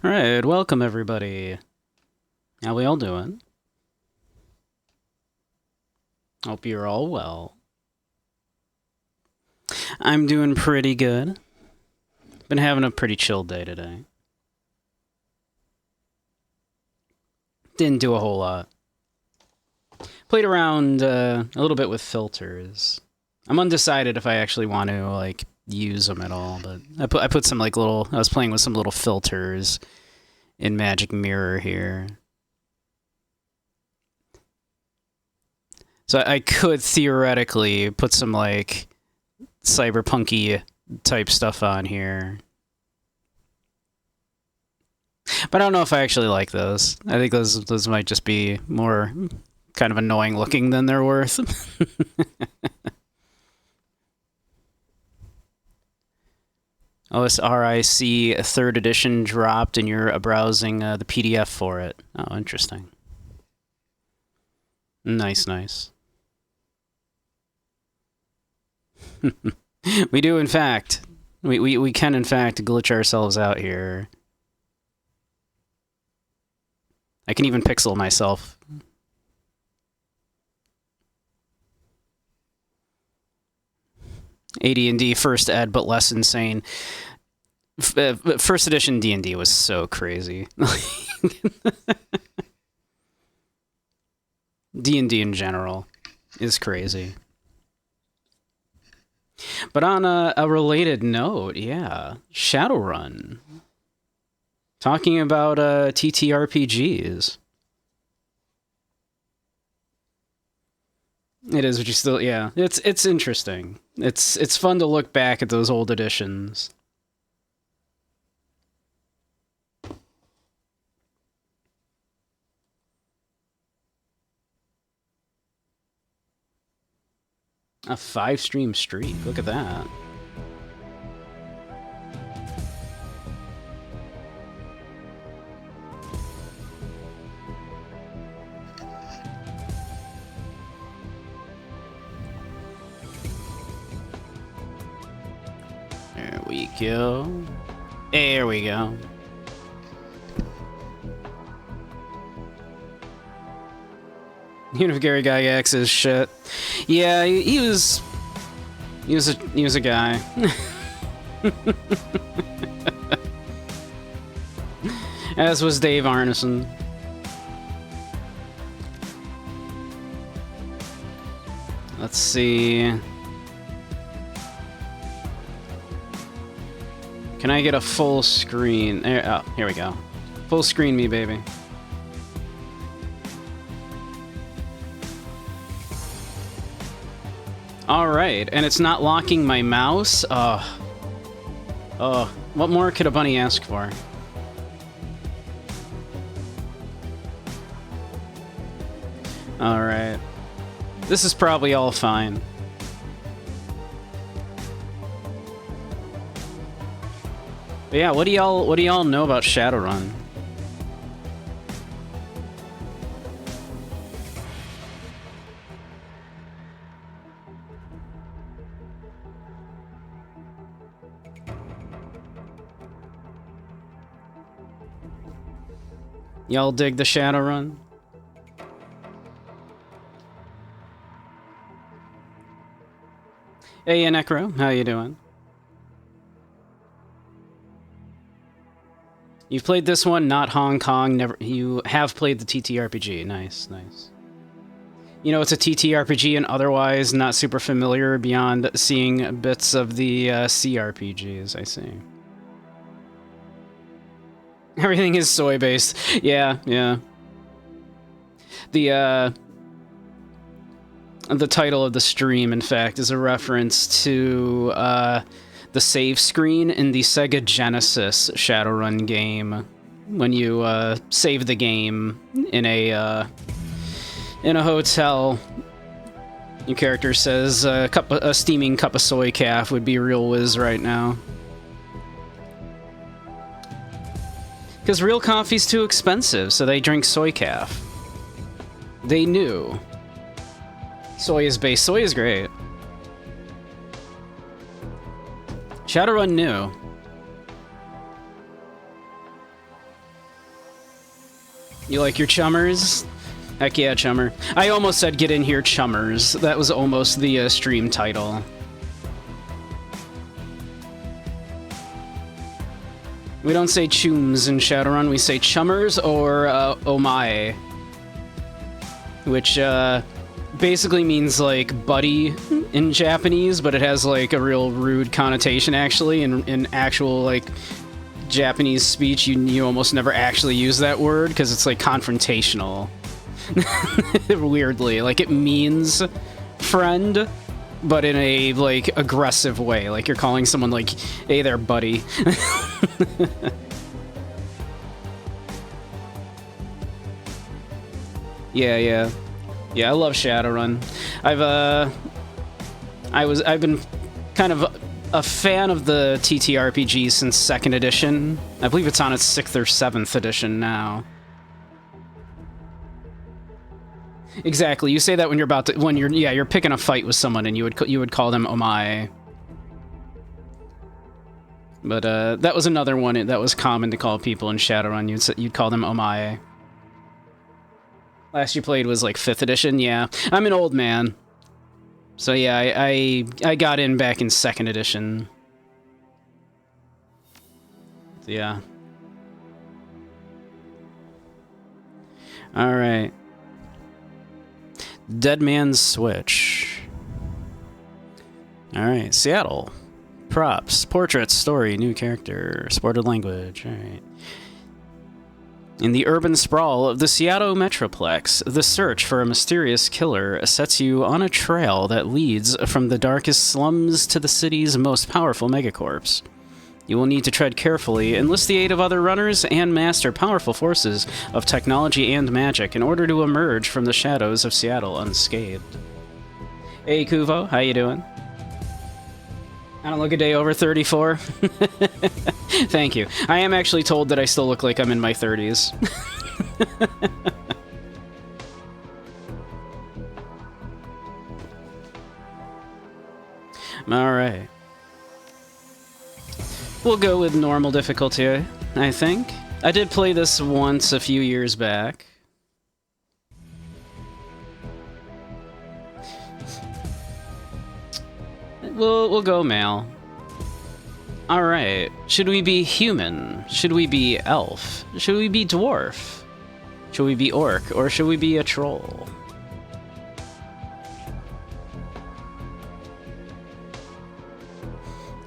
Alright, welcome everybody. How we all doing? Hope you're all well. I'm doing pretty good. Been having a pretty chill day today. Didn't do a whole lot. Played around a little bit with filters. I'm undecided if I actually want to like use them at all, but I put some like little. I was playing with some little filters in Magic Mirror here. So I could theoretically put some like cyberpunky type stuff on here. But I don't know if I actually like those. I think those might just be more kind of annoying looking than they're worth. OSRIC 3rd edition dropped and you're browsing the PDF for it. Oh, interesting. Nice, nice. We do, in fact. We can, in fact, glitch ourselves out here. I can even pixel myself. AD&D first ed, but less insane. First edition D&D was so crazy. D&D in general is crazy. But on a related note, yeah, Shadowrun. Talking about TTRPGs. It is, but you still, yeah, it's interesting. It's fun to look back at those old editions. A 5-stream streak. Look at that. There we go. There we go. Even if Gary Gygax is shit. Yeah, he was a guy. As was Dave Arneson. Let's see. Can I get a full screen? Oh, here we go. Full screen me, baby. Alright, and it's not locking my mouse? What more could a bunny ask for? Alright. This is probably all fine. But yeah, what do y'all know about Shadowrun? Y'all dig the Shadowrun? Hey, Necro, how you doing? You've played this one, not Hong Kong. Never. You have played the TTRPG. Nice, nice. You know, it's a TTRPG and otherwise not super familiar beyond seeing bits of the CRPGs. I see. Everything is soy-based. Yeah, yeah. The title of the stream, in fact, is a reference to the save screen in the Sega Genesis Shadowrun game. When you save the game in a hotel, your character says, a steaming cup of soy calf would be real whiz right now. Because real coffee's too expensive, so they drink soy calf. They knew. Soy is base. Soy is great. Shadowrun knew. You like your chummers? Heck yeah, chummer. I almost said get in here, chummers. That was almost the stream title. We don't say chooms in Shadowrun, we say chummers or omae. Which basically means like buddy in Japanese, but it has like a real rude connotation actually. In actual like Japanese speech, you almost never actually use that word because it's like confrontational. Weirdly, like it means friend, but in a like aggressive way. Like you're calling someone like, hey there, buddy. Yeah, I love Shadowrun. I've been kind of a fan of the TTRPG since 2nd edition. I believe it's on its 6th or 7th edition now. Exactly. You say that when you're picking a fight with someone, and you would call them omae. But that was another one that was common to call people in Shadowrun. You'd call them omae. Last you played was like 5th edition. Yeah, I'm an old man, so yeah, I got in back in 2nd edition. Yeah. All right. Dead Man's Switch. Alright, Seattle. Props, portraits, story, new character, supported language. Alright. In the urban sprawl of the Seattle Metroplex, the search for a mysterious killer sets you on a trail that leads from the darkest slums to the city's most powerful megacorps. You will need to tread carefully, enlist the aid of other runners, and master powerful forces of technology and magic in order to emerge from the shadows of Seattle unscathed. Hey Kuvo, how you doing? I don't look a day over 34. Thank you. I am actually told that I still look like I'm in my 30s. Alright. We'll go with normal difficulty, I think. I did play this once a few years back. We'll go male. Alright. Should we be human? Should we be elf? Should we be dwarf? Should we be orc? Or should we be a troll?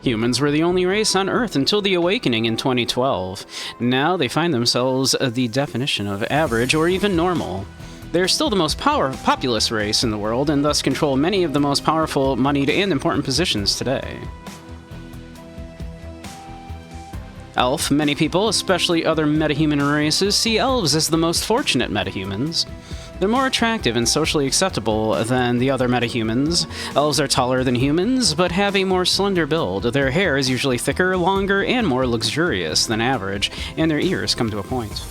Humans were the only race on Earth until the Awakening in 2012. Now they find themselves the definition of average or even normal. They're still the most populous race in the world and thus control many of the most powerful, moneyed, and important positions today. Elf. Many people, especially other metahuman races, see elves as the most fortunate metahumans. They're more attractive and socially acceptable than the other metahumans. Elves are taller than humans, but have a more slender build. Their hair is usually thicker, longer, and more luxurious than average, and their ears come to a point.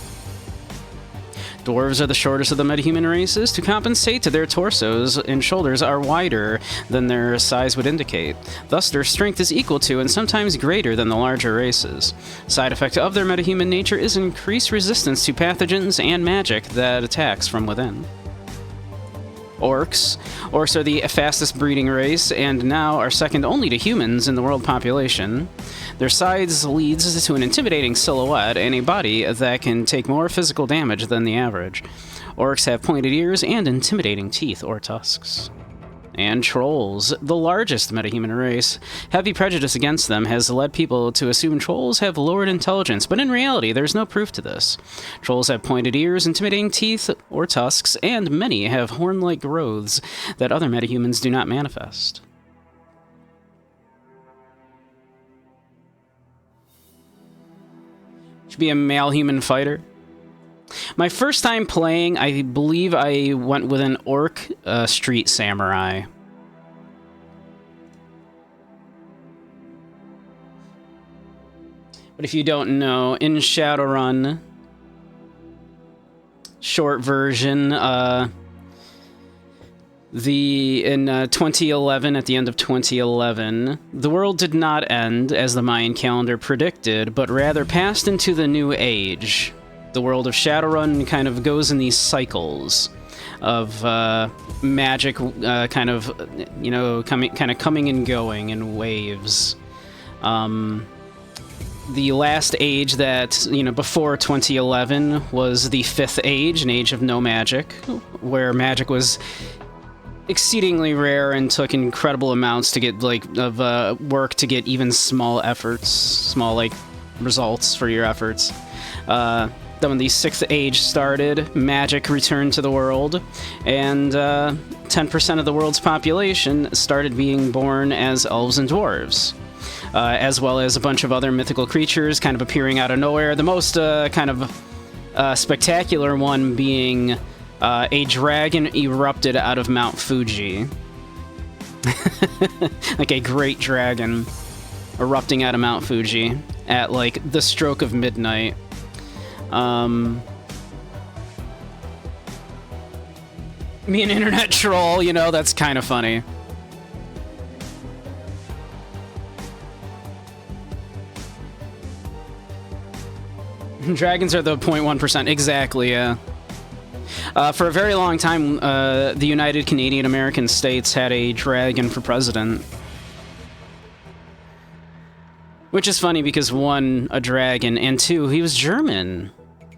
Dwarves are the shortest of the metahuman races. To compensate, their torsos and shoulders are wider than their size would indicate. Thus, their strength is equal to and sometimes greater than the larger races. Side effect of their metahuman nature is increased resistance to pathogens and magic that attacks from within. Orcs. Orcs are the fastest breeding race and now are second only to humans in the world population. Their size leads to an intimidating silhouette and a body that can take more physical damage than the average. Orcs have pointed ears and intimidating teeth or tusks. And trolls, the largest metahuman race. Heavy prejudice against them has led people to assume trolls have lowered intelligence, but in reality, there's no proof to this. Trolls have pointed ears, intimidating teeth or tusks, and many have horn-like growths that other metahumans do not manifest. Should be a male human fighter. My first time playing, I believe I went with an orc street samurai. But if you don't know, in Shadowrun, short version, in 2011, at the end of 2011, the world did not end as the Mayan calendar predicted, but rather passed into the New Age. the world of Shadowrun kind of goes in these cycles of magic, kind of, you know, coming and going in waves. The last age that, you know, before 2011 was the Fifth Age, an age of no magic, where magic was exceedingly rare and took incredible amounts to get, like, of work to get even small efforts, small, like, results for your efforts. Then when the Sixth Age started, magic returned to the world, and 10% of the world's population started being born as elves and dwarves. As well as a bunch of other mythical creatures kind of appearing out of nowhere. The most kind of spectacular one being a dragon erupted out of Mount Fuji. Like a great dragon erupting out of Mount Fuji at, like, the stroke of midnight. Me, an internet troll, you know, that's kind of funny. Dragons are the 0.1%. Exactly, yeah. For a very long time, the United Canadian American States had a dragon for president. Which is funny because, one, a dragon, and two, he was German.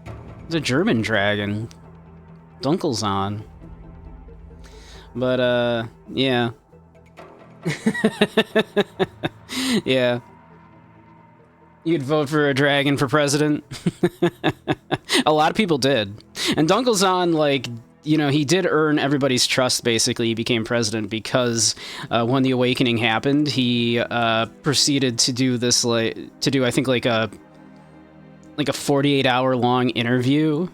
He was a German dragon. Dunkelzahn. But, yeah. Yeah. You'd vote for a dragon for president? A lot of people did. And Dunkelzahn, like, you know, he did earn everybody's trust, basically. He became president because when the Awakening happened, he proceeded to do this, I think, like a 48-hour-long interview,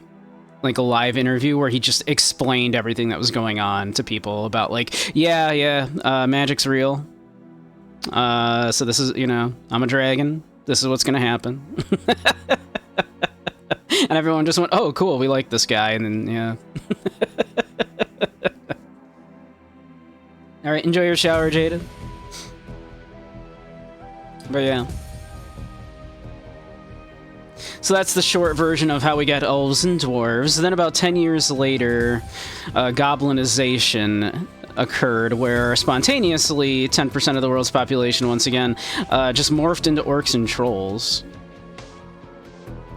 like a live interview, where he just explained everything that was going on to people about, like, magic's real. So this is, you know, I'm a dragon. This is what's gonna happen. And everyone just went, oh, cool, we like this guy, and then, yeah. Alright, enjoy your shower, Jada. But yeah. So that's the short version of how we got elves and dwarves. Then about 10 years later, goblinization occurred, where spontaneously 10% of the world's population once again just morphed into orcs and trolls.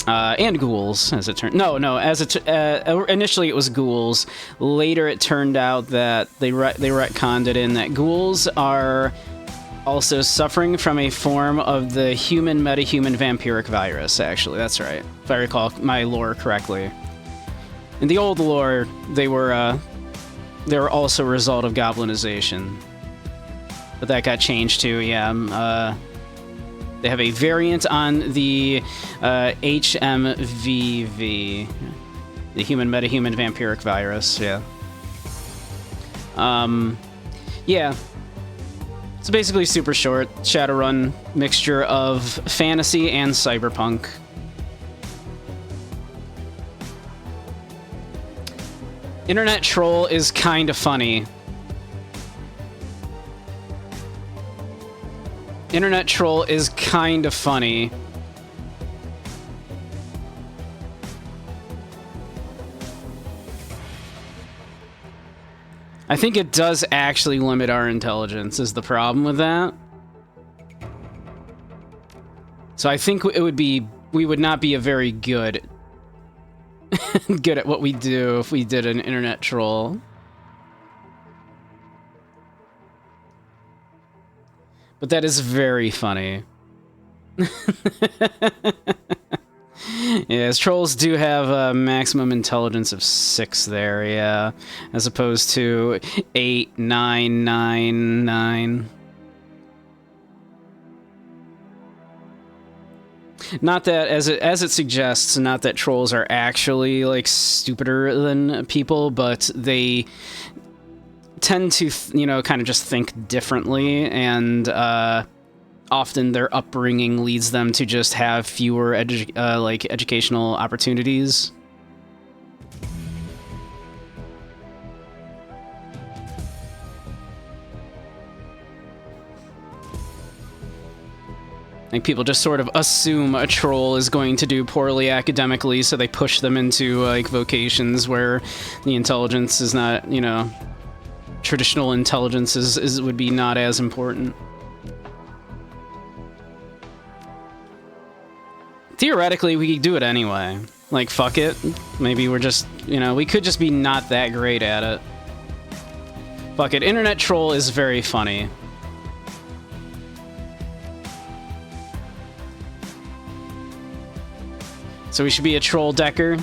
And ghouls, as it turned... initially it was ghouls. Later it turned out that they retconned it in that ghouls are also suffering from a form of the human metahuman vampiric virus, actually. That's right, if I recall my lore correctly. In the old lore, they were also a result of goblinization. But that got changed too, yeah. They have a variant on the HMVV, the human metahuman vampiric virus, yeah. Yeah. So basically super short, Shadowrun mixture of fantasy and cyberpunk. Internet troll is kind of funny. Internet troll is kind of funny. I think it does actually limit our intelligence, is the problem with that. So I think we would not be a very good at what we do if we did an internet troll. But that is very funny. Yes, trolls do have a maximum intelligence of 6 there, yeah. As opposed to 8, 9, 9, 9. Not that, as it suggests, not that trolls are actually, like, stupider than people, but they tend to, you know, kind of just think differently, and often their upbringing leads them to just have fewer educational opportunities. Like, people just sort of assume a troll is going to do poorly academically, so they push them into, like, vocations where the intelligence is not, you know, traditional intelligence would be not as important. Theoretically, we could do it anyway. Like, fuck it. Maybe we're just, you know, we could just be not that great at it. Fuck it. Internet troll is very funny. So we should be a troll decker.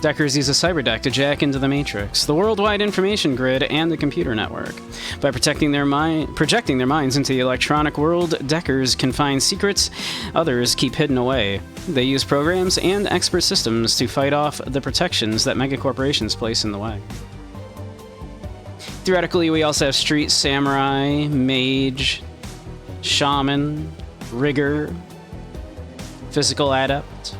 Deckers use a cyber deck to jack into the Matrix, the worldwide information grid, and the computer network. By projecting their minds into the electronic world, Deckers can find secrets others keep hidden away. They use programs and expert systems to fight off the protections that megacorporations place in the way. Theoretically, we also have Street Samurai, Mage, Shaman, Rigger, Physical Adept.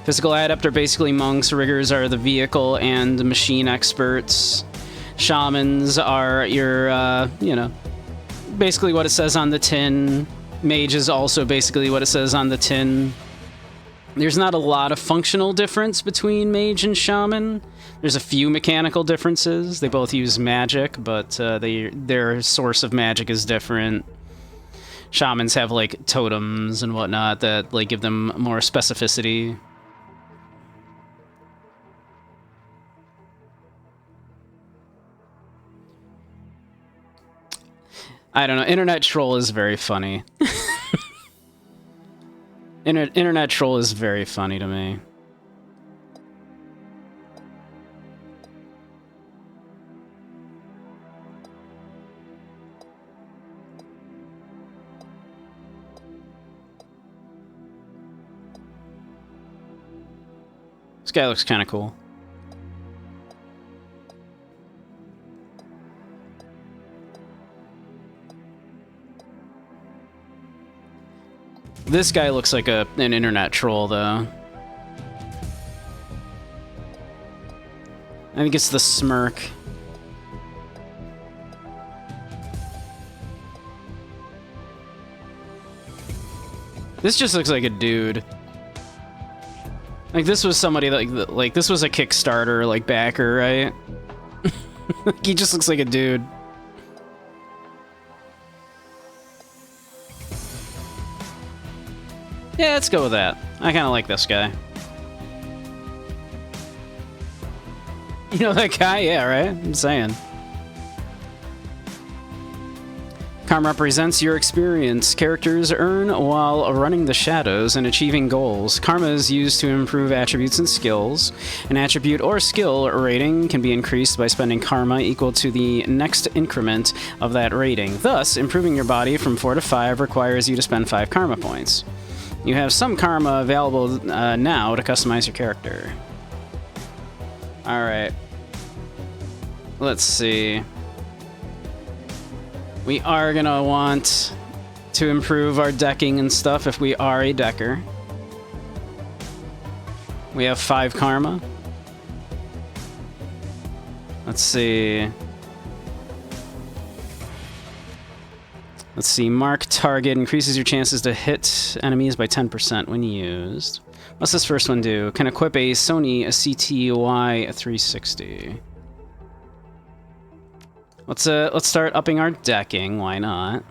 Physical Adept are basically monks, Riggers are the vehicle and machine experts. Shamans are your, you know, basically what it says on the tin. Mage is also basically what it says on the tin. There's not a lot of functional difference between Mage and Shaman. There's a few mechanical differences. They both use magic, but their source of magic is different. Shamans have, like, totems and whatnot that, like, give them more specificity. I don't know. Internet troll is very funny. Internet troll is very funny to me. This guy looks kind of cool. This guy looks like an internet troll, though. I think it's the smirk. This just looks like a dude. Like, this was somebody that, like this was a Kickstarter, like, backer, right? He just looks like a dude. Yeah, let's go with that. I kind of like this guy. You know that guy? Yeah, right? I'm saying. Karma represents your experience characters earn while running the shadows and achieving goals. Karma is used to improve attributes and skills. An attribute or skill rating can be increased by spending karma equal to the next increment of that rating. Thus, improving your body from 4 to 5 requires you to spend 5 karma points. You have some karma available now to customize your character. Alright. Let's see. We are gonna want to improve our decking and stuff if we are a decker. We have 5 karma. Let's see. Let's see, mark target increases your chances to hit enemies by 10% when used. What's this first one do? Can equip a Sony CTY 360. Let's start upping our decking. Why not?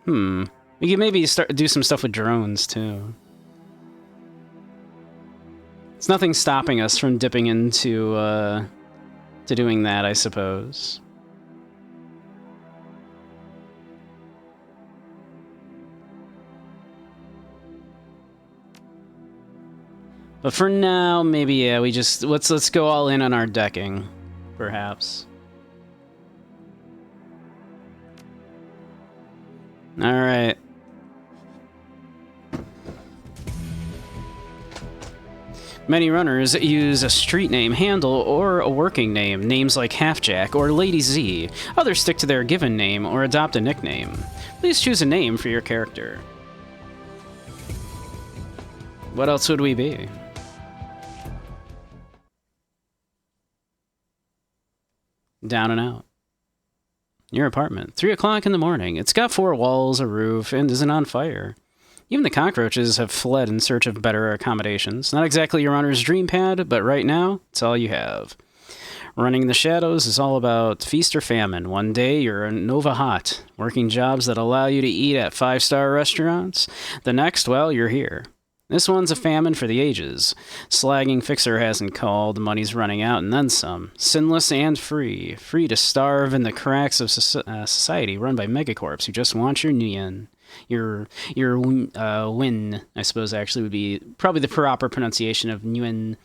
We could maybe do some stuff with drones too. It's nothing stopping us from dipping into to doing that, I suppose. But for now, maybe yeah, we just let's go all in on our decking, perhaps. All right. Many runners use a street name, handle, or a working name, names like Halfjack or Lady Z. Others stick to their given name or adopt a nickname. Please choose a name for your character. What else would we be? down and out. Your apartment, 3 o'clock in the morning. It's got 4 walls, a roof, and isn't on fire. Even the cockroaches have fled in search of better accommodations. Not exactly your runner's dream pad, but right now, it's all you have. Running in the shadows is all about feast or famine. One day, you're a Nova Hot, working jobs that allow you to eat at 5-star restaurants. The next, well, you're here. This one's a famine for the ages. Slagging Fixer hasn't called, money's running out, and then some. Sinless and free. Free to starve in the cracks of society run by megacorps who just want your Nguyen. Your win, I suppose, actually would be probably the proper pronunciation of Nguyen.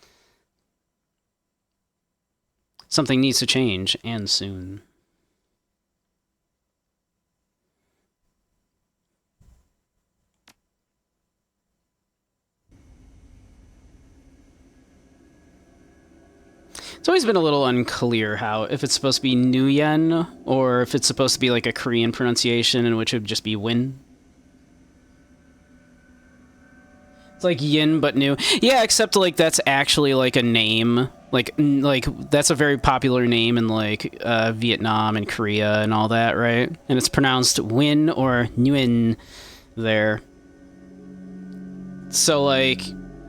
Something needs to change, and soon. It's always been a little unclear if it's supposed to be Nguyen or if it's supposed to be like a Korean pronunciation in which it would just be Win. It's like Yin but new. Yeah, except like that's actually like a name. Like that's a very popular name in like Vietnam and Korea and all that, right? And it's pronounced Win or Nguyen there. So like,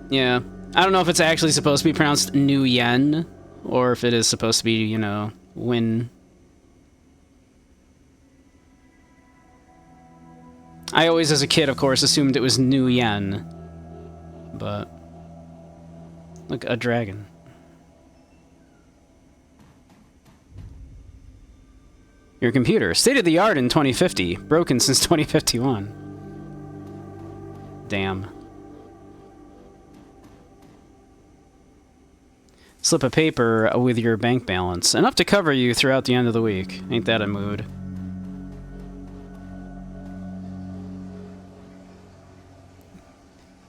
yeah. I don't know if it's actually supposed to be pronounced Nguyen or if it is supposed to be, you know, Win. I always, as a kid, of course, assumed it was Nguyen. But look, a dragon. Your computer, state of the art in 2050, broken since 2051. Damn. Slip of paper with your bank balance, enough to cover you throughout the end of the week. Ain't that a mood?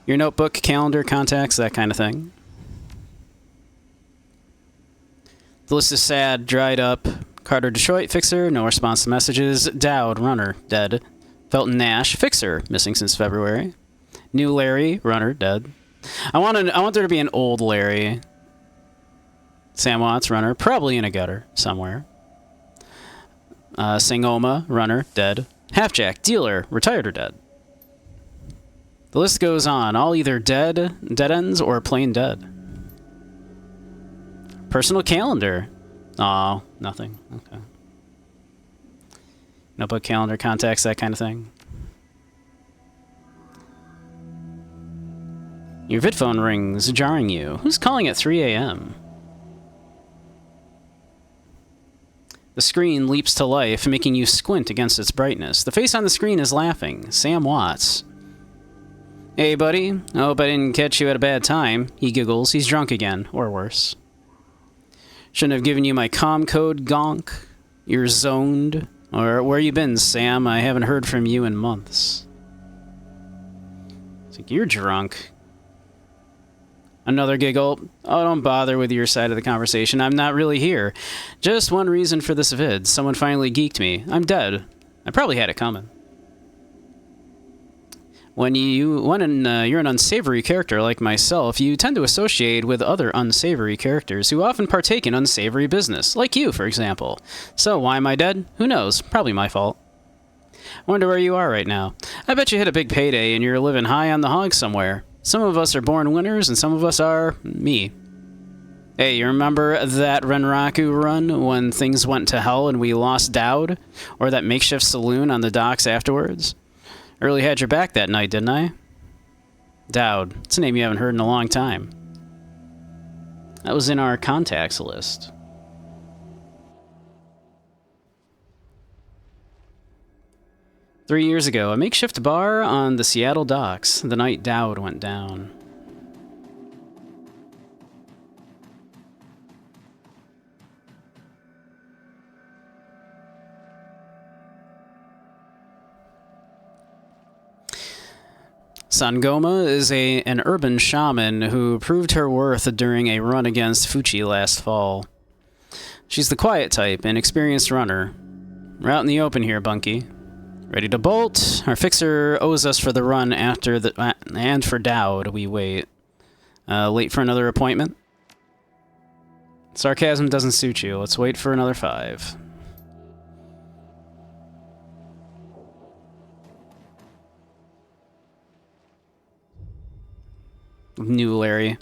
Your notebook, calendar, contacts, that kind of thing. The list is sad, dried up. Carter Detroit, Fixer, no response to messages. Dowd, Runner, dead. Felton Nash, Fixer, missing since February. New Larry, Runner, dead. I want there to be an old Larry. Sam Watts, Runner, probably in a gutter somewhere. Sangoma, Runner, dead. Halfjack, Dealer, retired or dead. The list goes on, all either dead ends, or plain dead. Personal calendar. Aw, nothing. Okay. Notebook, calendar, contacts, that kind of thing. Your VidPhone rings, jarring you. Who's calling at 3 a.m.? The screen leaps to life, making you squint against its brightness. The face on the screen is laughing. Sam Watts. Hey, buddy. I hope I didn't catch you at a bad time. He giggles. He's drunk again, or worse. Shouldn't have given you my comm code, gonk. You're zoned. Or where you been, Sam? I haven't heard from you in months. It's like, you're drunk. Another giggle. Oh, don't bother with your side of the conversation. I'm not really here. Just one reason for this vid. Someone finally geeked me. I'm dead. I probably had it coming. When you're an unsavory character like myself, you tend to associate with other unsavory characters who often partake in unsavory business, like you, for example. So why am I dead? Who knows? Probably my fault. Wonder where you are right now. I bet you hit a big payday and you're living high on the hog somewhere. Some of us are born winners and some of us are me. Hey, you remember that Renraku run when things went to hell and we lost Dowd? Or that makeshift saloon on the docks afterwards? I really had your back that night, didn't I? Dowd. It's a name you haven't heard in a long time. That was in our contacts list. "3 years ago, a makeshift bar on the Seattle docks, the night Dowd went down. Sangoma is an urban shaman who proved her worth during a run against Fuchi last fall. She's the quiet type, an experienced runner. We're out in the open here, Bunky. Ready to bolt? Our fixer owes us for the run after and for Dowd, we wait. Late for another appointment? Sarcasm doesn't suit you. Let's wait for another 5. New Larry.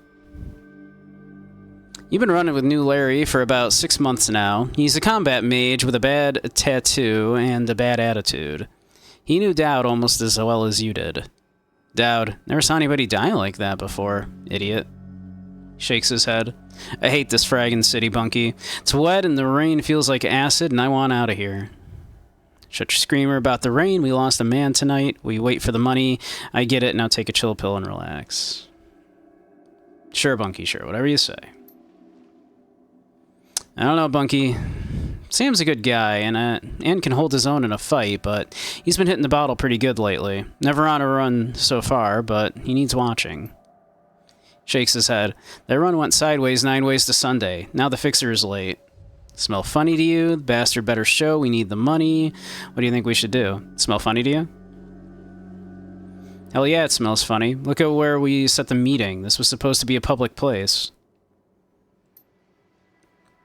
You've been running with New Larry for about 6 months now. He's a combat mage with a bad tattoo and a bad attitude. He knew Dowd almost as well as you did. Dowd, never saw anybody die like that before, idiot. Shakes his head. I hate this fragging city, Bunky. It's wet and the rain feels like acid and I want out of here. Shut your screamer about the rain. We lost a man tonight. We wait for the money. I get it. Now take a chill pill and relax. Sure, Bunky, sure. Whatever you say. I don't know, Bunky. Sam's a good guy and can hold his own in a fight, but he's been hitting the bottle pretty good lately. Never on a run so far, but he needs watching. Shakes his head. That run went sideways 9 ways to Sunday. Now the fixer is late. Smell funny to you? The bastard better show. We need the money. What do you think we should do? Smell funny to you? Hell yeah, it smells funny. Look at where we set the meeting. This was supposed to be a public place.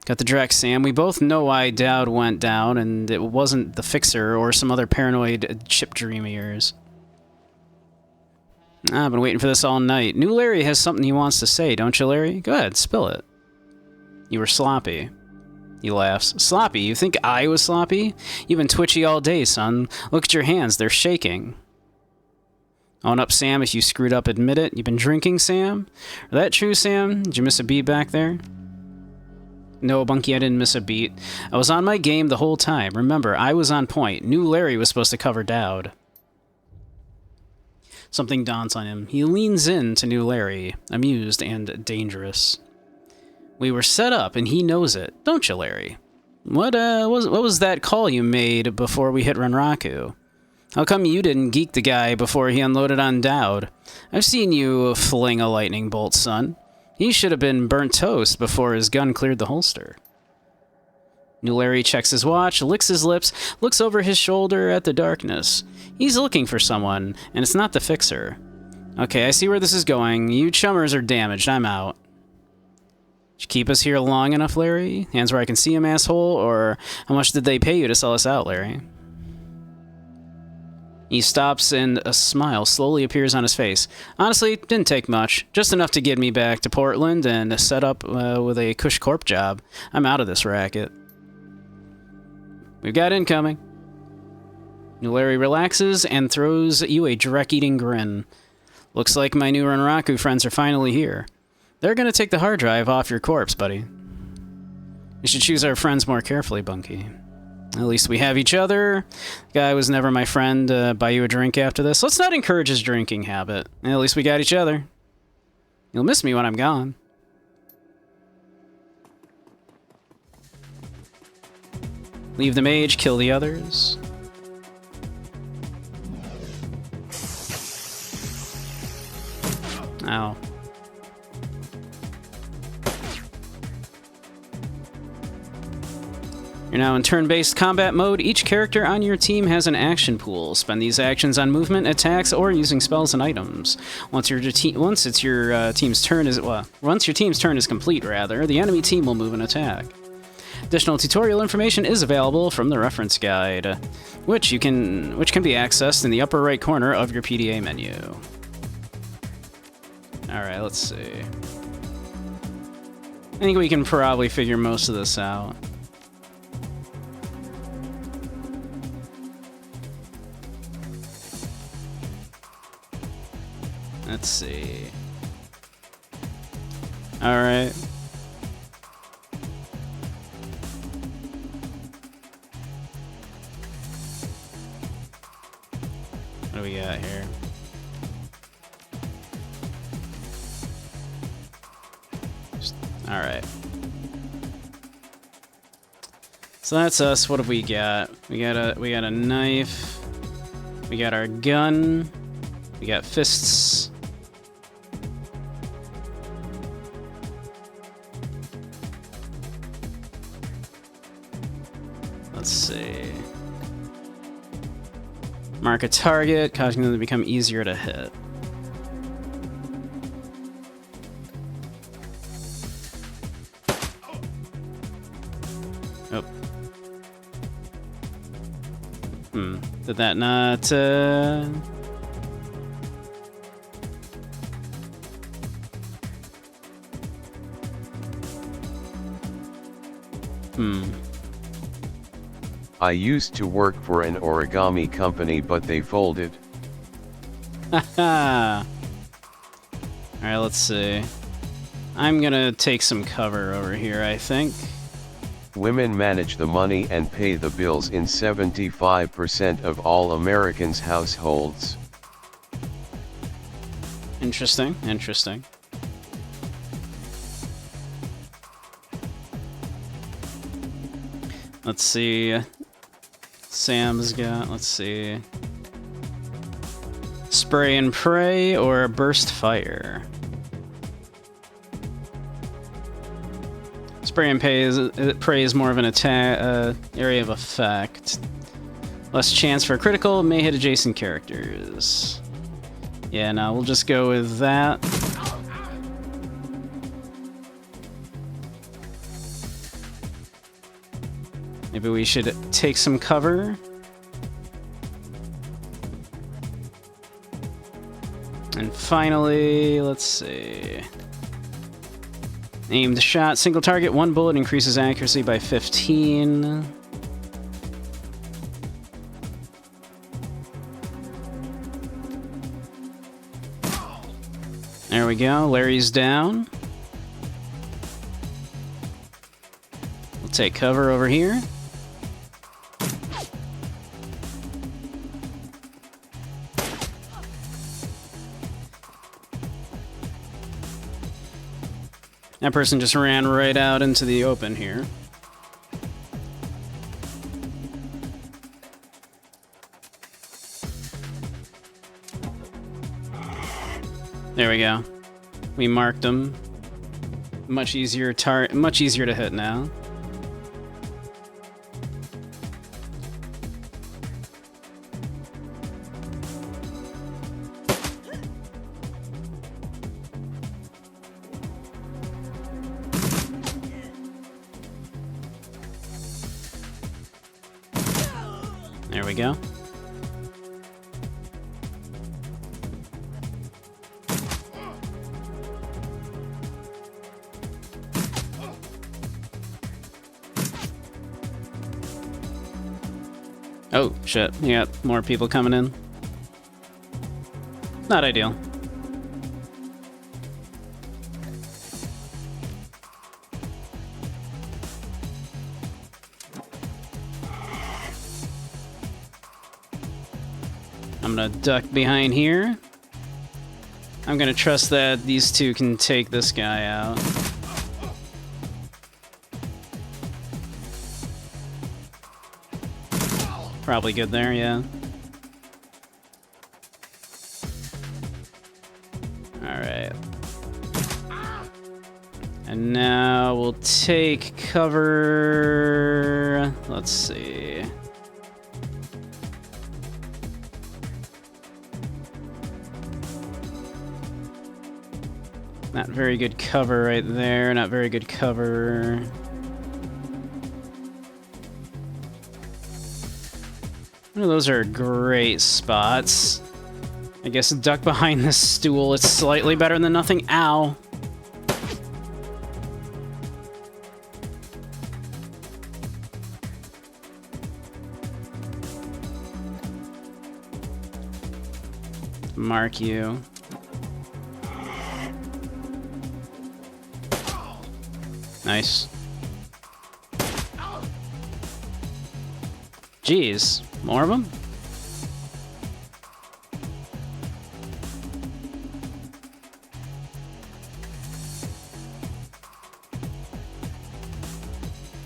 Got the Drex, Sam. We both know why Dowd went down, and it wasn't the fixer or some other paranoid chip dream of yours. I've been waiting for this all night. New Larry has something he wants to say, don't you, Larry? Go ahead, spill it. You were sloppy. He laughs. Sloppy? You think I was sloppy? You've been twitchy all day, son. Look at your hands. They're shaking. Own up, Sam. If you screwed up, admit it. You've been drinking, Sam? Is that true, Sam? Did you miss a beat back there? No, Bunky, I didn't miss a beat. I was on my game the whole time. Remember, I was on point. New Larry was supposed to cover Dowd. Something dawns on him. He leans in to New Larry, amused and dangerous. We were set up, and he knows it. Don't you, Larry? What was that call you made before we hit Renraku? How come you didn't geek the guy before he unloaded on Dowd? I've seen you fling a lightning bolt, son. He should have been burnt toast before his gun cleared the holster. New Larry checks his watch, licks his lips, looks over his shoulder at the darkness. He's looking for someone, and it's not the fixer. Okay, I see where this is going. You chummers are damaged. I'm out. Did you keep us here long enough, Larry? Hands where I can see him, asshole? Or how much did they pay you to sell us out, Larry? He stops and a smile slowly appears on his face. Honestly, didn't take much. Just enough to get me back to Portland and set up with a Kush Corp job. I'm out of this racket. We've got incoming. New Larry relaxes and throws you a Drek-eating grin. Looks like my new Renraku friends are finally here. They're gonna take the hard drive off your corpse, buddy. We should choose our friends more carefully, Bunky. At least we have each other. The guy was never my friend. Buy you a drink after this. Let's not encourage his drinking habit. At least we got each other. You'll miss me when I'm gone. Leave the mage, kill the others. Ow. You're now in turn-based combat mode. Each character on your team has an action pool. Spend these actions on movement, attacks, or using spells and items. Once your team's turn is complete, the enemy team will move and attack. Additional tutorial information is available from the reference guide, which can be accessed in the upper right corner of your PDA menu. All right, let's see. I think we can probably figure most of this out. Let's see. All right. What do we got here? All right. So that's us. What have we got? We got a knife. We got our gun. We got fists. Let's see. Mark a target, causing them to become easier to hit. Oh. Did that not, I used to work for an origami company, but they folded. Haha! Alright, let's see. I'm gonna take some cover over here, I think. Women manage the money and pay the bills in 75% of all Americans' households. Interesting, interesting. Let's see. Sam's got, let's see. Spray and pray or burst fire? Spray and pray is more of an attack area of effect. Less chance for critical, may hit adjacent characters. Yeah, no, we'll just go with that. Maybe we should take some cover. And finally, let's see. Aimed shot, single target, one bullet, increases accuracy by 15. There we go, Larry's down. We'll take cover over here. That person just ran right out into the open here. There we go. We marked them. Much easier to hit now. There we go. Oh, shit. You got more people coming in. Not ideal. I'm gonna duck behind here. I'm gonna trust that these two can take this guy out. Probably good there, yeah. Alright. And now we'll take cover. Let's see. Not very good cover right there. Not very good cover. Those are great spots. I guess duck behind this stool. It's slightly better than nothing. Ow. Mark you. Nice. Jeez. More of them?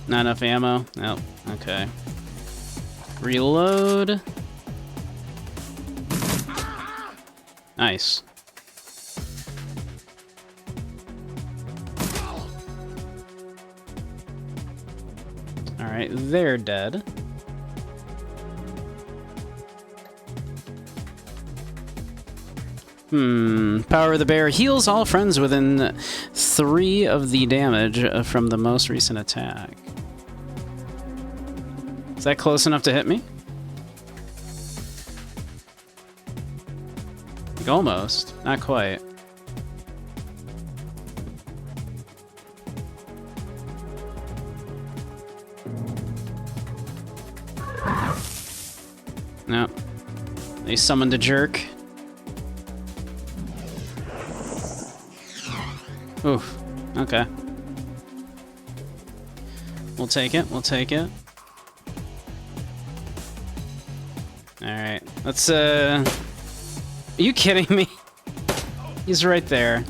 Not enough ammo? Oh, okay. Reload. Nice. Alright, they're dead. Power of the Bear heals all friends within 3 of the damage from the most recent attack. Is that close enough to hit me? Like almost. Not quite. No. They summoned a jerk. Oof. Okay. We'll take it. We'll take it. Alright. Let's, Are you kidding me? He's right there.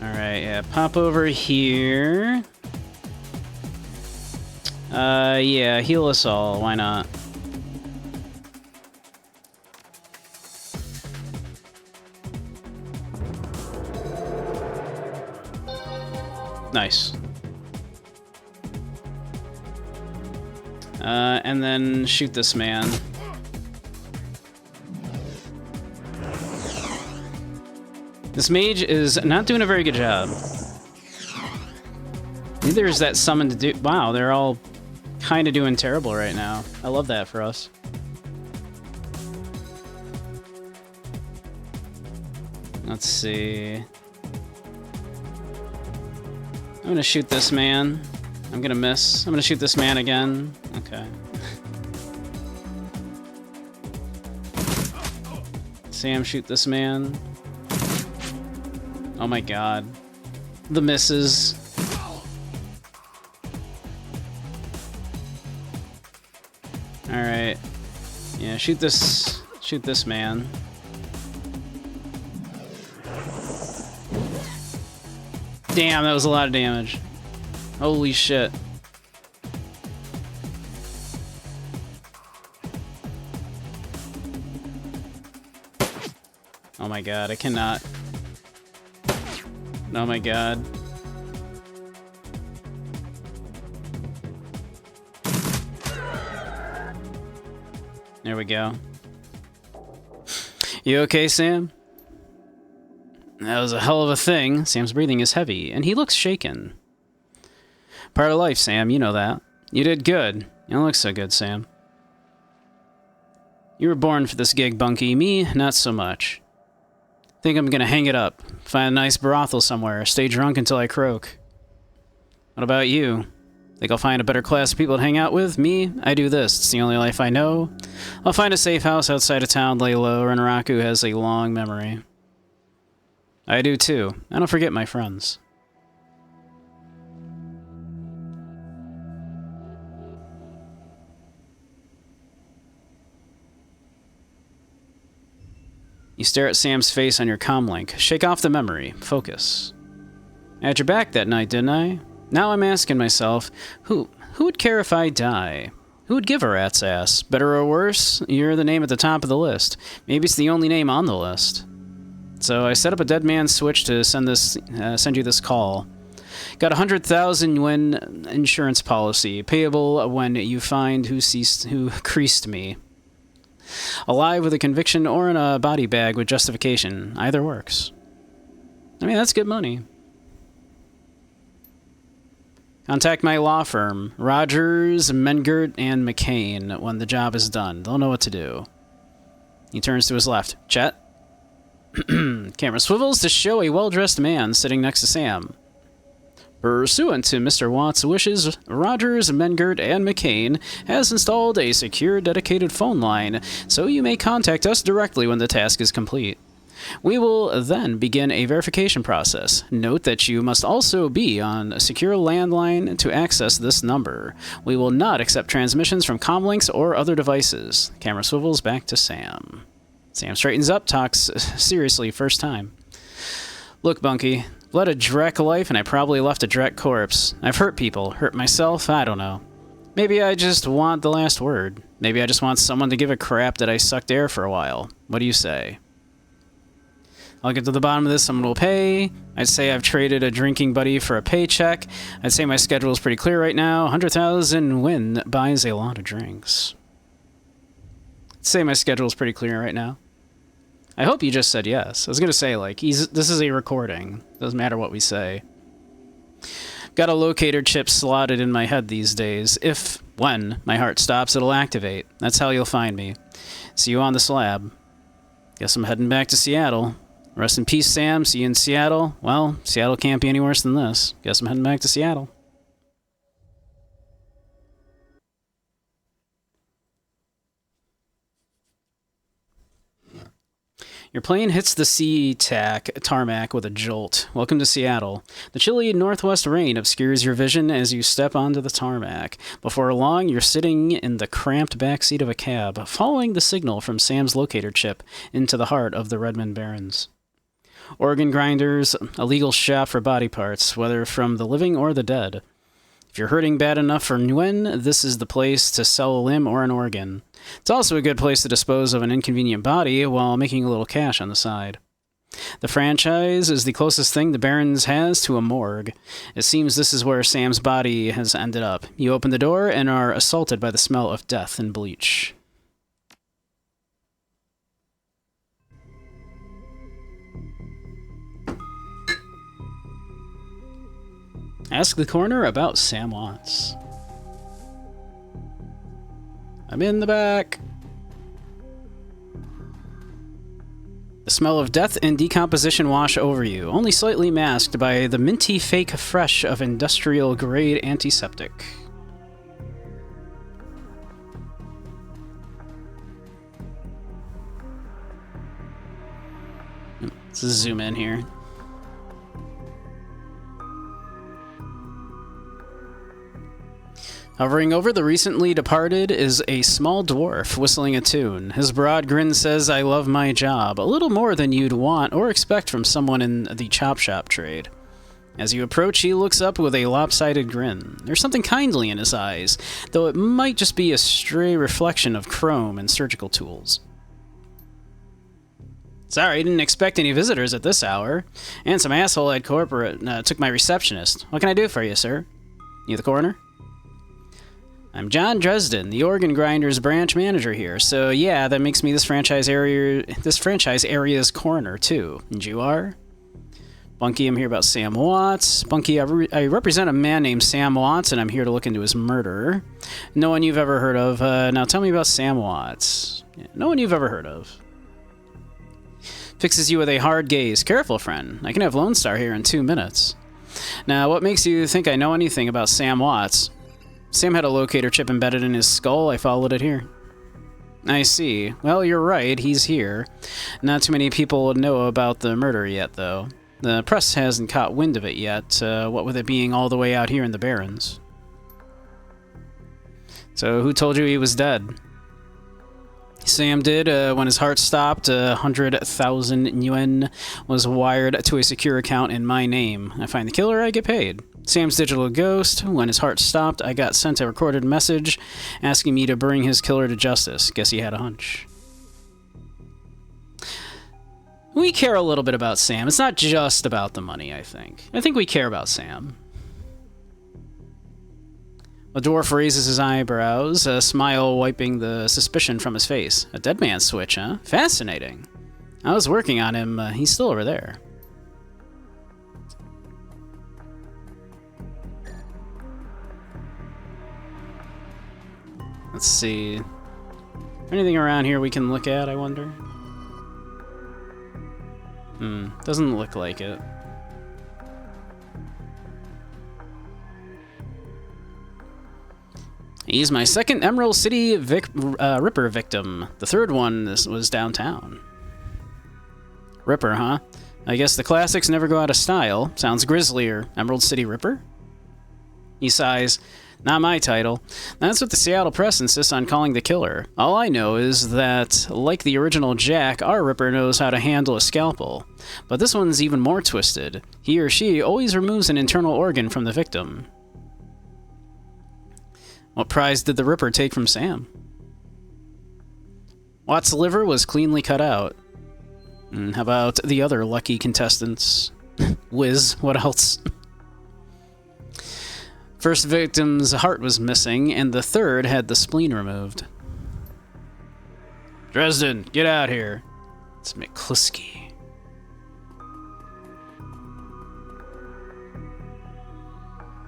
Alright, yeah. Pop over here. Yeah. Heal us all. Why not? Nice. And then shoot this man. This mage is not doing a very good job. Neither is that summoned to do. Wow, they're all kind of doing terrible right now. I love that for us. Let's see. I'm gonna shoot this man. I'm gonna miss. I'm gonna shoot this man again. Okay. Sam, shoot this man. Oh my god. The misses. Alright. Yeah, shoot this man. Damn, that was a lot of damage. Holy shit. Oh my god, I cannot. Oh my god. There we go. You okay, Sam? That was a hell of a thing. Sam's breathing is heavy, and he looks shaken. Part of life, Sam, you know that. You did good. You don't look so good, Sam. You were born for this gig, Bunky. Me, not so much. Think I'm gonna hang it up. Find a nice brothel somewhere. Stay drunk until I croak. What about you? Think I'll find a better class of people to hang out with? Me, I do this. It's the only life I know. I'll find a safe house outside of town, lay low. Renraku has a long memory. I do too. I don't forget my friends. You stare at Sam's face on your comlink. Shake off the memory. Focus. I had your back that night, didn't I? Now I'm asking myself, who would care if I die? Who would give a rat's ass? Better or worse, you're the name at the top of the list. Maybe it's the only name on the list. So I set up a dead man switch to send you this call. Got 100,000 yen insurance policy, payable when you find who creased me. Alive with a conviction or in a body bag with justification. Either works. I mean, that's good money. Contact my law firm, Rogers, Mengert, and McCain, when the job is done. They'll know what to do. He turns to his left. Chet? Camera swivels to show a well-dressed man sitting next to Sam. Pursuant to Mr. Watt's wishes, Rogers, Mengert, and McCain has installed a secure dedicated phone line, so you may contact us directly when the task is complete. We will then begin a verification process. Note that you must also be on a secure landline to access this number. We will not accept transmissions from comlinks or other devices. Camera swivels back to Sam. Sam straightens up, talks seriously first time. Look, Bunky. Led a Drek life, and I probably left a Drek corpse. I've hurt people, hurt myself, I don't know. Maybe I just want the last word. Maybe I just want someone to give a crap that I sucked air for a while. What do you say? I'll get to the bottom of this, someone will pay. I'd say I've traded a drinking buddy for a paycheck. I'd say my schedule is pretty clear right now. 100,000 win buys a lot of drinks. I'd say my schedule is pretty clear right now. I hope you just said yes. I was going to say, like, this is a recording. Doesn't matter what we say. Got a locator chip slotted in my head these days. When my heart stops, it'll activate. That's how you'll find me. See you on the slab. Guess I'm heading back to Seattle. Rest in peace, Sam. See you in Seattle. Well, Seattle can't be any worse than this. Guess I'm heading back to Seattle. Your plane hits the tarmac with a jolt. Welcome to Seattle. The chilly northwest rain obscures your vision as you step onto the tarmac. Before long, you're sitting in the cramped backseat of a cab, following the signal from Sam's locator chip into the heart of the Redmond Barrens. Organ grinders, a legal shop for body parts, whether from the living or the dead. If you're hurting bad enough for Nguyen, this is the place to sell a limb or an organ. It's also a good place to dispose of an inconvenient body while making a little cash on the side. The franchise is the closest thing the Barrens has to a morgue. It seems this is where Sam's body has ended up. You open the door and are assaulted by the smell of death and bleach. Ask the coroner about Sam Watts. I'm in the back. The smell of death and decomposition wash over you, only slightly masked by the minty fake fresh of industrial-grade antiseptic. Let's zoom in here. Hovering over the recently departed is a small dwarf whistling a tune. His broad grin says, "I love my job," a little more than you'd want or expect from someone in the chop shop trade. As you approach, he looks up with a lopsided grin. There's something kindly in his eyes, though it might just be a stray reflection of chrome and surgical tools. Sorry, didn't expect any visitors at this hour. And some asshole at corporate took my receptionist. What can I do for you, sir? You the coroner? I'm John Dresden, the organ grinders branch manager here. So yeah, that makes me this franchise area's coroner too. And you are? Bunky, I'm here about Sam Watts. Bunky, I represent a man named Sam Watts, and I'm here to look into his murder. No one you've ever heard of. Now tell me about Sam Watts. Yeah, no one you've ever heard of. Fixes you with a hard gaze. Careful, friend. I can have Lone Star here in 2 minutes. Now, what makes you think I know anything about Sam Watts? Sam had a locator chip embedded in his skull. I followed it here. I see. Well, you're right. He's here. Not too many people know about the murder yet, though. The press hasn't caught wind of it yet, what with it being all the way out here in the Barrens. So, who told you he was dead? Sam did. When his heart stopped, 100,000 yuan was wired to a secure account in my name. I find the killer, I get paid. Sam's digital ghost. When his heart stopped, I got sent a recorded message asking me to bring his killer to justice. Guess he had a hunch. We care a little bit about Sam. It's not just about the money, I think. I think we care about Sam. The dwarf raises his eyebrows, a smile wiping the suspicion from his face. A dead man switch, huh? Fascinating. I was working on him. He's still over there. Let's see. Anything around here we can look at, I wonder? Doesn't look like it. He's my second Emerald City Ripper victim. The third one was downtown. Ripper, huh? I guess the classics never go out of style. Sounds grislier. Emerald City Ripper? He sighs. Not my title. That's what the Seattle Press insists on calling the killer. All I know is that, like the original Jack, our Ripper knows how to handle a scalpel. But this one's even more twisted. He or she always removes an internal organ from the victim. What prize did the Ripper take from Sam? Watt's liver was cleanly cut out. How about the other lucky contestants? Whiz, what else? First victim's heart was missing, and the third had the spleen removed. Dresden, get out here. It's McCluskey.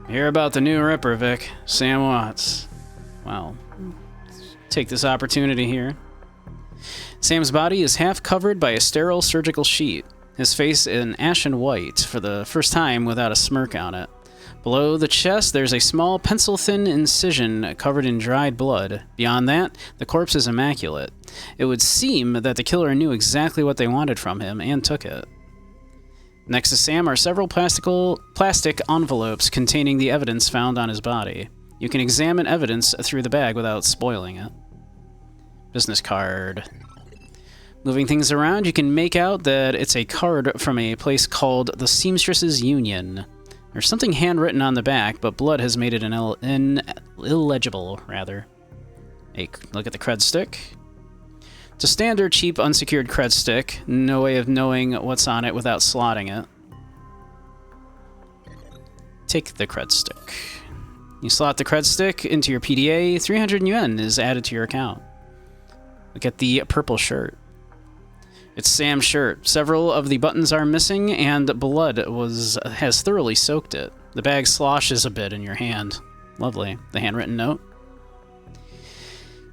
Hear about the new Ripper, Vic. Sam Watts. Well, take this opportunity here. Sam's body is half covered by a sterile surgical sheet, his face an ashen white for the first time without a smirk on it. Below the chest, there's a small pencil-thin incision covered in dried blood. Beyond that, the corpse is immaculate. It would seem that the killer knew exactly what they wanted from him and took it. Next to Sam are several plastic envelopes containing the evidence found on his body. You can examine evidence through the bag without spoiling it. Business card. Moving things around, you can make out that it's a card from a place called the Seamstresses Union. There's something handwritten on the back, but blood has made it illegible, rather. Hey, look at the cred stick. It's a standard, cheap, unsecured cred stick. No way of knowing what's on it without slotting it. Take the cred stick. You slot the cred stick into your PDA, 300 yuan is added to your account. Look at the purple shirt. It's Sam's shirt. Several of the buttons are missing, and blood has thoroughly soaked it. The bag sloshes a bit in your hand. Lovely. The handwritten note.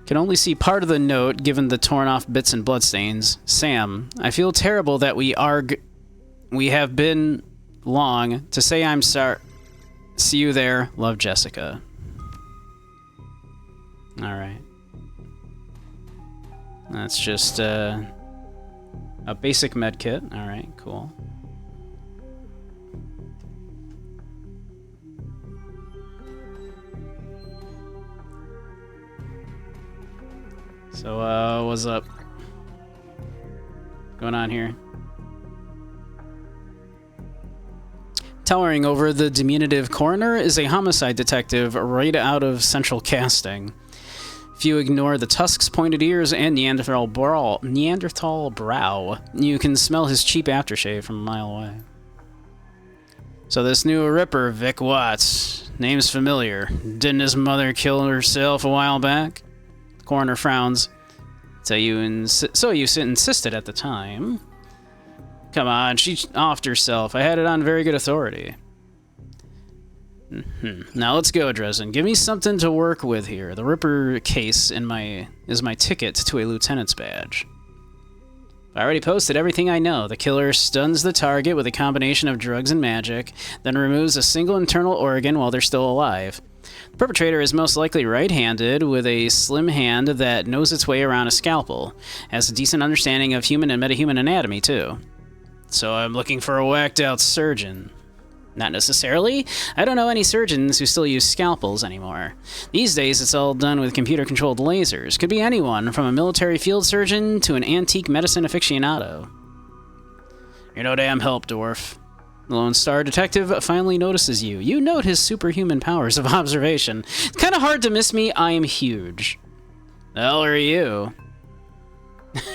Can only see part of the note given the torn off bits and bloodstains. Sam, I feel terrible that we have been long. To say I'm sorry. See you there. Love, Jessica. Alright. That's just, a basic med kit. Alright, cool. So, what's up? What's going on here? Towering over the diminutive coroner is a homicide detective right out of Central Casting. If you ignore the tusks, pointed ears, and Neanderthal brow, you can smell his cheap aftershave from a mile away. So this new Ripper, Vic Watts, name's familiar. Didn't his mother kill herself a while back? The coroner frowns. So you insisted at the time. Come on, she offed herself. I had it on very good authority. Now let's go, Dresden. Give me something to work with here. The Ripper case is my ticket to a lieutenant's badge. I already posted everything I know. The killer stuns the target with a combination of drugs and magic, then removes a single internal organ while they're still alive. The perpetrator is most likely right-handed, with a slim hand that knows its way around a scalpel. Has a decent understanding of human and metahuman anatomy, too. So I'm looking for a whacked-out surgeon. Not necessarily. I don't know any surgeons who still use scalpels anymore. These days, it's all done with computer-controlled lasers. Could be anyone, from a military field surgeon to an antique medicine aficionado. You're no damn help, dwarf. The Lone Star detective finally notices you. You note his superhuman powers of observation. It's kind of hard to miss me. I am huge. The hell are you?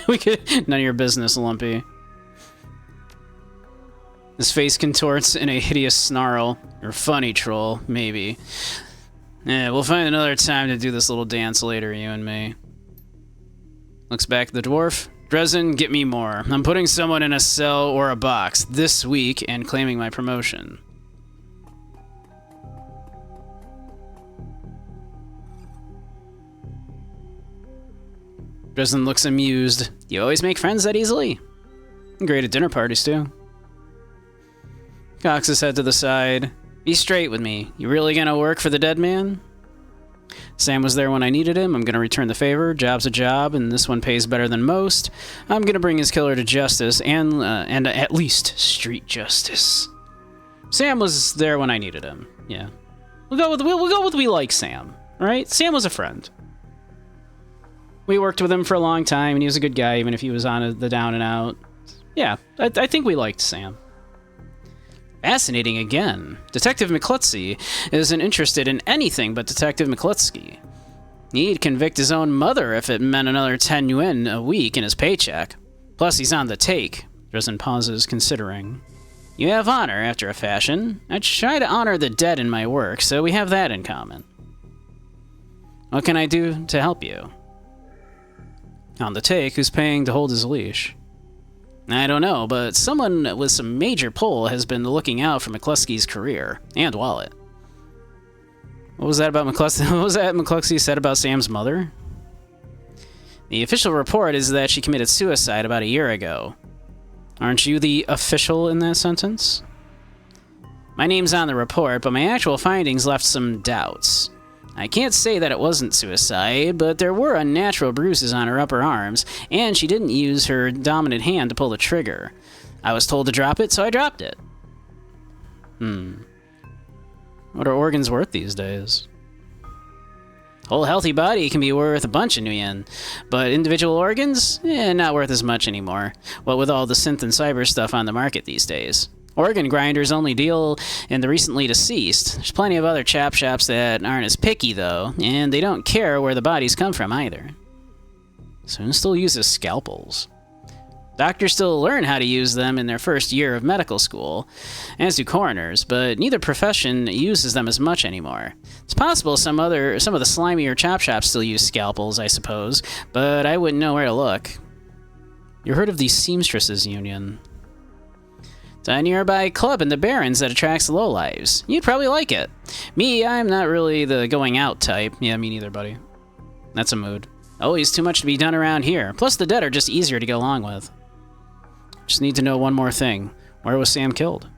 None of your business, Lumpy. His face contorts in a hideous snarl. You're funny, troll. Maybe. Yeah, we'll find another time to do this little dance later, you and me. Looks back at the dwarf. Dresden, get me more. I'm putting someone in a cell or a box this week and claiming my promotion. Dresden looks amused. You always make friends that easily? Great at dinner parties, too. Cocks his head to the side. Be straight with me. You really gonna work for the dead man? Sam was there when I needed him. I'm gonna return the favor. Job's a job, and this one pays better than most. I'm gonna bring his killer to justice, and at least street justice. Sam was there when I needed him. Yeah, we'll go with we like Sam. All right, Sam was a friend. We worked with him for a long time, and he was a good guy, even if he was on the down and out. Yeah, I think we liked Sam. Fascinating again. Detective McClutsky isn't interested in anything but Detective McClutsky. He'd convict his own mother if it meant another 10 yuan a week in his paycheck. Plus, he's on the take. Dresden pauses, considering. You have honor, after a fashion. I try to honor the dead in my work, so we have that in common. What can I do to help you? On the take, who's paying to hold his leash? I don't know, but someone with some major pull has been looking out for McCluskey's career and wallet. What was that about McCluskey? What was that McCluskey said about Sam's mother? The official report is that she committed suicide about a year ago. Aren't you the official in that sentence? My name's on the report, but my actual findings left some doubts. I can't say that it wasn't suicide, but there were unnatural bruises on her upper arms, and she didn't use her dominant hand to pull the trigger. I was told to drop it, so I dropped it. What are organs worth these days? Whole healthy body can be worth a bunch of yen, but individual organs? Not worth as much anymore. What with all the synth and cyber stuff on the market these days. Organ grinders only deal in the recently deceased. There's plenty of other chap shops that aren't as picky, though, and they don't care where the bodies come from either. So who still uses scalpels? Doctors still learn how to use them in their first year of medical school, as do coroners, but neither profession uses them as much anymore. It's possible some of the slimier chop shops still use scalpels, I suppose, but I wouldn't know where to look. You heard of the Seamstresses Union? It's a nearby club in the Barrens that attracts lowlives. You'd probably like it. Me, I'm not really the going out type. Yeah, me neither, buddy. That's a mood. Always too much to be done around here. Plus, the dead are just easier to get along with. Just need to know one more thing. Where was Sam killed?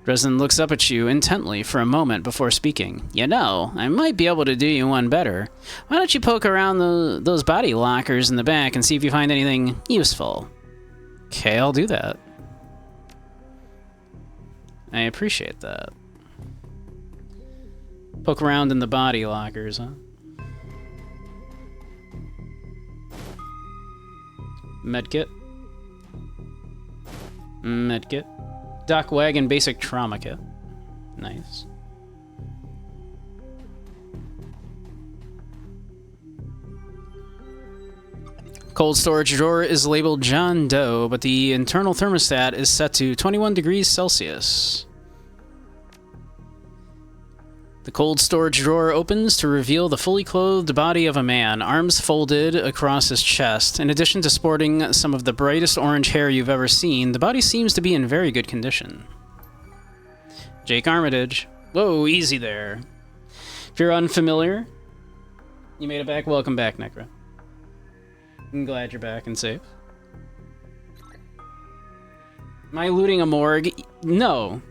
Dresden looks up at you intently for a moment before speaking. You know, I might be able to do you one better. Why don't you poke around those body lockers in the back and see if you find anything useful? Okay, I'll do that. I appreciate that. Poke around in the body lockers, huh? Medkit. Medkit. Doc Wagon Basic Trauma Kit. Nice. Cold storage drawer is labeled John Doe, but the internal thermostat is set to 21 degrees Celsius. The cold storage drawer opens to reveal the fully clothed body of a man, arms folded across his chest. In addition to sporting some of the brightest orange hair you've ever seen, the body seems to be in very good condition. Jake Armitage. Whoa, easy there. If you're unfamiliar, you made it back. Welcome back, Necra. I'm glad you're back and safe. Am I looting a morgue? No.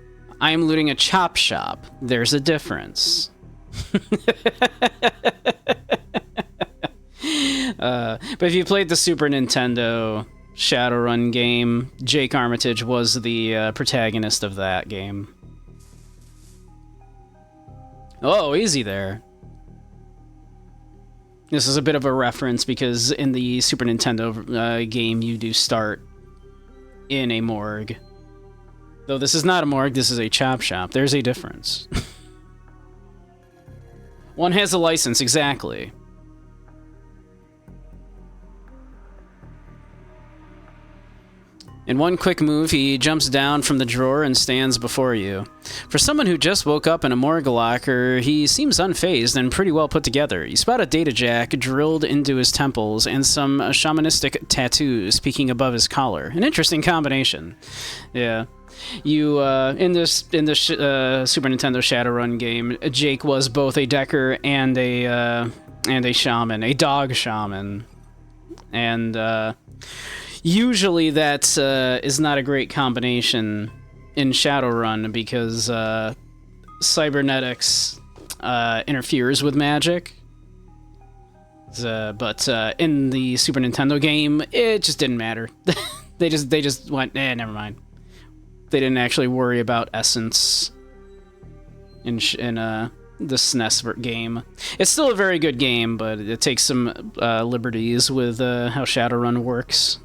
I am looting a chop shop. There's a difference. But if you played the Super Nintendo Shadowrun game, Jake Armitage was the protagonist of that game. Oh, easy there. This is a bit of a reference because in the Super Nintendo game, you do start in a morgue. Though this is not a morgue, this is a chop shop. There's a difference. One has a license, exactly. In one quick move, he jumps down from the drawer and stands before you. For someone who just woke up in a morgue locker, he seems unfazed and pretty well put together. You spot a data jack drilled into his temples and some shamanistic tattoos peeking above his collar. An interesting combination. Yeah. You, in this Super Nintendo Shadowrun game, Jake was both a Decker and a shaman, a dog shaman. And, usually that is not a great combination in Shadowrun because cybernetics interferes with magic. But in the Super Nintendo game, it just didn't matter. they just went, never mind. They didn't actually worry about essence in the SNES game. It's still a very good game, but it takes some liberties with how Shadowrun works.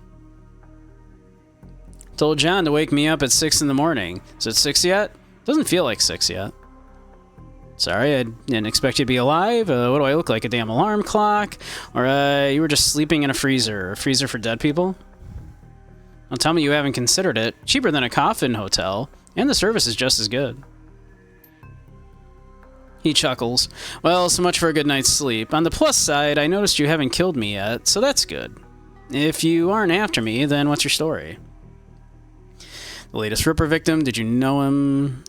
Told John to wake me up at 6 in the morning. Is it 6 yet? Doesn't feel like 6 yet. Sorry, I didn't expect you to be alive. What do I look like, a damn alarm clock? Or you were just sleeping in a freezer. A freezer for dead people? Don't tell me you haven't considered it. Cheaper than a coffin hotel, and the service is just as good. He chuckles. Well, so much for a good night's sleep. On the plus side, I noticed you haven't killed me yet, so that's good. If you aren't after me, then what's your story? The latest Ripper victim, did you know him?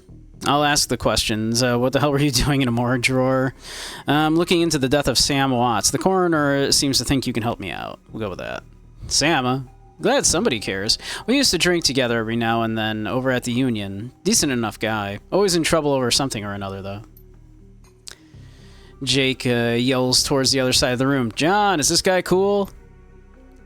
I'll ask the questions. What the hell were you doing in a morgue drawer? Looking into the death of Sam Watts. The coroner seems to think you can help me out. We'll go with that. Sam, huh? Glad somebody cares. We used to drink together every now and then over at the Union. Decent enough guy. Always in trouble over something or another, though. Jake yells towards the other side of the room. John, is this guy cool?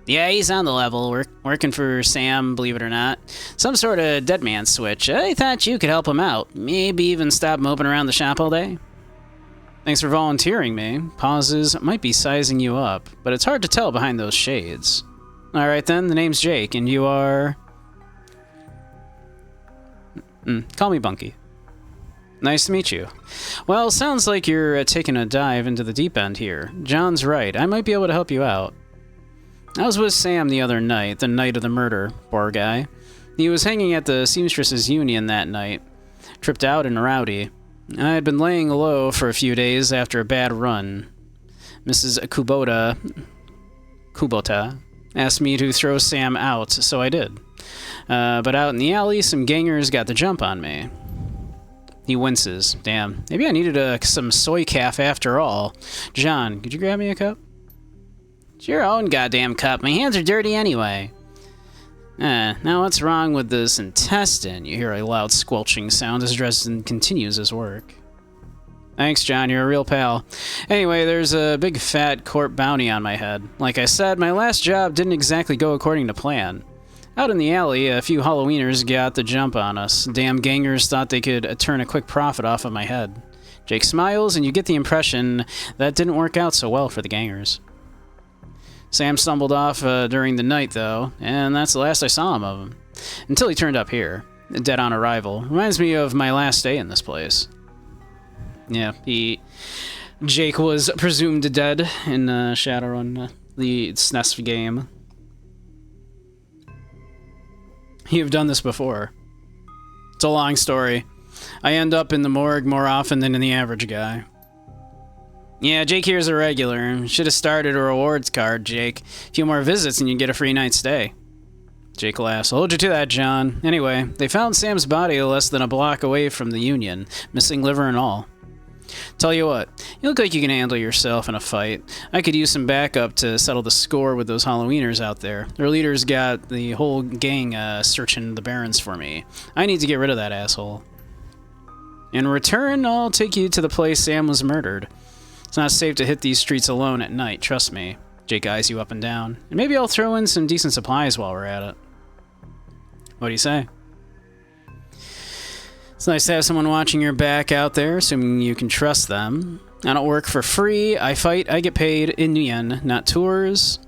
Yeah, he's on the level. Working for Sam, believe it or not. Some sort of dead man switch. I thought you could help him out. Maybe even stop moping around the shop all day. Thanks for volunteering me. Pauses. Might be sizing you up, but it's hard to tell behind those shades. Alright then, the name's Jake, and you are... call me Bunky. Nice to meet you. Well, sounds like you're taking a dive into the deep end here. John's right. I might be able to help you out. I was with Sam the other night, the night of the murder, poor guy. He was hanging at the Seamstresses Union that night. Tripped out and rowdy. I had been laying low for a few days after a bad run. Mrs. Kubota asked me to throw Sam out, so I did. But out in the alley, some gangers got the jump on me. He winces. Damn. Maybe I needed some soy calf after all. John, could you grab me a cup? It's your own goddamn cup. My hands are dirty anyway. Now what's wrong with this intestine? You hear a loud squelching sound as Dresden continues his work. Thanks, John. You're a real pal. Anyway, there's a big fat court bounty on my head. Like I said, my last job didn't exactly go according to plan. Out in the alley, a few Halloweeners got the jump on us. Damn gangers thought they could turn a quick profit off of my head. Jake smiles, and you get the impression that didn't work out so well for the gangers. Sam stumbled off during the night, though, and that's the last I saw of him. Until he turned up here, dead on arrival. Reminds me of my last day in this place. Yeah, Jake was presumed dead in Shadowrun, the SNES game. You've done this before. It's a long story. I end up in the morgue more often than the average guy. Yeah, Jake here's a regular. Should have started a rewards card, Jake. A few more visits and you get a free night stay. Jake laughs. I'll hold you to that, John. Anyway, they found Sam's body less than a block away from the Union, missing liver and all. Tell you what, you look like you can handle yourself in a fight. I could use some backup to settle the score with those Halloweeners out there. Their leader's got the whole gang searching the barrens for me. I need to get rid of that asshole. In return, I'll take you to the place Sam was murdered. It's not safe to hit these streets alone at night, trust me. Jake eyes you up and down. And maybe I'll throw in some decent supplies while we're at it. What do you say? It's nice to have someone watching your back out there, assuming you can trust them. I don't work for free. I fight, I get paid in yen, not tours.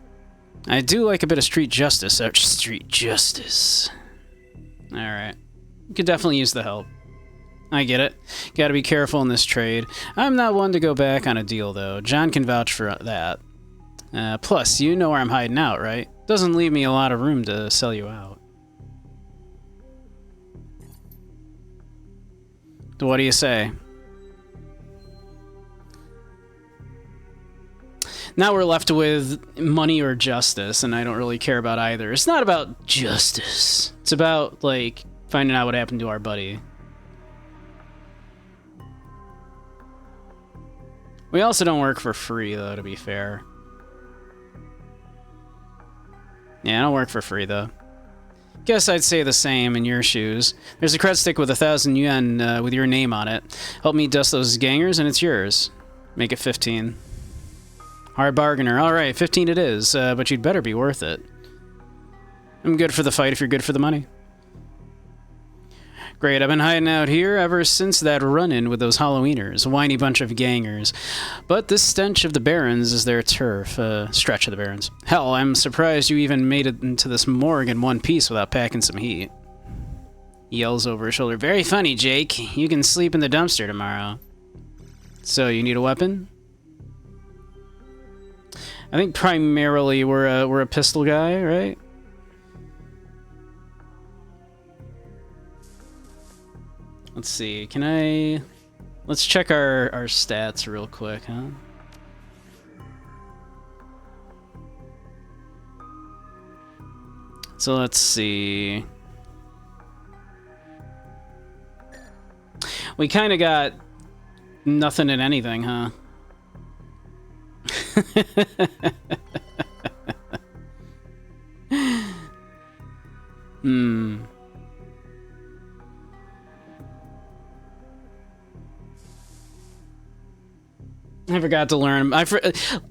I do like a bit of street justice. Street justice. Alright. You could definitely use the help. I get it. Gotta be careful in this trade. I'm not one to go back on a deal, though. John can vouch for that. Plus, you know where I'm hiding out, right? Doesn't leave me a lot of room to sell you out. What do you say? Now we're left with money or justice, and I don't really care about either. It's not about justice. It's about, like, finding out what happened to our buddy. We also don't work for free, though, to be fair. Yeah, I don't work for free, though. Guess I'd say the same in your shoes. There's a cred stick with 1,000 yen with your name on it. Help me dust those gangers, and it's yours. Make it 15. Hard bargainer. All right, 15 it is, but you'd better be worth it. I'm good for the fight if you're good for the money. Great, I've been hiding out here ever since that run-in with those Halloweeners, a whiny bunch of gangers. But this stench of the Barrens is their turf, stretch of the Barrens. Hell, I'm surprised you even made it into this morgue in one piece without packing some heat. He yells over his shoulder, very funny, Jake. You can sleep in the dumpster tomorrow. So, you need a weapon? I think primarily we're a pistol guy, right? Let's see, let's check our stats real quick, huh? So let's see. We kind of got nothing in anything, huh? Hmm. I forgot to learn.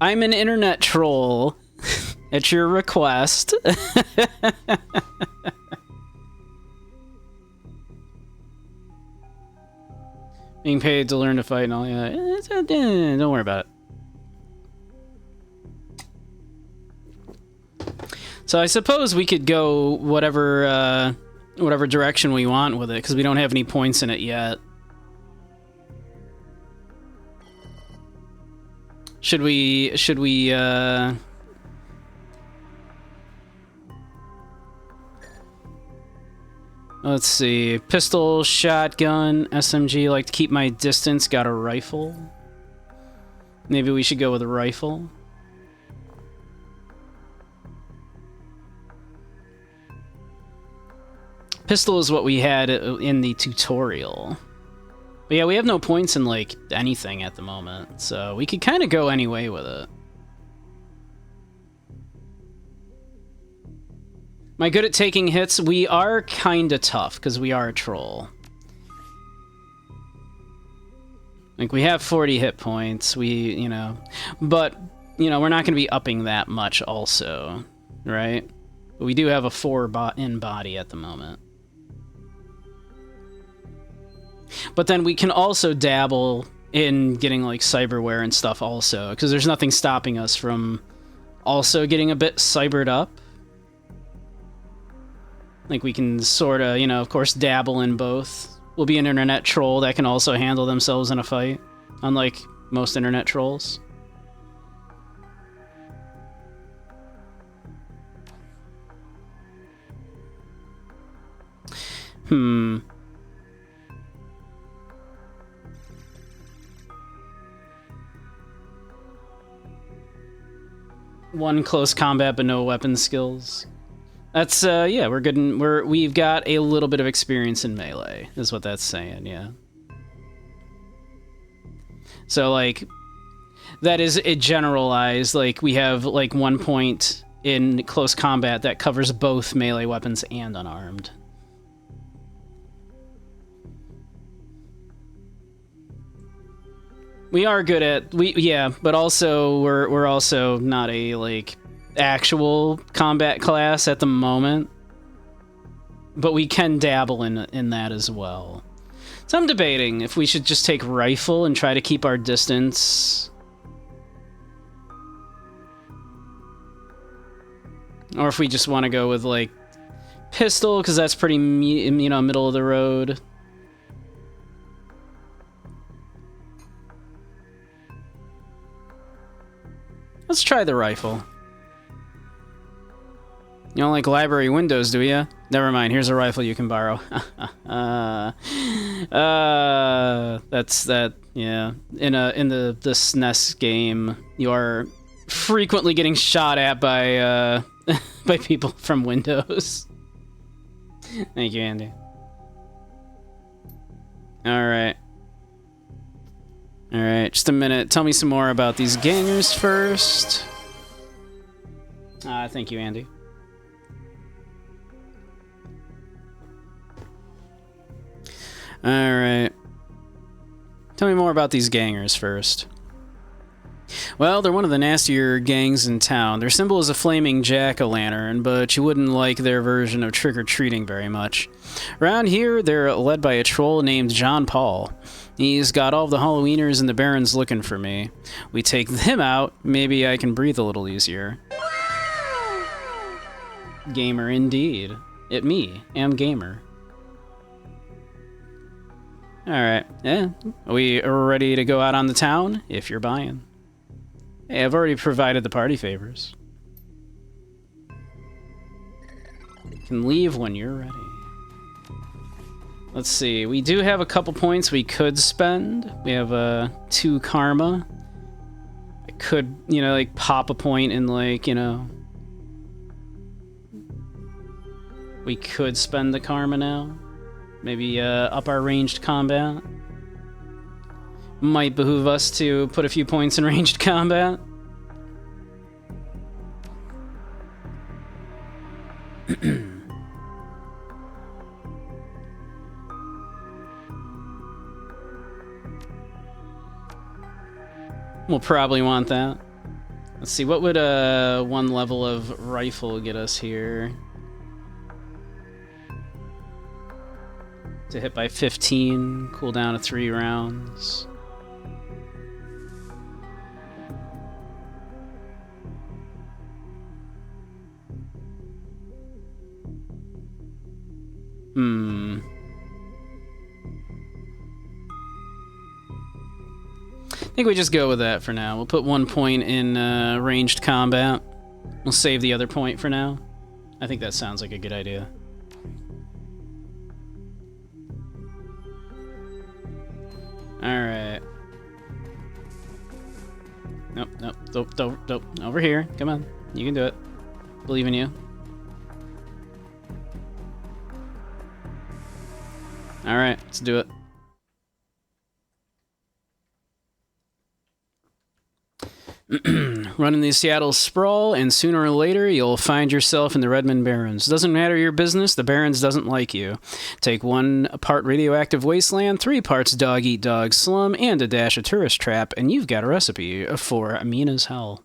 I'm an internet troll. At your request. Being paid to learn to fight and all, yeah. Don't worry about it. So I suppose we could go whatever direction we want with it, because we don't have any points in it yet. Should we let's see. Pistol, shotgun, SMG. Like to keep my distance. Got a rifle. Maybe we should go with a rifle. Pistol is what we had in the tutorial. But yeah, we have no points in, like, anything at the moment. So we could kind of go any way with it. Am I good at taking hits? We are kind of tough, because we are a troll. Like, we have 40 hit points, but, we're not going to be upping that much also, right? But we do have a 4 in body at the moment. But then we can also dabble in getting, like, cyberware and stuff also, because there's nothing stopping us from also getting a bit cybered up. Like, we can sort of, of course, dabble in both. We'll be an internet troll that can also handle themselves in a fight, unlike most internet trolls. One close combat, but no weapon skills. That's, yeah, we're good. We've got a little bit of experience in melee, is what that's saying, yeah. So, like, that is a generalized, like, we have, like, 1 point in close combat that covers both melee weapons and unarmed. We are good at, yeah, but also, we're also not a, like, actual combat class at the moment. But we can dabble in that as well. So I'm debating if we should just take rifle and try to keep our distance. Or if we just want to go with, like, pistol, because that's pretty, middle of the road. Let's try the rifle. You don't like library windows, do you? Never mind, here's a rifle you can borrow. That's that, yeah. In the SNES game, you are frequently getting shot at by by people from Windows. Thank you, Andy. Alright. Alright, just a minute. Tell me some more about these gangers first. Thank you, Andy. Alright. Tell me more about these gangers first. Well, they're one of the nastier gangs in town. Their symbol is a flaming jack-o'-lantern, but you wouldn't like their version of trick-or-treating very much. Around here, they're led by a troll named John Paul. He's got all the Halloweeners and the Barons looking for me. We take them out, maybe I can breathe a little easier. Gamer indeed. It me, am gamer. Alright, yeah. Are we ready to go out on the town? If you're buying. Hey, I've already provided the party favors. You can leave when you're ready. Let's see, we do have a couple points we could spend. We have 2 karma. I could, like, pop a point in, like, we could spend the karma now. Maybe up our ranged combat. Might behoove us to put a few points in ranged combat. We'll probably want that. Let's see, what would one level of rifle get us here? To hit by 15, cooldown of 3 rounds. I think we just go with that for now. We'll put 1 point in ranged combat. We'll save the other point for now. I think that sounds like a good idea. Alright. Nope, nope, don't. Over here. Come on. You can do it. Believe in you. Alright, let's do it. Running the Seattle Sprawl, and sooner or later you'll find yourself in the Redmond Barrens. Doesn't matter your business, the Barrens doesn't like you. Take 1 part radioactive wasteland, 3 parts dog-eat-dog slum, and a dash of tourist trap, and you've got a recipe for mean as hell.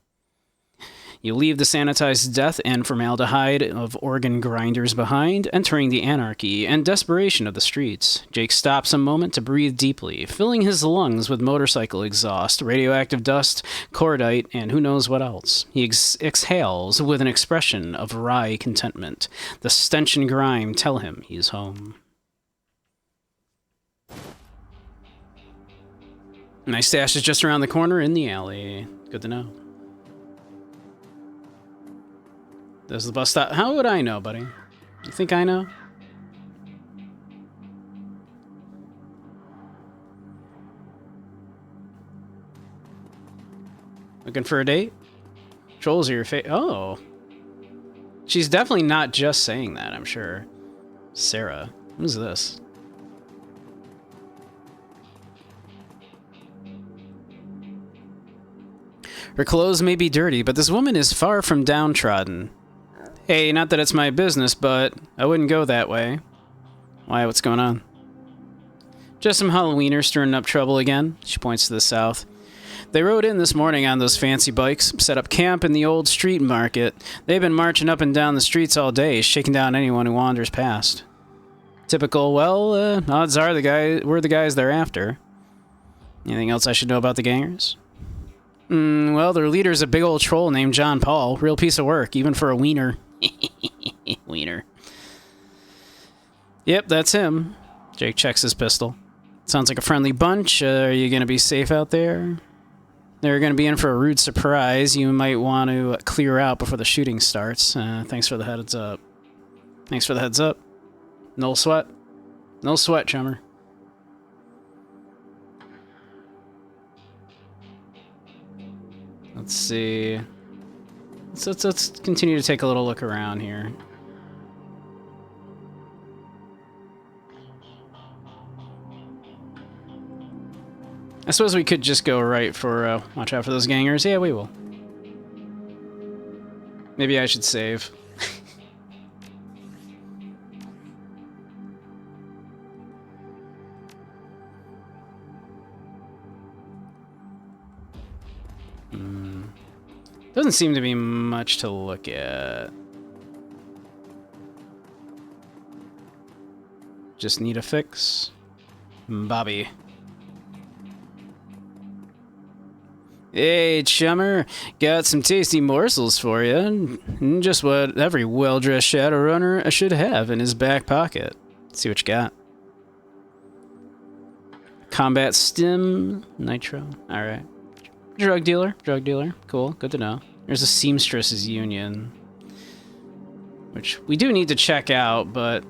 You leave the sanitized death and formaldehyde of organ grinders behind, entering the anarchy and desperation of the streets. Jake stops a moment to breathe deeply, filling his lungs with motorcycle exhaust, radioactive dust, cordite, and who knows what else. He exhales with an expression of wry contentment. The stench and grime tell him he's home. My stash is just around the corner in the alley. Good to know. There's the bus stop. How would I know, buddy? You think I know? Looking for a date? Trolls are your face. Oh. She's definitely not just saying that, I'm sure. Sarah. What is this? Her clothes may be dirty, but this woman is far from downtrodden. Hey, not that it's my business, but I wouldn't go that way. Why, what's going on? Just some Halloweeners stirring up trouble again, she points to the south. They rode in this morning on those fancy bikes, set up camp in the old street market. They've been marching up and down the streets all day, shaking down anyone who wanders past. Typical, well, odds are we're the guys they're after. Anything else I should know about the gangers? Well, their leader's a big old troll named John Paul. Real piece of work, even for a wiener. Wiener. Yep, that's him. Jake checks his pistol. Sounds like a friendly bunch. Are you going to be safe out there? They're going to be in for a rude surprise. You might want to clear out before the shooting starts. Thanks for the heads up. Thanks for the heads up. No sweat. No sweat, chummer. Let's see. Let's continue to take a little look around here. I suppose we could just go right for, watch out for those gangers. Yeah, we will. Maybe I should save. Doesn't seem to be much to look at. Just need a fix. Bobby. Hey, chummer. Got some tasty morsels for you. Just what every well-dressed Shadowrunner should have in his back pocket. Let's see what you got. Combat stim. Nitro. Alright. Drug dealer. Cool. Good to know. There's a seamstress's union, which we do need to check out, but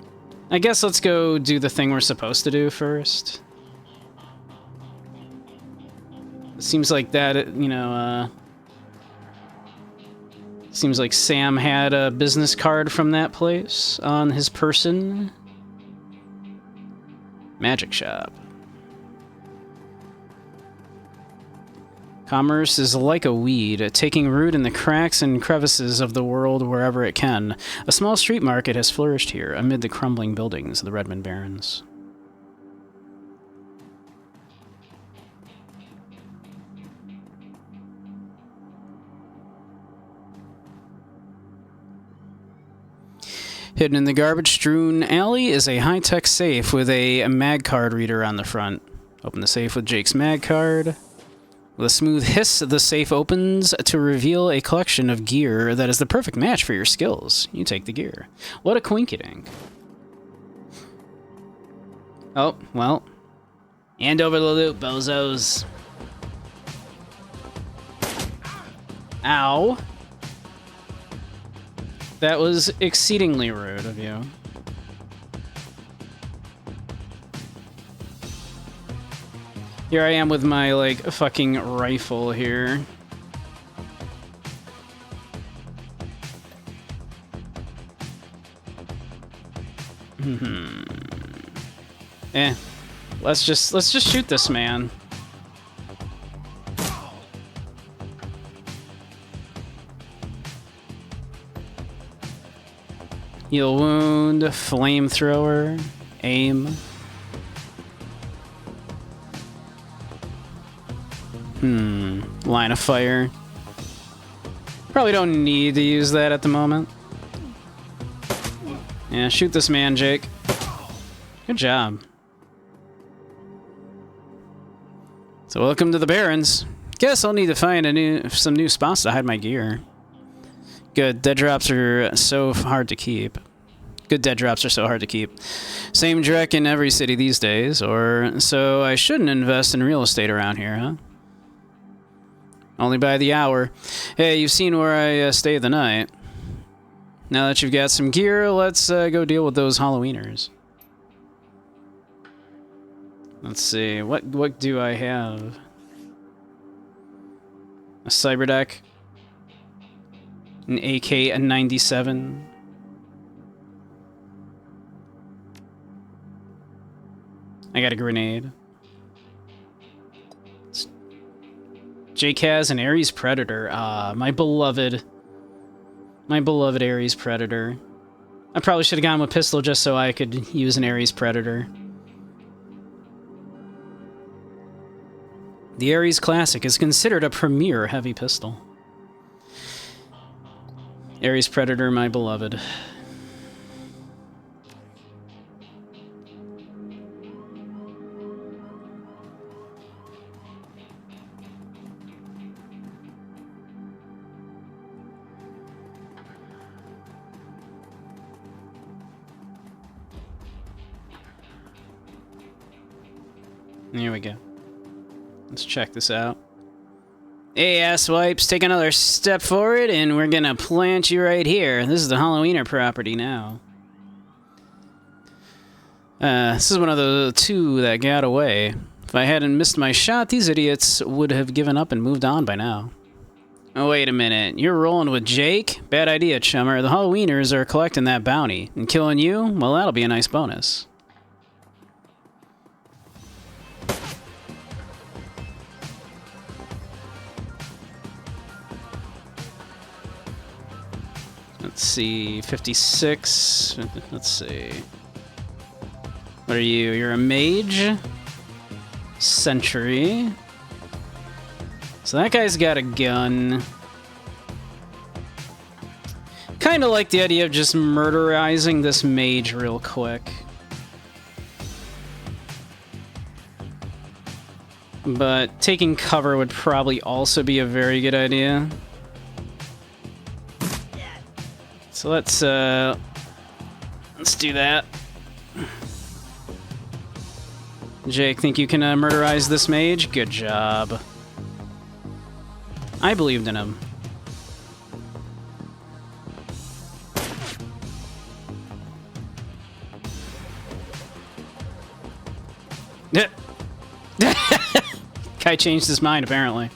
I guess let's go do the thing we're supposed to do first. It seems like that, you know, seems like Sam had a business card from that place on his person. Magic shop. Commerce is like a weed, taking root in the cracks and crevices of the world wherever it can. A small street market has flourished here, amid the crumbling buildings of the Redmond Barrens. Hidden in the garbage-strewn alley is a high-tech safe with a mag card reader on the front. Open the safe with Jake's mag card. With a smooth hiss, the safe opens to reveal a collection of gear that is the perfect match for your skills. You take the gear. What a quinkydink. Oh, well. Hand over the loot, bozos. Ow. That was exceedingly rude of you. Here I am with my, like, fucking rifle here. Let's just shoot this man. Heal wound, flamethrower, aim. Line of fire. Probably don't need to use that at the moment. Yeah, shoot this man, Jake. Good job. So welcome to the Barrens. Guess I'll need to find some new spots to hide my gear. Good, dead drops are so hard to keep. Good dead drops are so hard to keep. Same dreck in every city these days, or so I shouldn't invest in real estate around here, huh? Only by the hour. Hey, you've seen where I stay the night. Now that you've got some gear, let's go deal with those Halloweeners. Let's see, what do I have? A cyberdeck, an AK-97. I got a grenade. Jake has an Ares Predator. My beloved Ares Predator. I probably should have gone with pistol just so I could use an Ares Predator. The Ares Classic is considered a premier heavy pistol. Ares Predator, my beloved. Here we go. Let's check this out. Hey, asswipes, take another step forward, and we're gonna plant you right here. This is the Halloweener property now. This is one of the two that got away. If I hadn't missed my shot, these idiots would have given up and moved on by now. Oh, wait a minute. You're rolling with Jake? Bad idea, chummer. The Halloweeners are collecting that bounty. And killing you? Well, that'll be a nice bonus. Let's see, 56. Let's see. What are you? You're a mage? Sentry. So that guy's got a gun. Kind of like the idea of just murderizing this mage real quick. But taking cover would probably also be a very good idea. So let's do that. Jake, think you can murderize this mage? Good job. I believed in him. Guy changed his mind, apparently.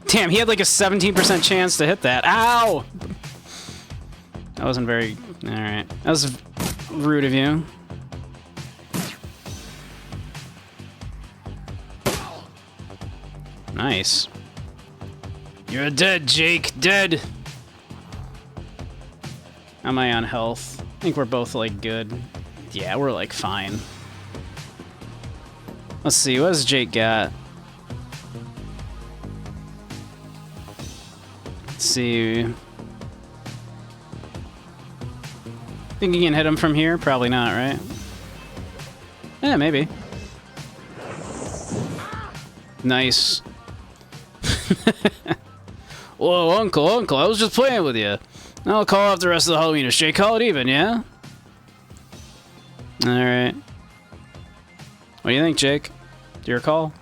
Damn, he had like a 17% chance to hit that. Ow! That wasn't very... Alright. That was rude of you. Nice. You're dead, Jake. Dead! How am I on health? I think we're both, like, good. Yeah, we're, like, fine. Let's see, what does Jake got? Let's see... Think you can hit him from here? Probably not, right? Yeah, maybe. Nice. Whoa, Uncle, I was just playing with you. I'll call off the rest of the Halloween. Jake, call it even, yeah? Alright. What do you think, Jake? Do you recall?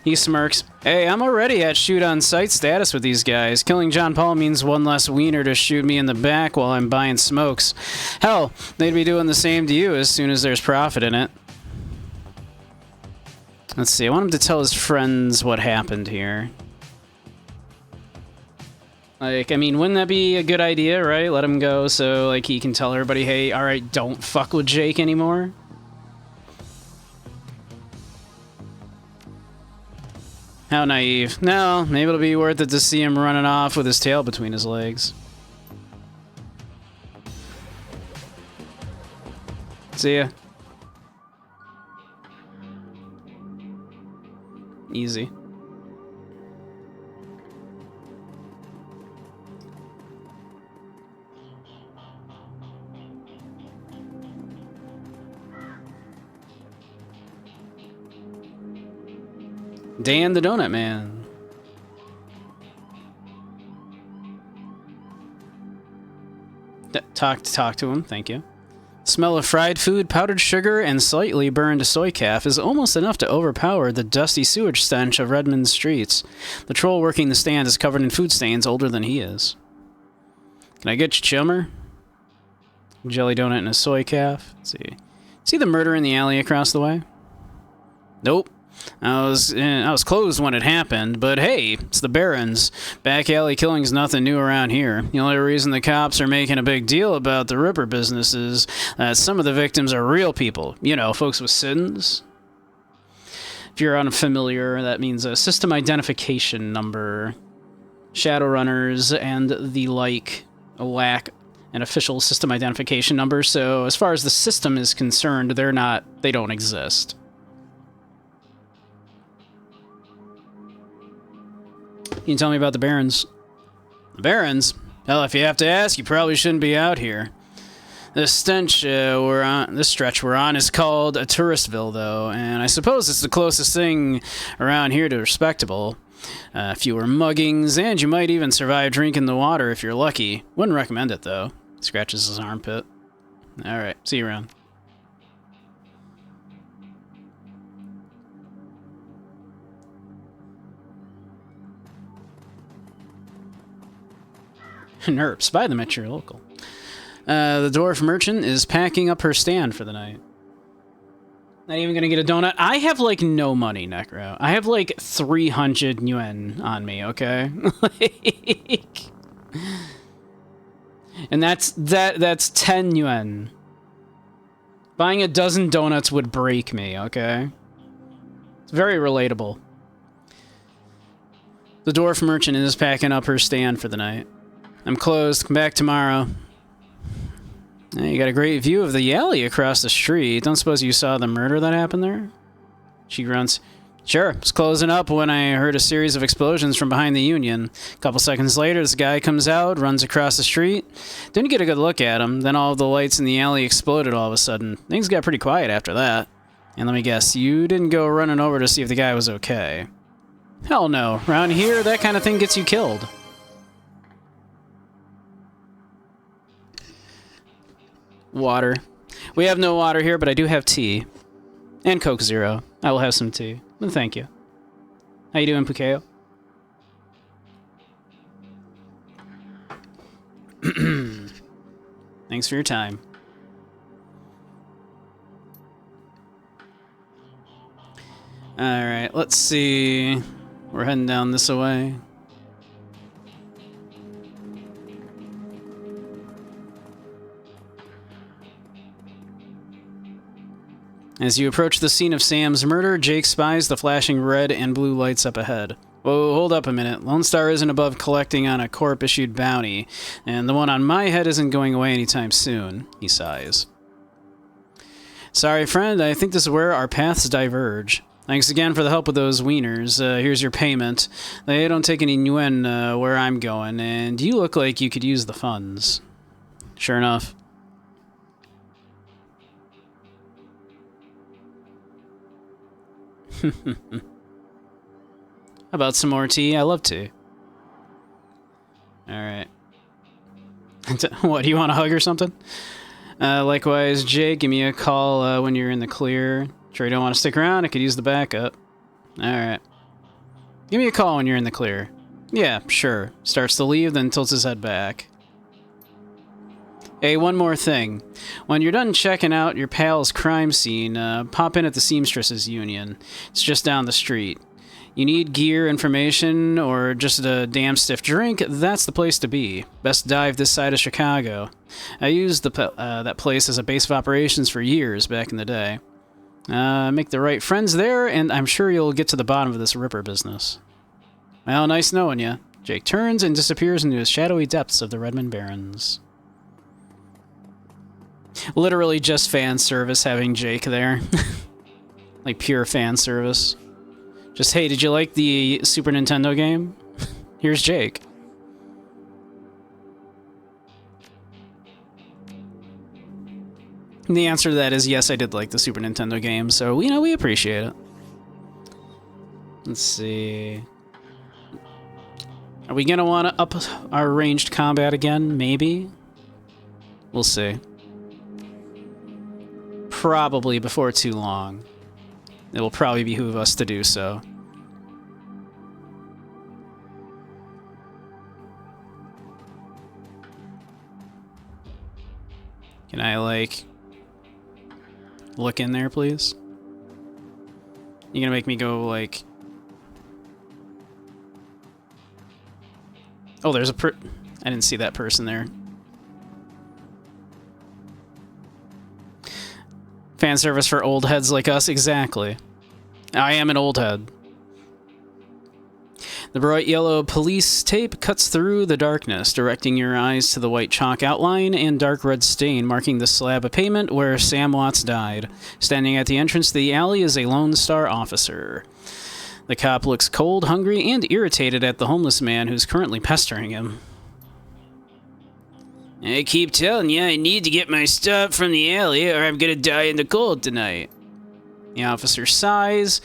He smirks. Hey, I'm already at shoot-on-sight status with these guys. Killing John Paul means one less wiener to shoot me in the back while I'm buying smokes. Hell, they'd be doing the same to you as soon as there's profit in it. Let's see, I want him to tell his friends what happened here. Like, I mean, wouldn't that be a good idea, right? Let him go so, like, he can tell everybody, hey, alright, don't fuck with Jake anymore. How naive. No, maybe it'll be worth it to see him running off with his tail between his legs. See ya. Easy. Dan the Donut Man. Talk to him, thank you. Smell of fried food, powdered sugar, and slightly burned soy calf is almost enough to overpower the dusty sewage stench of Redmond's streets. The troll working the stand is covered in food stains older than he is. Can I get you, chummer? Jelly donut and a soy calf. Let's see. See the murder in the alley across the way? Nope. I was closed when it happened, but hey, it's the Barons. Back alley killing's nothing new around here. The only reason the cops are making a big deal about the Ripper business is that some of the victims are real people. You know, folks with sins. If you're unfamiliar, that means a system identification number. Shadowrunners and the like lack an official system identification number, so as far as the system is concerned, they don't exist. Can you tell me about the Barons? The Barons? Hell, if you have to ask, you probably shouldn't be out here. This stretch we're on is called a Touristville, though, and I suppose it's the closest thing around here to respectable. Fewer muggings, and you might even survive drinking the water if you're lucky. Wouldn't recommend it, though. Scratches his armpit. Alright, see you around. Nerps, buy them at your local. The dwarf merchant is packing up her stand for the night. Not even gonna get a donut. I have, like, no money, Necro. I have, like, 300 yuan on me, okay? Like... And that's 10 yuan. Buying a dozen donuts would break me, okay? It's very relatable. The dwarf merchant is packing up her stand for the night. I'm closed. Come back tomorrow. You got a great view of the alley across the street. Don't suppose you saw the murder that happened there? She grunts. Sure, it's closing up when I heard a series of explosions from behind the Union. A couple seconds later, this guy comes out, runs across the street. Didn't get a good look at him. Then all of the lights in the alley exploded all of a sudden. Things got pretty quiet after that. And let me guess, you didn't go running over to see if the guy was okay? Hell no. Around here, that kind of thing gets you killed. Water. We have no water here, but I do have tea. And Coke Zero. I will have some tea. Well, thank you. How you doing, Pukeo? Thanks for your time. Alright, let's see. We're heading down this way. As you approach the scene of Sam's murder, Jake spies the flashing red and blue lights up ahead. Whoa, hold up a minute. Lone Star isn't above collecting on a corp-issued bounty, and the one on my head isn't going away anytime soon, he sighs. Sorry, friend, I think this is where our paths diverge. Thanks again for the help with those wieners. Here's your payment. They don't take any Nguyen where I'm going, and you look like you could use the funds. Sure enough. How about some more tea? I love tea. Alright. What, do you want a hug or something? Likewise, Jake, give me a call when you're in the clear. Sure you don't want to stick around? I could use the backup. Alright. Give me a call when you're in the clear. Yeah, sure. Starts to leave, then tilts his head back. Hey, one more thing. When you're done checking out your pal's crime scene, pop in at the Seamstresses Union. It's just down the street. You need gear, information, or just a damn stiff drink, that's the place to be. Best dive this side of Chicago. I used that place as a base of operations for years back in the day. Make the right friends there, and I'm sure you'll get to the bottom of this Ripper business. Well, nice knowing you. Jake turns and disappears into the shadowy depths of the Redmond Barrens. Literally just fan service having Jake there. Like pure fan service. Just, hey, did you like the Super Nintendo game? Here's Jake. And the answer to that is yes, I did like the Super Nintendo game, so, we appreciate it. Let's see. Are we gonna want to up our ranged combat again? Maybe? We'll see. Probably before too long. It will probably behoove us to do so. Can I, look in there, please? You gonna make me go, I there's I didn't see that person there. Fan service for old heads like us? Exactly. I am an old head. The bright yellow police tape cuts through the darkness, directing your eyes to the white chalk outline and dark red stain marking the slab of pavement where Sam Watts died. Standing at the entrance to the alley is a Lone Star officer. The cop looks cold, hungry, and irritated at the homeless man who's currently pestering him. I keep telling you I need to get my stuff from the alley or I'm gonna die in the cold tonight. The officer sighs,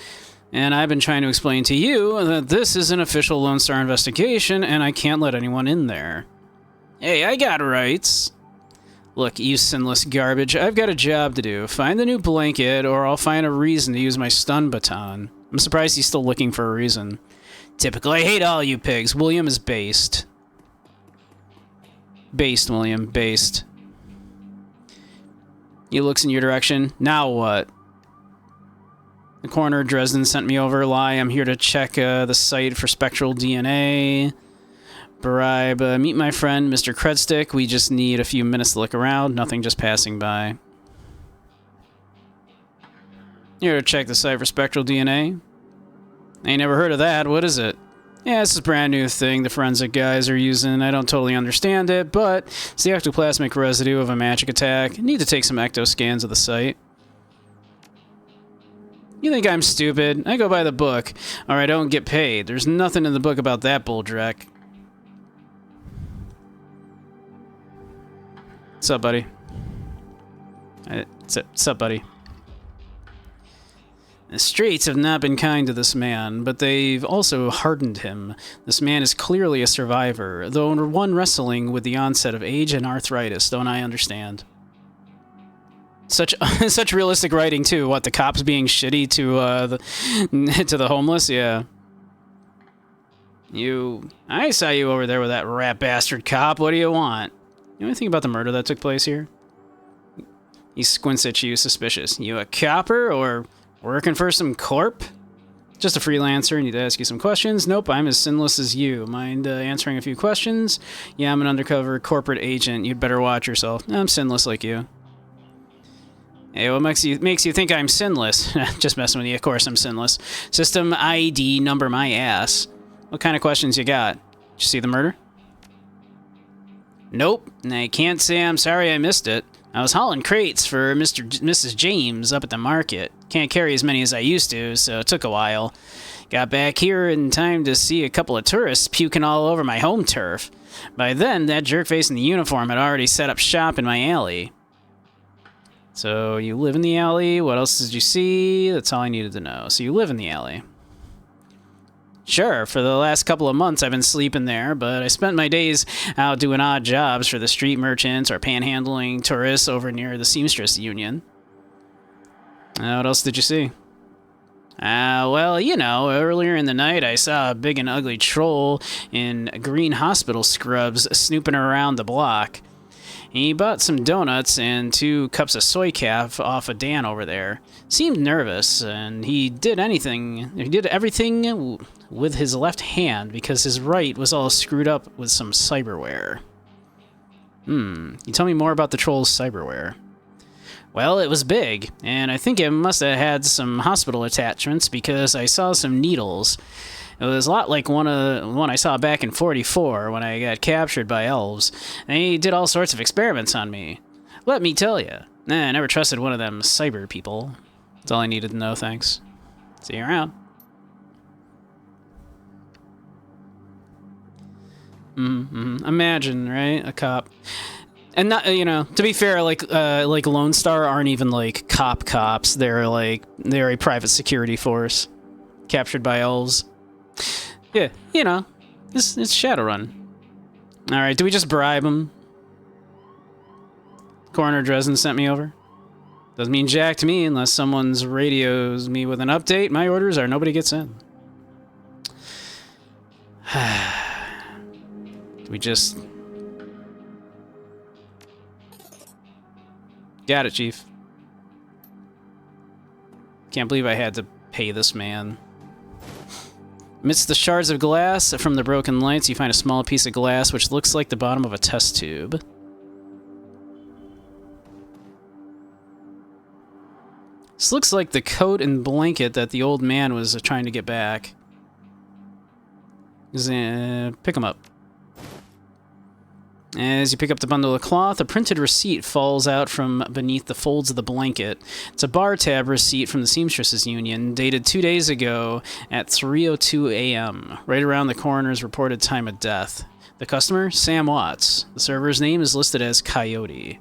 and I've been trying to explain to you that this is an official Lone Star investigation and I can't let anyone in there. Hey, I got rights. Look, you sinless garbage, I've got a job to do. Find the new blanket or I'll find a reason to use my stun baton. I'm surprised he's still looking for a reason. Typical, I hate all you pigs. William is based. Based, William. Based. He looks in your direction. Now what? The coroner Dresden sent me over. Lie, I'm here to check the site for spectral DNA. Bribe, meet my friend, Mr. Credstick. We just need a few minutes to look around. Nothing, just passing by. Here to check the site for spectral DNA. Ain't never heard of that. What is it? Yeah, this is a brand new thing the forensic guys are using. I don't totally understand it, but it's the ectoplasmic residue of a magic attack. Need to take some ecto scans of the site. You think I'm stupid? I go by the book, or I don't get paid. There's nothing in the book about that bulldreck. What's up, buddy? What's up, buddy? The streets have not been kind to this man, but they've also hardened him. This man is clearly a survivor, though one wrestling with the onset of age and arthritis, don't I understand? Such realistic writing, too. What, the cops being shitty to the homeless? Yeah. I saw you over there with that rat bastard cop. What do you want? You know anything about the murder that took place here? He squints at you, suspicious. You a copper, or working for some corp? Just a freelancer, need to ask you some questions. Nope, I'm as sinless as you. Mind answering a few questions? Yeah, I'm an undercover corporate agent. You'd better watch yourself. I'm sinless like you. Hey, what makes you think I'm sinless? Just messing with you. Of course I'm sinless. System ID number my ass. What kind of questions you got? Did you see the murder? Nope. I can't say I'm sorry I missed it. I was hauling crates for Mrs. James up at the market. Can't carry as many as I used to, so it took a while. Got back here in time to see a couple of tourists puking all over my home turf. By then, that jerkface in the uniform had already set up shop in my alley. So, you live in the alley. What else did you see? That's all I needed to know. So, you live in the alley. Sure, for the last couple of months I've been sleeping there, but I spent my days out doing odd jobs for the street merchants or panhandling tourists over near the Seamstress Union. What else did you see? Well, you know, earlier in the night I saw a big and ugly troll in green hospital scrubs snooping around the block. He bought some donuts and 2 cups of soy calf off of Dan over there. Seemed nervous, and he did everything with his left hand because his right was all screwed up with some cyberware. You tell me more about the troll's cyberware. Well, it was big, and I think it must have had some hospital attachments because I saw some needles. It was a lot like one I saw back in 44 when I got captured by elves. They did all sorts of experiments on me. Let me tell you, I never trusted one of them cyber people. That's all I needed to know, thanks. See you around. Imagine, right? A cop. And not, you know, to be fair, like Lone Star aren't even like cops. They're a private security force captured by elves. Yeah, you know, it's Shadowrun. All right, do we just bribe him? Coroner Dresden sent me over. Doesn't mean jack to me unless someone's radios me with an update. My orders are nobody gets in. Do we just... Got it, Chief. Can't believe I had to pay this man. Amidst the shards of glass from the broken lights, you find a small piece of glass which looks like the bottom of a test tube. This looks like the coat and blanket that the old man was trying to get back. Pick them up. As you pick up the bundle of cloth, a printed receipt falls out from beneath the folds of the blanket. It's a bar tab receipt from the Seamstresses Union, dated 2 days ago at 3:02 a.m., right around the coroner's reported time of death. The customer, Sam Watts. The server's name is listed as Coyote.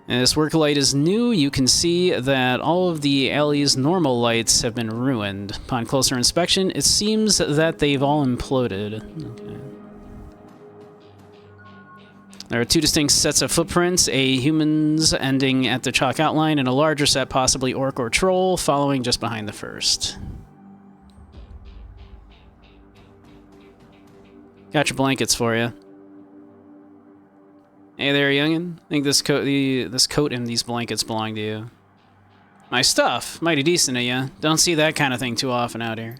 As work light is new, you can see that all of the alley's normal lights have been ruined. Upon closer inspection, it seems that they've all imploded. Okay. There are 2 distinct sets of footprints, a human's ending at the chalk outline, and a larger set, possibly orc or troll, following just behind the first. Got your blankets for you. Hey there, youngin'. I think this coat and these blankets belong to you. My stuff. Mighty decent of you. Don't see that kind of thing too often out here.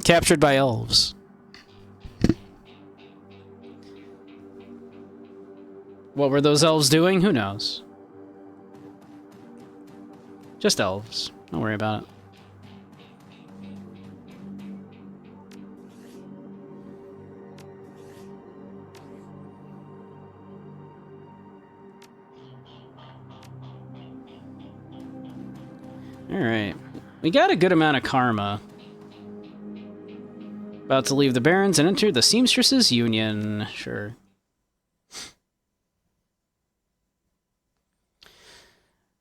Captured by elves. What were those elves doing? Who knows? Just elves. Don't worry about it. Alright. We got a good amount of karma. About to leave the Barrens and enter the Seamstresses Union. Sure.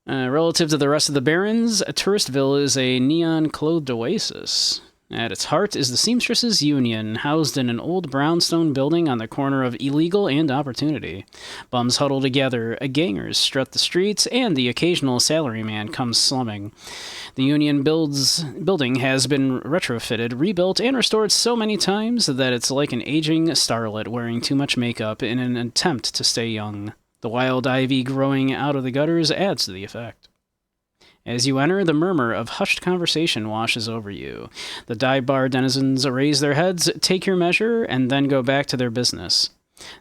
Relative to the rest of the Barrens, Touristville is a neon-clothed oasis. At its heart is the Seamstresses Union, housed in an old brownstone building on the corner of Illegal and Opportunity. Bums huddle together, gangers strut the streets, and the occasional salaryman comes slumming. The Union building has been retrofitted, rebuilt, and restored so many times that it's like an aging starlet wearing too much makeup in an attempt to stay young. The wild ivy growing out of the gutters adds to the effect. As you enter, the murmur of hushed conversation washes over you. The dive bar denizens raise their heads, take your measure, and then go back to their business.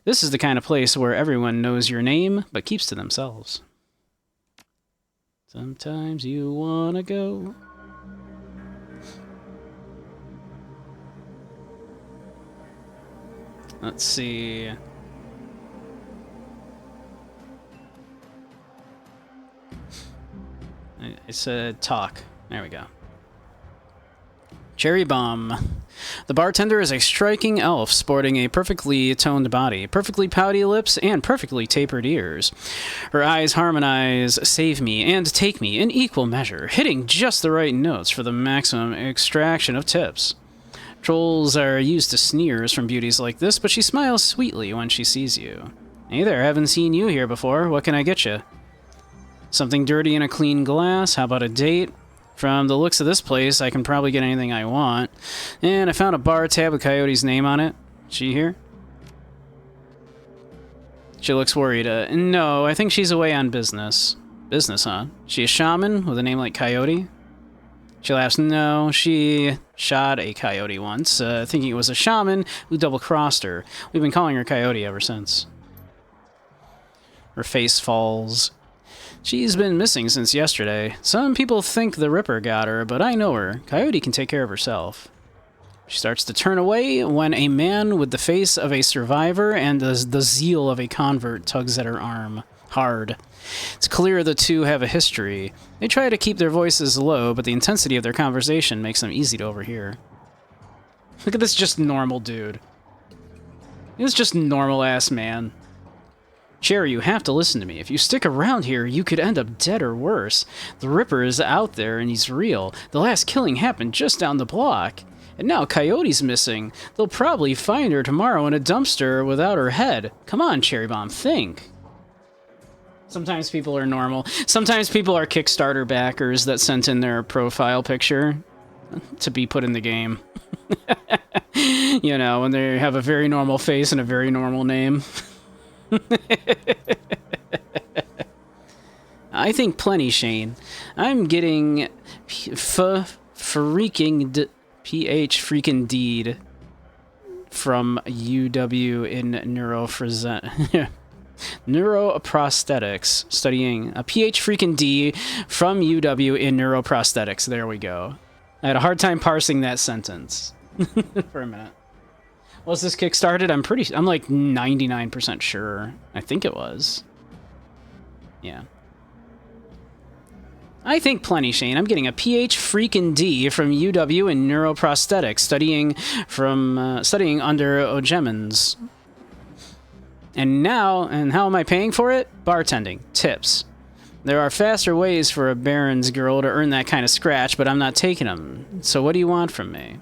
This is the kind of place where everyone knows your name, but keeps to themselves. Sometimes you wanna go. Let's see. I said talk. There we go. Cherry Bomb. The bartender is a striking elf sporting a perfectly toned body, perfectly pouty lips, and perfectly tapered ears. Her eyes harmonize Save Me and Take Me in equal measure, hitting just the right notes for the maximum extraction of tips. Trolls are used to sneers from beauties like this, but she smiles sweetly when she sees you. Hey there, haven't seen you here before. What can I get you? Something dirty in a clean glass? How about a date? From the looks of this place, I can probably get anything I want. And I found a bar tab with Coyote's name on it. She here? She looks worried. No, I think she's away on business. Business, huh? She a shaman with a name like Coyote? She laughs. No, she shot a coyote once, thinking it was a shaman who double-crossed her. We've been calling her Coyote ever since. Her face falls. She's been missing since yesterday. Some people think the Ripper got her, but I know her. Coyote can take care of herself. She starts to turn away when a man with the face of a survivor and the zeal of a convert tugs at her arm. Hard. It's clear the two have a history. They try to keep their voices low, but the intensity of their conversation makes them easy to overhear. Look at this just normal dude. He's just normal-ass man. Cherry, you have to listen to me. If you stick around here, you could end up dead or worse. The Ripper is out there, and he's real. The last killing happened just down the block. And now Coyote's missing. They'll probably find her tomorrow in a dumpster without her head. Come on, Cherry Bomb, think. Sometimes people are normal. Sometimes people are Kickstarter backers that sent in their profile picture to be put in the game. You know, when they have a very normal face and a very normal name. I think plenty, Shane. I'm getting freaking PH freaking deed from UW in neuroprosthetics, studying a PH freaking D from UW in neuroprosthetics. There we go. I had a hard time parsing that sentence for a minute. Was this kickstarted? I'm like 99% sure. I think it was. Yeah. I think plenty, Shane. I'm getting a PH freaking D from UW in neuroprosthetics, studying under O'Gemins. And how am I paying for it? Bartending. Tips. There are faster ways for a Baron's girl to earn that kind of scratch, but I'm not taking them. So what do you want from me?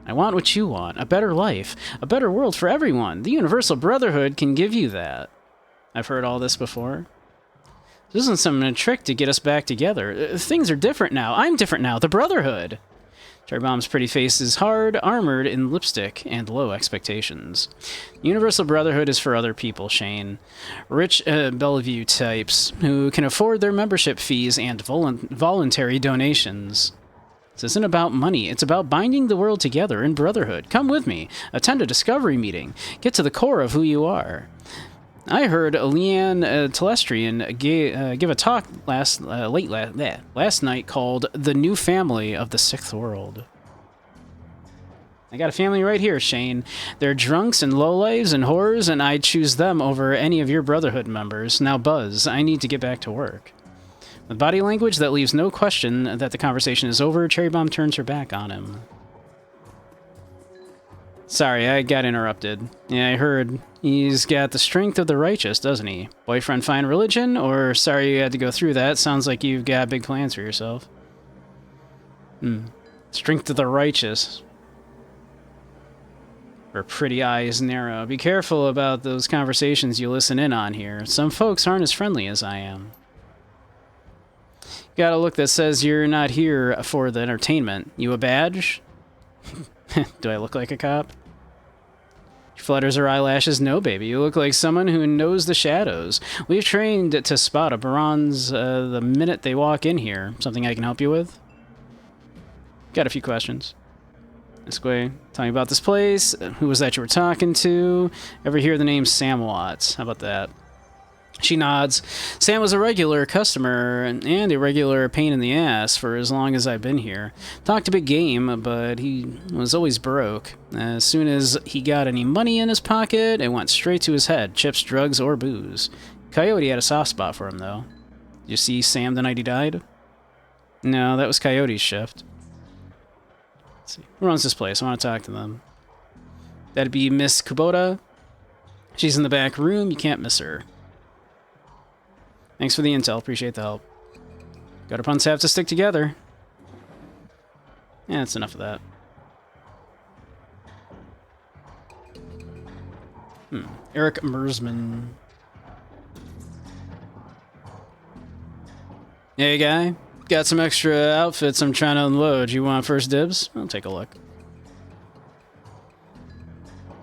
I want what you want. A better life. A better world for everyone. The Universal Brotherhood can give you that. I've heard all this before. This isn't some trick to get us back together. Things are different now. I'm different now. The Brotherhood. Cherry Bomb's pretty face is hard, armored in lipstick and low expectations. Universal Brotherhood is for other people, Shane. Rich Bellevue types who can afford their membership fees and voluntary donations. This isn't about money. It's about binding the world together in brotherhood. Come with me. Attend a discovery meeting. Get to the core of who you are. I heard Leanne Telestrian give a talk last night called The New Family of the Sixth World. I got a family right here, Shane. They're drunks and lowlifes and whores, and I'd choose them over any of your Brotherhood members. Now, Buzz, I need to get back to work. With body language that leaves no question that the conversation is over, Cherry Bomb turns her back on him. Sorry, I got interrupted. Yeah, I heard. He's got the strength of the righteous, doesn't he? Boyfriend find religion? Or sorry you had to go through that. Sounds like you've got big plans for yourself. Strength of the righteous. Her pretty eyes narrow. Be careful about those conversations you listen in on here. Some folks aren't as friendly as I am. Got a look that says you're not here for the entertainment. You a badge? Do I look like a cop? She flutters her eyelashes. No, baby, you look like someone who knows the shadows. We've trained to spot a Barons the minute they walk in here. Something I can help you with? Got a few questions. This way, tell me about this place. Who was that you were talking to? Ever hear the name Sam Watts? How about that? She nods. Sam was a regular customer and a regular pain in the ass for as long as I've been here. Talked a big game, but he was always broke. As soon as he got any money in his pocket, it went straight to his head. Chips, drugs, or booze. Coyote had a soft spot for him, though. Did you see Sam the night he died? No, that was Coyote's shift. Let's see. Who runs this place? I want to talk to them. That'd be Miss Kubota. She's in the back room. You can't miss her. Thanks for the intel. Appreciate the help. Gutter punts have to stick together. Yeah, that's enough of that. Eric Mersman. Hey, guy. Got some extra outfits I'm trying to unload. You want first dibs? I'll take a look.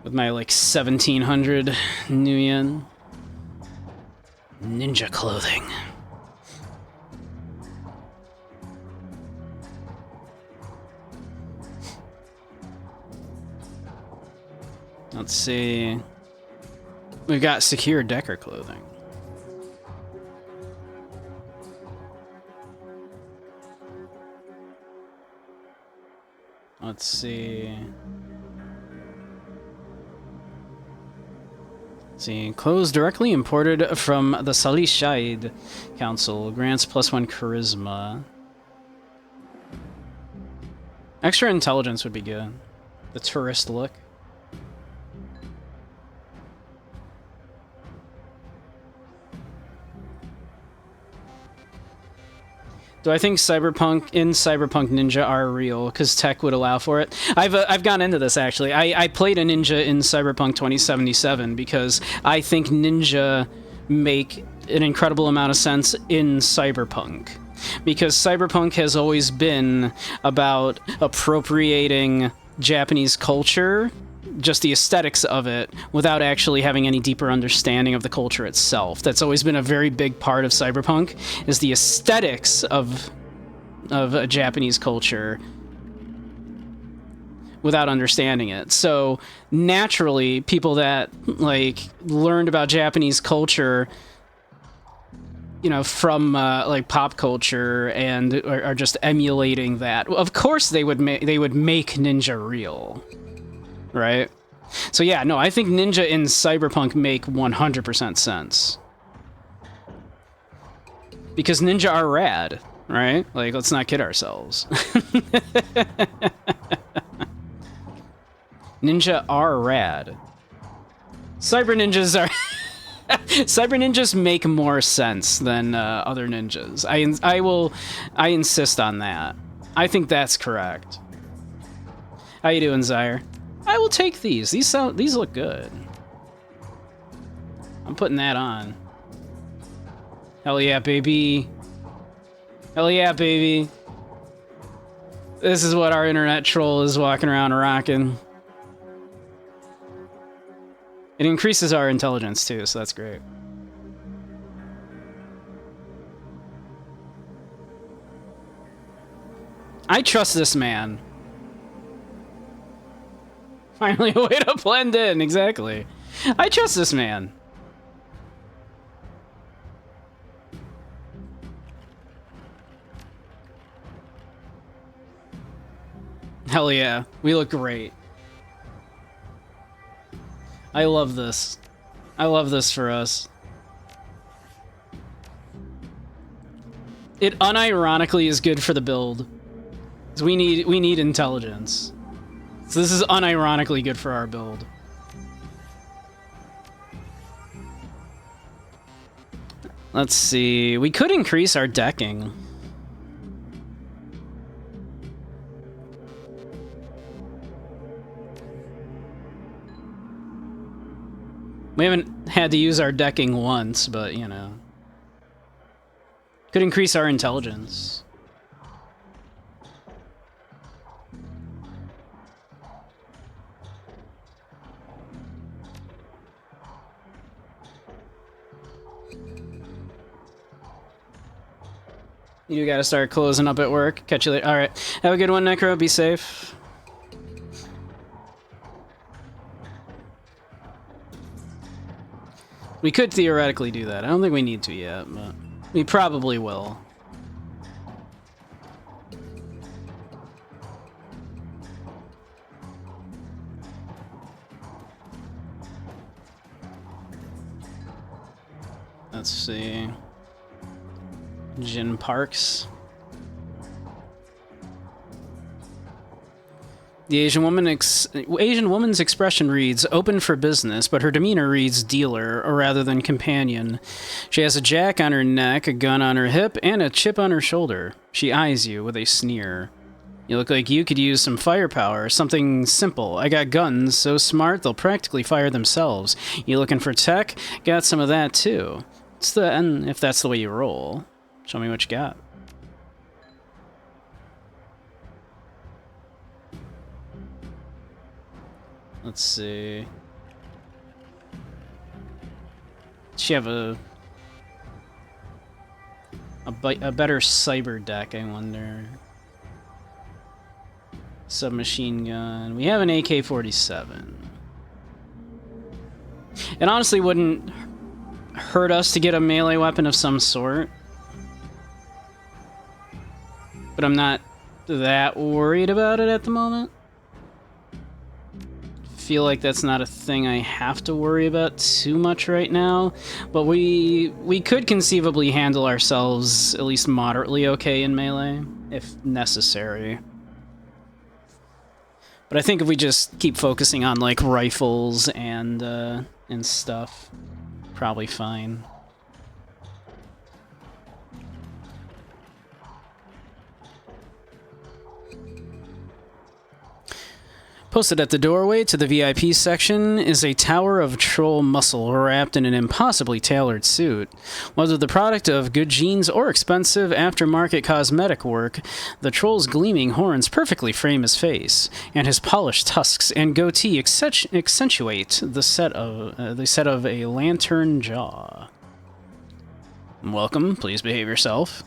With my, like, 1,700 new yen. Ninja clothing. Let's see. We've got secure Decker clothing. Let's see. See, clothes directly imported from the Salih Shahid Council. Grants +1 charisma. Extra intelligence would be good. The tourist look. Do I think Cyberpunk Ninja are real? Because tech would allow for it. I've gone into this actually. I played a ninja in Cyberpunk 2077 because I think ninja make an incredible amount of sense in Cyberpunk. Because Cyberpunk has always been about appropriating Japanese culture, just the aesthetics of it, without actually having any deeper understanding of the culture itself. That's always been a very big part of Cyberpunk, is the aesthetics of a Japanese culture without understanding it. So naturally, people that like learned about Japanese culture, you know, from like pop culture and are just emulating that. Of course, they would make Ninja real. Right? So yeah, no, I think Ninja in Cyberpunk make 100% sense. Because Ninja are rad, right? Like, let's not kid ourselves. Ninja are rad. Cyber Ninjas are... Cyber Ninjas make more sense than other ninjas. I insist on that. I think that's correct. How you doing, Zyre? I will take these. These look good. I'm putting that on. Hell yeah, baby. Hell yeah, baby. This is what our internet troll is walking around rocking. It increases our intelligence too, so that's great. I trust this man. Finally, a way to blend in, exactly. I trust this man. Hell yeah, we look great. I love this. I love this for us. It unironically is good for the build. 'Cause we need intelligence. So this is unironically good for our build. Let's see. We could increase our decking. We haven't had to use our decking once, but, you know. Could increase our intelligence. You gotta start closing up at work. Catch you later. Alright. Have a good one, Necro. Be safe. We could theoretically do that. I don't think we need to yet, but we probably will. Let's see. Jin Parks. The Asian woman's expression reads open for business, but her demeanor reads dealer, or rather than companion. She has a jack on her neck, a gun on her hip, and a chip on her shoulder. She eyes you with a sneer. You look like you could use some firepower, something simple. I got guns so smart they'll practically fire themselves. You looking for tech? Got some of that too. And if that's the way you roll, show me what you got. Let's see. Does she have a better cyber deck, I wonder? Submachine gun. We have an AK-47. It honestly wouldn't hurt us to get a melee weapon of some sort. But I'm not that worried about it at the moment. Feel like that's not a thing I have to worry about too much right now, but we could conceivably handle ourselves at least moderately okay in melee if necessary. But I think if we just keep focusing on like rifles and stuff, probably fine. Posted at the doorway to the VIP section is a tower of troll muscle wrapped in an impossibly tailored suit. Whether the product of good genes or expensive aftermarket cosmetic work, the troll's gleaming horns perfectly frame his face, and his polished tusks and goatee accentuate the set of a lantern jaw. Welcome, please behave yourself.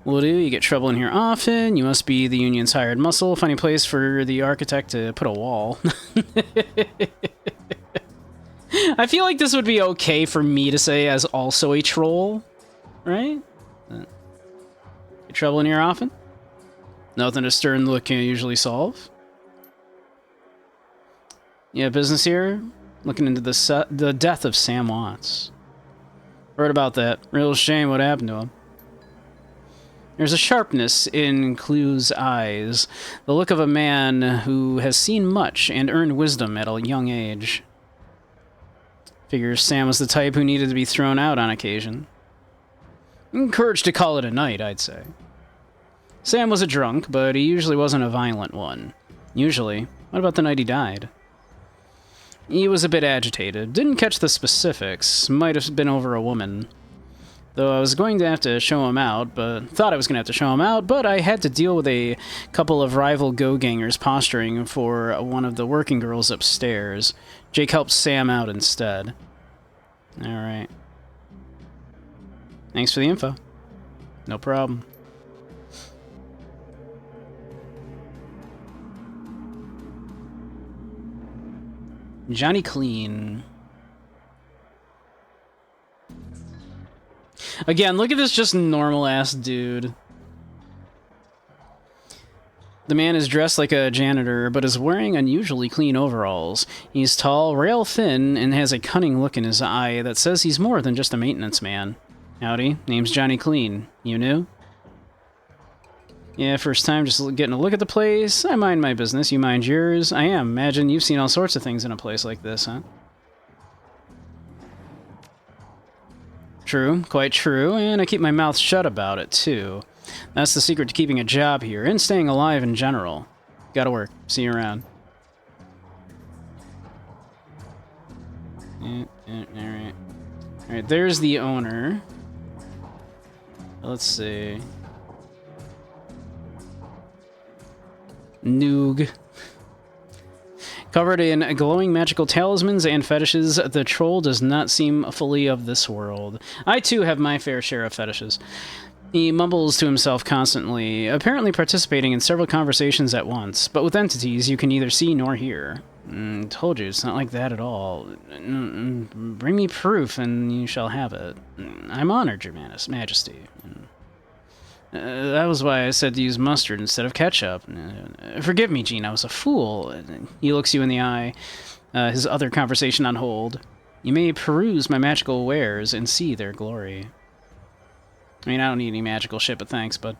Will do. You get trouble in here often. You must be the union's hired muscle. Funny place for the architect to put a wall. I feel like this would be okay for me to say as also a troll, right? Get trouble in here often? Nothing a stern look can't usually solve. You have business here? Looking into the death of Sam Watts. Heard about that. Real shame what happened to him. There's a sharpness in Clue's eyes, the look of a man who has seen much and earned wisdom at a young age. Figures Sam was the type who needed to be thrown out on occasion. Encouraged to call it a night, I'd say. Sam was a drunk, but he usually wasn't a violent one. Usually. What about the night he died? He was a bit agitated. Didn't catch the specifics. Might have been over a woman. Though I was going to have to show him out, thought I was going to have to show him out, but I had to deal with a couple of rival go-gangers posturing for one of the working girls upstairs. Jake helped Sam out instead. Alright. Thanks for the info. No problem. Johnny Clean. Again, look at this just normal-ass dude. The man is dressed like a janitor, but is wearing unusually clean overalls. He's tall, rail thin, and has a cunning look in his eye that says he's more than just a maintenance man. Howdy, name's Johnny Clean. You new? Yeah, first time just getting a look at the place. I mind my business, you mind yours. I am. Imagine you've seen all sorts of things in a place like this, huh? True, quite true, and I keep my mouth shut about it, too. That's the secret to keeping a job here, and staying alive in general. Gotta work. See you around. Alright. Alright, there's the owner. Let's see. Noog. Covered in glowing magical talismans and fetishes, the troll does not seem fully of this world. I, too, have my fair share of fetishes. He mumbles to himself constantly, apparently participating in several conversations at once, but with entities you can neither see nor hear. Told you, it's not like that at all. Bring me proof, and you shall have it. I'm honored, your majesty. That was why I said to use mustard instead of ketchup. Forgive me, Jean, I was a fool. He looks you in the eye, his other conversation on hold. You may peruse my magical wares and see their glory. I mean, I don't need any magical shit, but thanks, bud.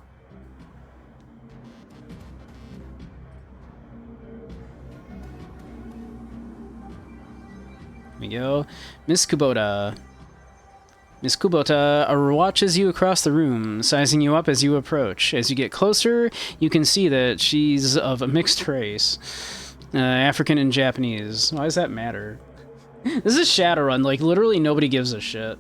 Here we go. Miss Kubota. Miss Kubota watches you across the room, sizing you up as you approach. As you get closer, you can see that she's of a mixed race. African and Japanese. Why does that matter? This is Shadowrun. Like, literally nobody gives a shit.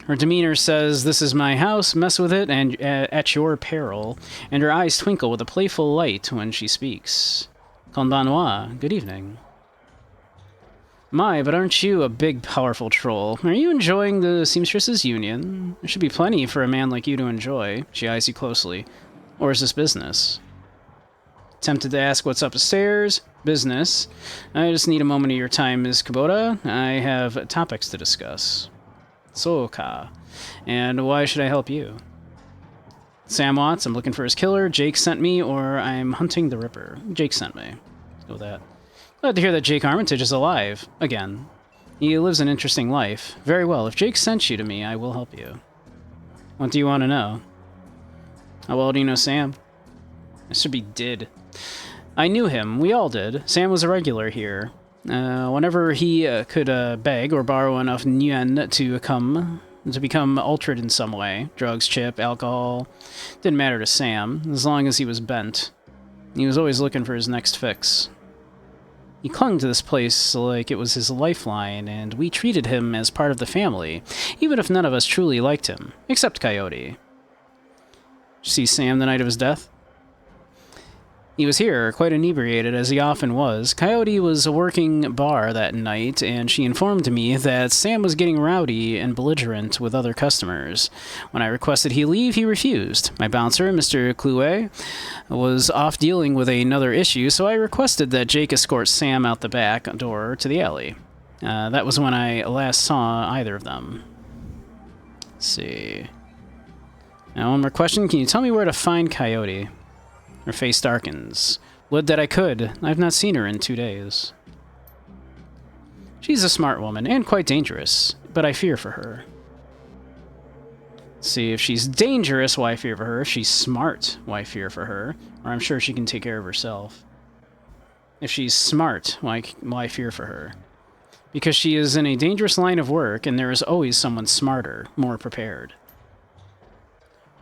Her demeanor says, "This is my house, mess with it, and at your peril." And her eyes twinkle with a playful light when she speaks. Konbanwa, good evening. My, but aren't you a big, powerful troll? Are you enjoying the Seamstresses' Union? There should be plenty for a man like you to enjoy. She eyes you closely. Or is this business? Tempted to ask what's upstairs? Business. I just need a moment of your time, Ms. Kubota. I have topics to discuss. Soka. And why should I help you? Sam Watts, I'm looking for his killer. Jake sent me, or I'm hunting the Ripper. Jake sent me. Let's go with that. Glad to hear that Jake Armitage is alive. Again. He lives an interesting life. Very well. If Jake sent you to me, I will help you. What do you want to know? How well do you know Sam? I should be did. I knew him. We all did. Sam was a regular here. Whenever he could beg or borrow enough yen to become altered in some way, drugs, chip, alcohol, didn't matter to Sam, as long as he was bent. He was always looking for his next fix. He clung to this place like it was his lifeline, and we treated him as part of the family, even if none of us truly liked him, except Coyote. Did you see Sam the night of his death? He was here, quite inebriated, as he often was. Coyote was working bar that night, and she informed me that Sam was getting rowdy and belligerent with other customers. When I requested he leave, he refused. My bouncer, Mr. Clouet, was off dealing with another issue, so I requested that Jake escort Sam out the back door to the alley. That was when I last saw either of them. Let's see. Now, one more question. Can you tell me where to find Coyote? Her face darkens. Would that I could. I've not seen her in 2 days. She's a smart woman, and quite dangerous, but I fear for her. Let's see, if she's dangerous, why fear for her? If she's smart, why fear for her? Or I'm sure she can take care of herself. If she's smart, why fear for her? Because she is in a dangerous line of work, and there is always someone smarter, more prepared.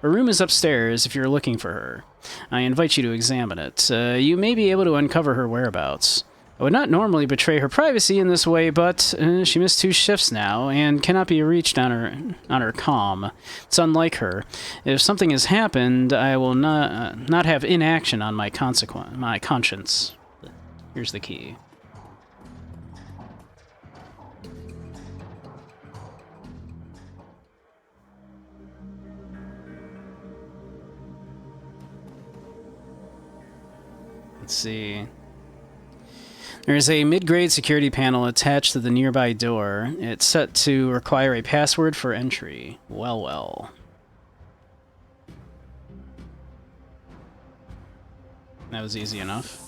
Her room is upstairs if you're looking for her. I invite you to examine it. You may be able to uncover her whereabouts. I would not normally betray her privacy in this way, but she missed 2 shifts now and cannot be reached on her comm. It's unlike her. If something has happened, I will not have inaction on my conscience. Here's the key. Let's see. There's a mid-grade security panel attached to the nearby door. It's set to require a password for entry. Well, well. That was easy enough.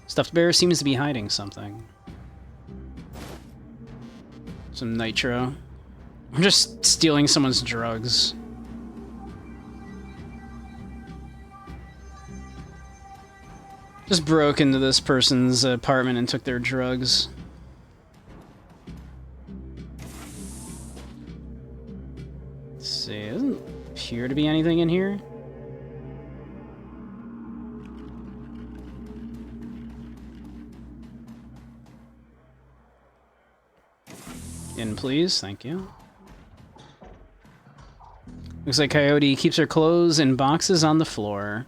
Stuffed bear seems to be hiding something. Some nitro. I'm just stealing someone's drugs. Just broke into this person's apartment and took their drugs. Let's see, there doesn't appear to be anything in here. In, please. Thank you. Looks like Coyote keeps her clothes in boxes on the floor.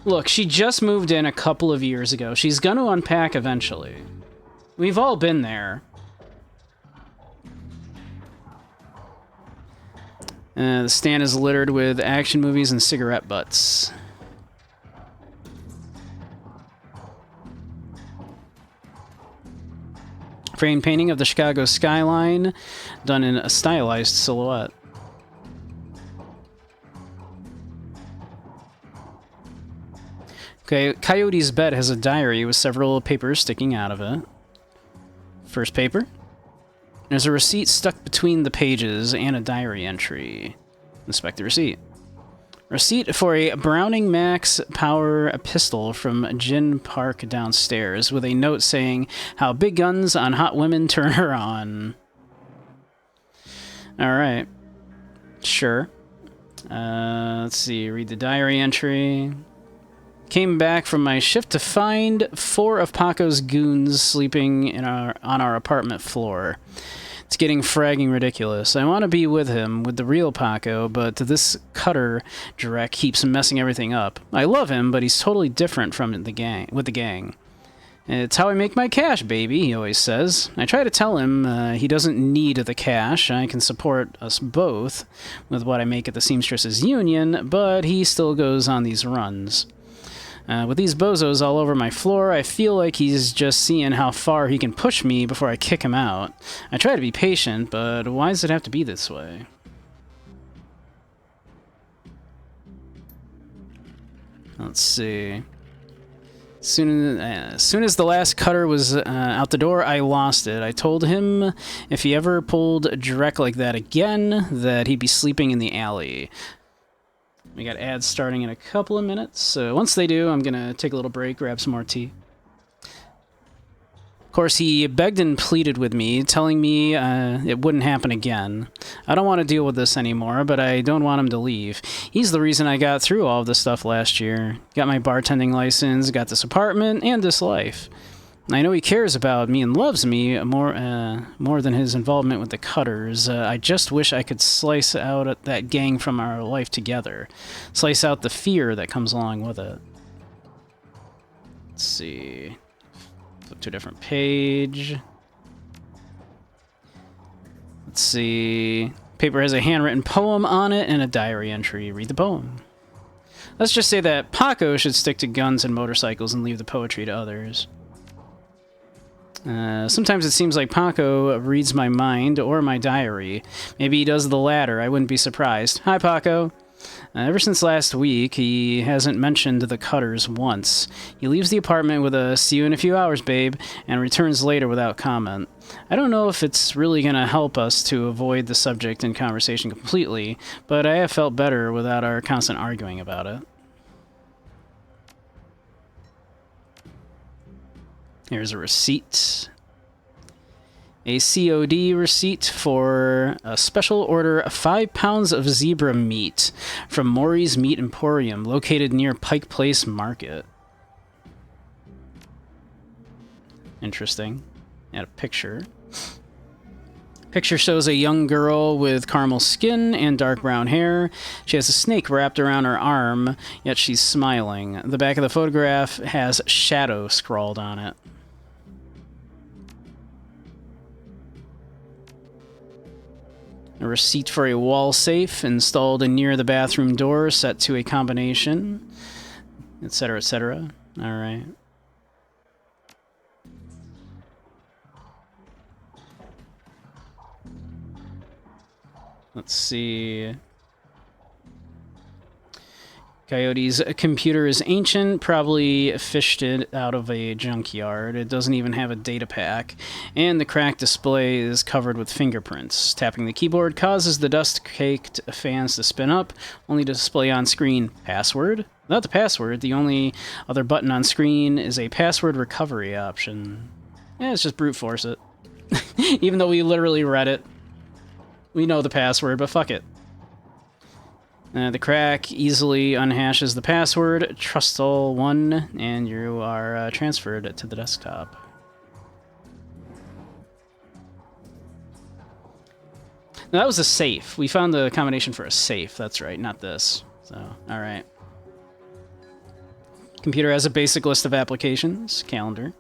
Look, she just moved in a couple of years ago. She's gonna unpack eventually. We've all been there. The stand is littered with action movies and cigarette butts. Framed painting of the Chicago skyline, done in a stylized silhouette. Okay, Coyote's bed has a diary with several papers sticking out of it. First paper. There's a receipt stuck between the pages and a diary entry. Inspect the receipt. Receipt for a Browning Max Power pistol from Gin Park downstairs, with a note saying, "How big guns on hot women turn her on." Alright. Sure. Let's see, read the diary entry. Came back from my shift to find 4 of Paco's goons sleeping on our apartment floor. It's getting fragging ridiculous. I want to be with him, with the real Paco, but this Cutter Drek keeps messing everything up. I love him, but he's totally different from the gang. With the gang. It's how I make my cash, baby, he always says. I try to tell him he doesn't need the cash. I can support us both with what I make at the Seamstresses Union, but he still goes on these runs. With these bozos all over my floor, I feel like he's just seeing how far he can push me before I kick him out. I try to be patient, but why does it have to be this way? Let's see. As soon as the last Cutter was out the door, I lost it. I told him if he ever pulled Drek like that again, that he'd be sleeping in the alley. We got ads starting in a couple of minutes, so once they do, I'm gonna take a little break, grab some more tea. Of course, he begged and pleaded with me, telling me it wouldn't happen again. I don't want to deal with this anymore, but I don't want him to leave. He's the reason I got through all of this stuff last year. Got my bartending license, got this apartment, and this life. I know he cares about me and loves me more than his involvement with the Cutters. I just wish I could slice out that gang from our life together. Slice out the fear that comes along with it. Let's see. Flip to a different page. Let's see. Paper has a handwritten poem on it and a diary entry. Read the poem. Let's just say that Paco should stick to guns and motorcycles and leave the poetry to others. Sometimes it seems like Paco reads my mind or my diary. Maybe he does the latter. I wouldn't be surprised. Hi, Paco. Ever since last week, he hasn't mentioned the Cutters once. He leaves the apartment with a "see you in a few hours, babe," and returns later without comment. I don't know if it's really going to help us to avoid the subject in conversation completely, but I have felt better without our constant arguing about it. Here's a receipt. A COD receipt for a special order of 5 pounds of zebra meat from Maury's Meat Emporium, located near Pike Place Market. Interesting. And a picture. Picture shows a young girl with caramel skin and dark brown hair. She has a snake wrapped around her arm, yet she's smiling. The back of the photograph has "shadow" scrawled on it. A receipt for a wall safe installed near the bathroom door, set to a combination, etc., etc. All right. Let's see. Coyote's computer is ancient, probably fished it out of a junkyard. It doesn't even have a data pack, and the cracked display is covered with fingerprints. Tapping the keyboard causes the dust-caked fans to spin up, only to display on screen password. Without the password, the only other button on screen is a password recovery option. Yeah, it's just brute force it. Even though we literally read it. We know the password, but fuck it. The crack easily unhashes the password, Trustall1, and you are transferred to the desktop. Now, that was a safe. We found the combination for a safe, that's right, not this. So, alright. Computer has a basic list of applications. Calendar.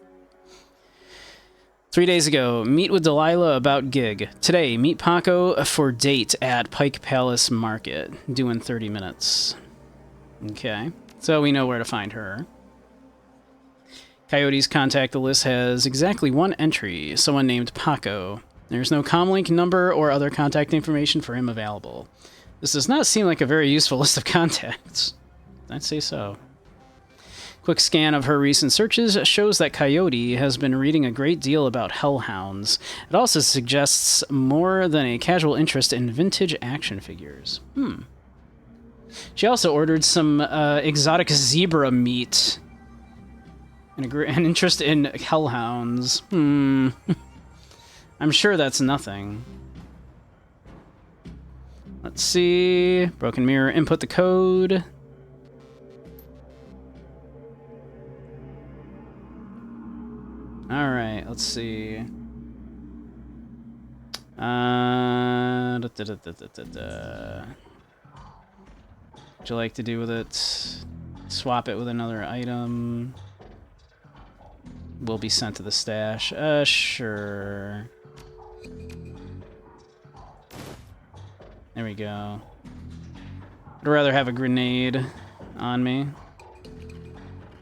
3 days ago, meet with Delilah about gig. Today, meet Paco for date at Pike Palace Market. Due in 30 minutes. Okay, so we know where to find her. Coyote's contact list has exactly one entry, someone named Paco. There's no comlink number or other contact information for him available. This does not seem like a very useful list of contacts. I'd say so. Quick scan of her recent searches shows that Coyote has been reading a great deal about hellhounds. It also suggests more than a casual interest in vintage action figures. She also ordered some exotic zebra meat. And an interest in hellhounds. I'm sure that's nothing. Let's see. Broken mirror, input the code. Alright, let's see. What'd you like to do with it? Swap it with another item. Will be sent to the stash. Sure. There we go. I'd rather have a grenade on me.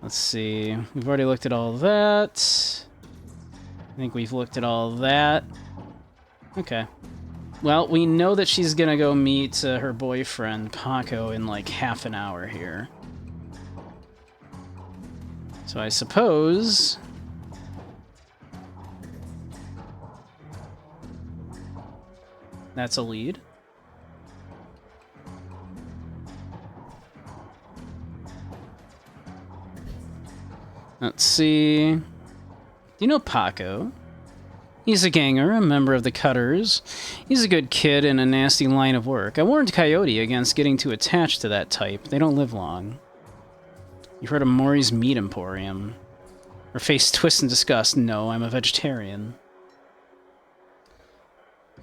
Let's see. We've already looked at all that. I think we've looked at all that. Okay. Well, we know that she's gonna go meet her boyfriend, Paco, in like half an hour here. So I suppose... that's a lead. Let's see... do you know Paco? He's a ganger, a member of the Cutters. He's a good kid in a nasty line of work. I warned Coyote against getting too attached to that type. They don't live long. You've heard of Maury's Meat Emporium. Her face twists in disgust. No, I'm a vegetarian.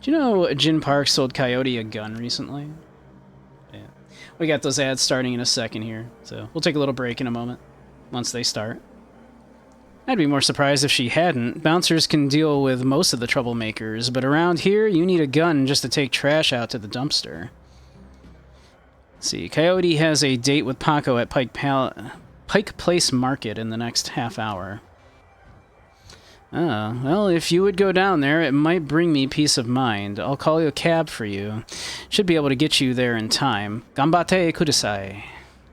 Do you know Jin Park sold Coyote a gun recently? Yeah. We got those ads starting in a second here, so we'll take a little break in a moment once they start. I'd be more surprised if she hadn't. Bouncers can deal with most of the troublemakers, but around here, you need a gun just to take trash out to the dumpster. Let's see, Coyote has a date with Paco at Pike Place Market in the next half hour. Oh, well, if you would go down there, it might bring me peace of mind. I'll call a cab for you. Should be able to get you there in time. Ganbatte kudasai.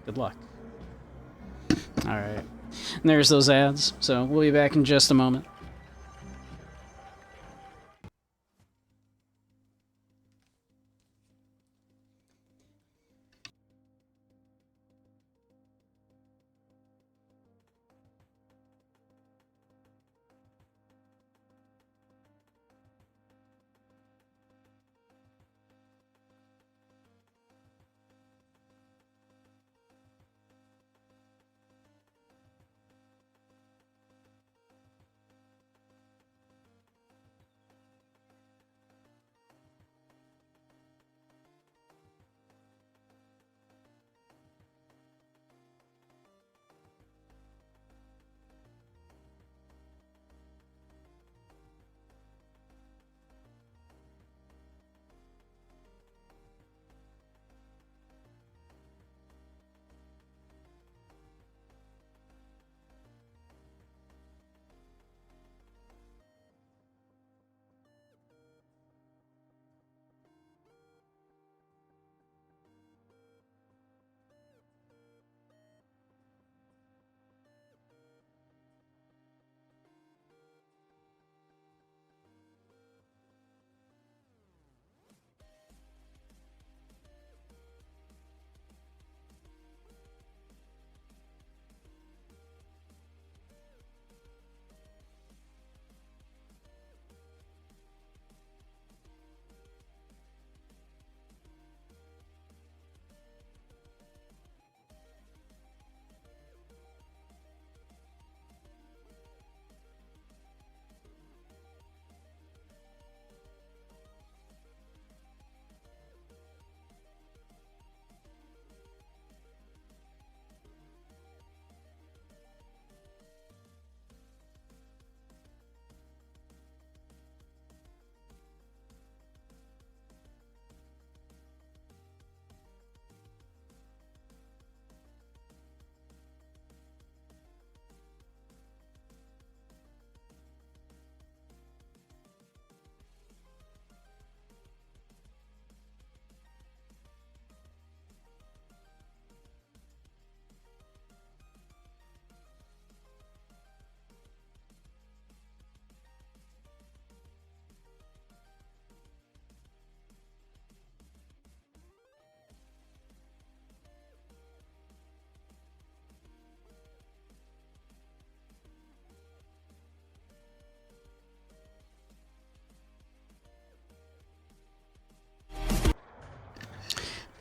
Good luck. Alright. And there's those ads, so we'll be back in just a moment.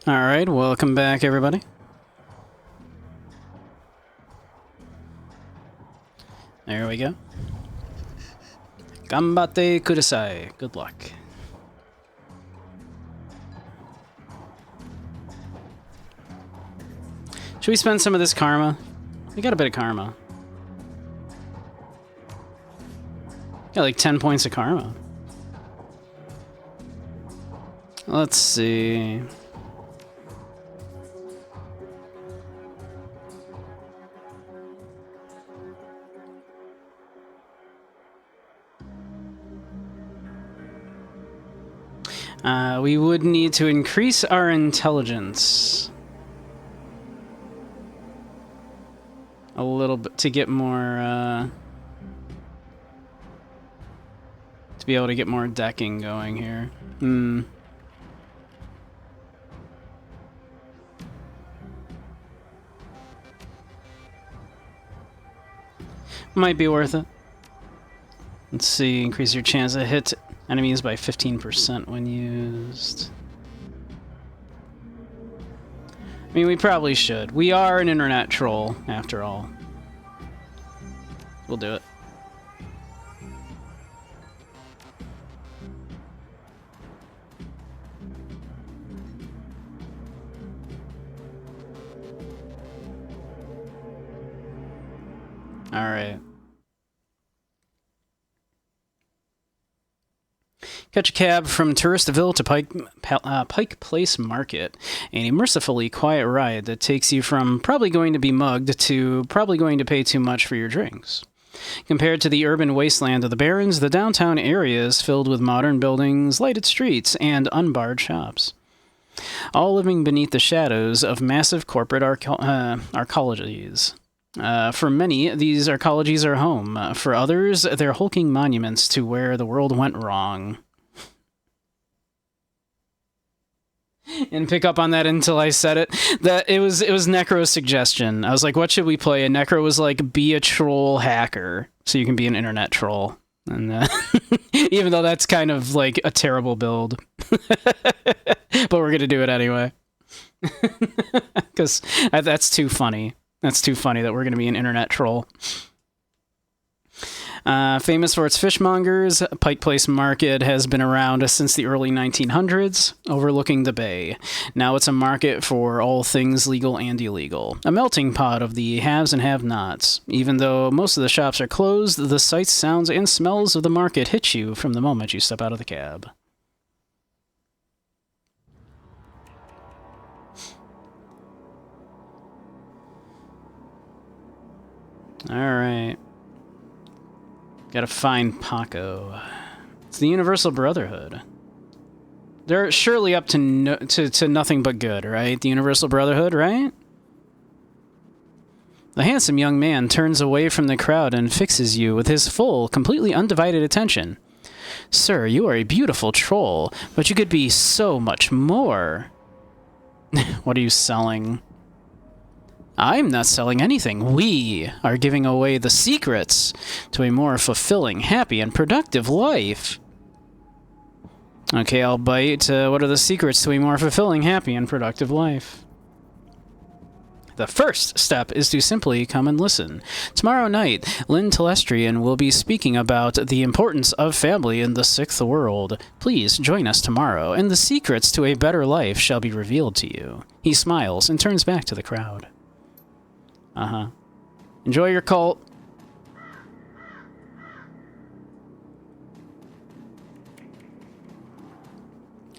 Alright, welcome back, everybody. There we go. Gambate kudasai. Good luck. Should we spend some of this karma? We got a bit of karma. Got like 10 points of karma. Let's see. We would need to increase our intelligence a little bit to get more, to be able to get more decking going here. Might be worth it. Let's see, increase your chance to hit enemies by 15% when used. I mean, we probably should. We are an internet troll, after all. We'll do it. All right. Catch a cab from Touristville to Pike Place Market, and a mercifully quiet ride that takes you from probably going to be mugged to probably going to pay too much for your drinks. Compared to the urban wasteland of the Barrens, the downtown area is filled with modern buildings, lighted streets, and unbarred shops, all living beneath the shadows of massive corporate arcologies. For many, these arcologies are home. For others, they're hulking monuments to where the world went wrong. And pick up on that until I said it. That it was Necro's suggestion. I was like, what should we play? And Necro was like, be a troll hacker, so you can be an internet troll. And even though that's kind of like a terrible build, but we're gonna do it anyway because that's too funny. That's too funny that we're gonna be an internet troll. Famous for its fishmongers, Pike Place Market has been around since the early 1900s, overlooking the bay. Now it's a market for all things legal and illegal, a melting pot of the haves and have-nots. Even though most of the shops are closed, the sights, sounds, and smells of the market hit you from the moment you step out of the cab. All right. Gotta find Paco. It's the Universal Brotherhood. They're surely up to nothing but good, right? The Universal Brotherhood, right? The handsome young man turns away from the crowd and fixes you with his full, completely undivided attention. Sir, you are a beautiful troll, but you could be so much more. What are you selling? I'm not selling anything. We are giving away the secrets to a more fulfilling, happy, and productive life. Okay, I'll bite. What are the secrets to a more fulfilling, happy, and productive life? The first step is to simply come and listen. Tomorrow night, Lynn Telestrian will be speaking about the importance of family in the sixth world. Please join us tomorrow, and the secrets to a better life shall be revealed to you. He smiles and turns back to the crowd. Uh-huh. Enjoy your cult.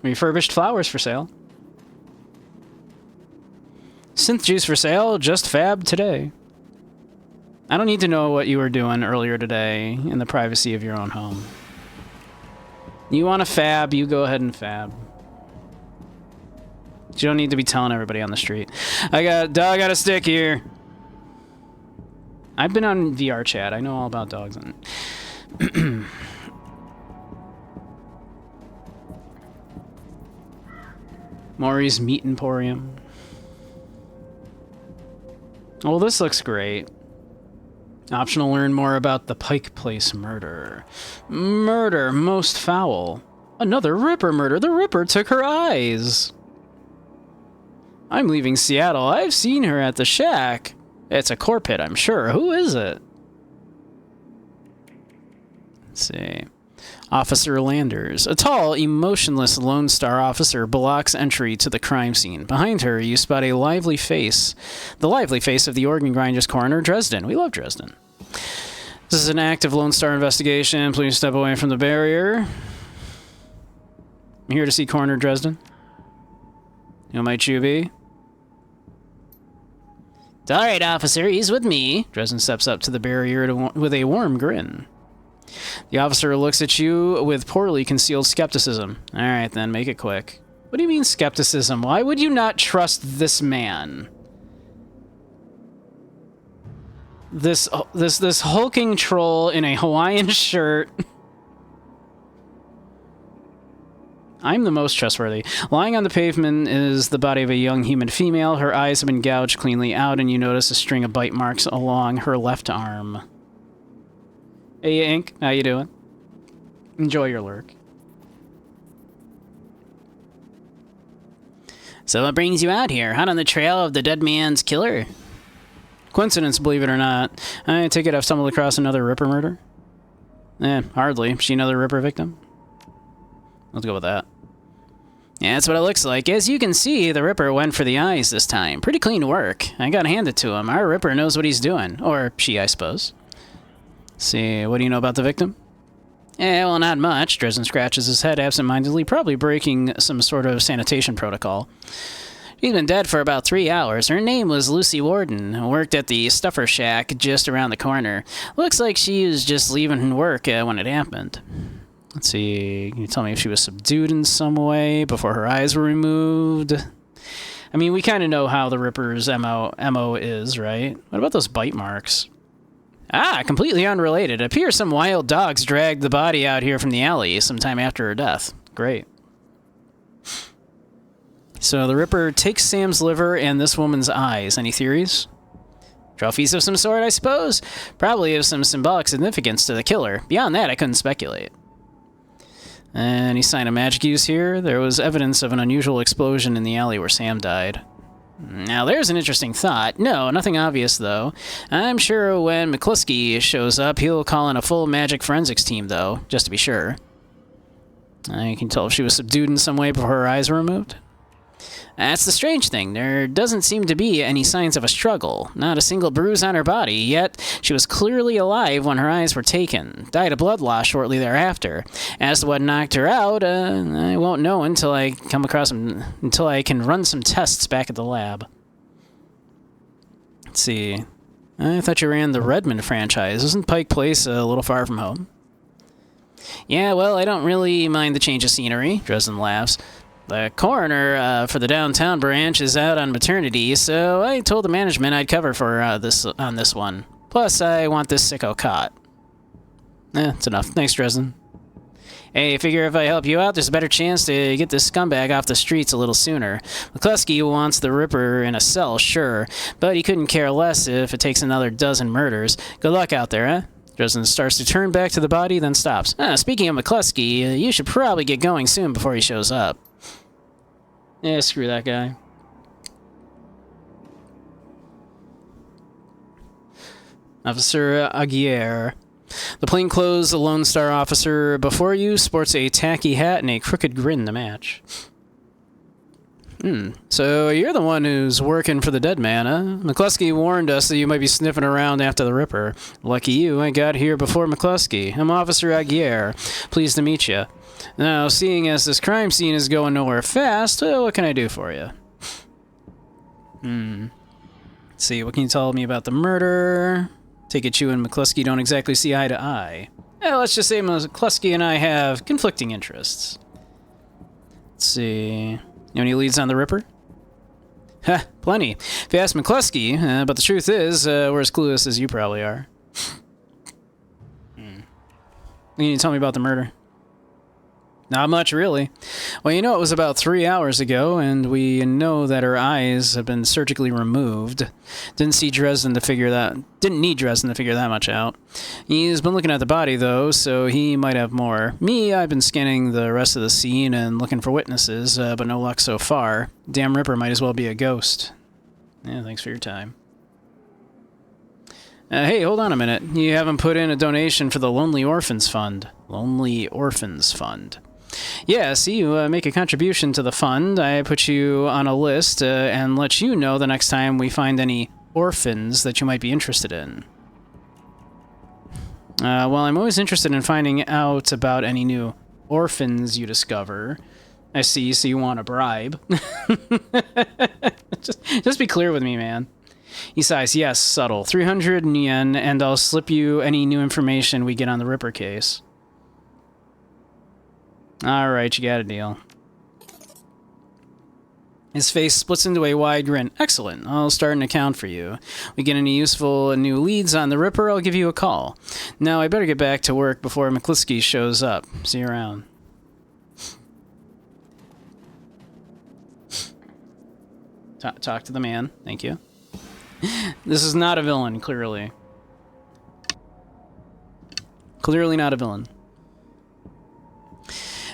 Refurbished flowers for sale. Synth juice for sale, just fab today. I don't need to know what you were doing earlier today in the privacy of your own home. You want to fab, you go ahead and fab. You don't need to be telling everybody on the street. I got a stick here. I've been on VR chat. I know all about dogs. And Maury's Meat Emporium. Oh, this looks great. Optional, learn more about the Pike Place murder. Murder most foul. Another Ripper murder. The Ripper took her eyes. I'm leaving Seattle. I've seen her at the shack. It's a core pit, I'm sure. Who is it? Let's see. Officer Landers. A tall, emotionless Lone Star officer blocks entry to the crime scene. Behind her, you spot a lively face. The lively face of the organ grinder's coroner, Dresden. We love Dresden. This is an active Lone Star investigation. Please step away from the barrier. I'm here to see Coroner Dresden. Who might you be? It's all right, officer. He's with me. Dresden steps up to the barrier with a warm grin. The officer looks at you with poorly concealed skepticism. All right, then, make it quick. What do you mean skepticism? Why would you not trust this man? This hulking troll in a Hawaiian shirt. I'm the most trustworthy. Lying on the pavement is the body of a young human female. Her eyes have been gouged cleanly out, and you notice a string of bite marks along her left arm. Hey, Ink. How you doing? Enjoy your lurk. So what brings you out here? Hot on the trail of the dead man's killer? Coincidence, believe it or not. I take it I've stumbled across another Ripper murder? Hardly. Is she another Ripper victim? Let's go with that. Yeah, that's what it looks like. As you can see, the Ripper went for the eyes this time. Pretty clean work. I gotta hand it to him. Our Ripper knows what he's doing. Or she, I suppose. Let's see, what do you know about the victim? Well, not much. Dresden scratches his head absentmindedly, probably breaking some sort of sanitation protocol. She's been dead for about 3 hours. Her name was Lucy Warden, worked at the Stuffer Shack just around the corner. Looks like she was just leaving work when it happened. Let's see, can you tell me if she was subdued in some way before her eyes were removed? I mean, we kind of know how the Ripper's MO is, right? What about those bite marks? Ah, completely unrelated. It appears some wild dogs dragged the body out here from the alley sometime after her death. Great. So the Ripper takes Sam's liver and this woman's eyes. Any theories? Trophies of some sort, I suppose? Probably of some symbolic significance to the killer. Beyond that, I couldn't speculate. Any sign of magic use here? There was evidence of an unusual explosion in the alley where Sam died. Now, there's an interesting thought. No, nothing obvious, though. I'm sure when McCluskey shows up, he'll call in a full magic forensics team, though, just to be sure. I can tell if she was subdued in some way before her eyes were removed. That's the strange thing. There doesn't seem to be any signs of a struggle. Not a single bruise on her body, yet she was clearly alive when her eyes were taken. Died of blood loss shortly thereafter. As to what knocked her out, I won't know until I can run some tests back at the lab. Let's see. I thought you ran the Redmond franchise. Isn't Pike Place a little far from home? Yeah, well, I don't really mind the change of scenery. Dresden laughs. The coroner for the downtown branch is out on maternity, so I told the management I'd cover for this one. Plus, I want this sicko caught. It's enough. Thanks, Dresden. Hey, I figure if I help you out, there's a better chance to get this scumbag off the streets a little sooner. McCluskey wants the Ripper in a cell, sure, but he couldn't care less if it takes another dozen murders. Good luck out there, eh? Dresden starts to turn back to the body, then stops. Speaking of McCluskey, you should probably get going soon before he shows up. Yeah, screw that guy. Officer Aguirre. The plainclothes Lone Star officer before you sports a tacky hat and a crooked grin to match. So you're the one who's working for the dead man, huh? McCluskey warned us that you might be sniffing around after the Ripper. Lucky you, I got here before McCluskey. I'm Officer Aguirre. Pleased to meet you. Now, seeing as this crime scene is going nowhere fast, what can I do for you? Let's see, what can you tell me about the murder? Take it you and McCluskey don't exactly see eye to eye. Let's just say McCluskey and I have conflicting interests. Let's see. You have any leads on the Ripper? Plenty. If you ask McCluskey, but the truth is, we're as clueless as you probably are. Can you tell me about the murder? Not much, really. Well, you know, it was about 3 hours ago, and we know that her eyes have been surgically removed. Didn't need Dresden to figure that much out. He's been looking at the body, though, so he might have more. Me, I've been scanning the rest of the scene and looking for witnesses, but no luck so far. Damn Ripper might as well be a ghost. Yeah, thanks for your time. Hey, hold on a minute. You haven't put in a donation for the Lonely Orphans Fund. Lonely Orphans Fund. Yeah, see, you make a contribution to the fund. I put you on a list and let you know the next time we find any orphans that you might be interested in. Well, I'm always interested in finding out about any new orphans you discover. I see, so you want a bribe. just be clear with me, man. He sighs, yes, subtle. 300 yen, and I'll slip you any new information we get on the Ripper case. Alright, you got a deal. His face splits into a wide grin. Excellent. I'll start an account for you. We get any useful new leads on the Ripper, I'll give you a call. Now, I better get back to work before McCluskey shows up. See you around. Talk to the man. Thank you. This is not a villain, clearly. Clearly not a villain.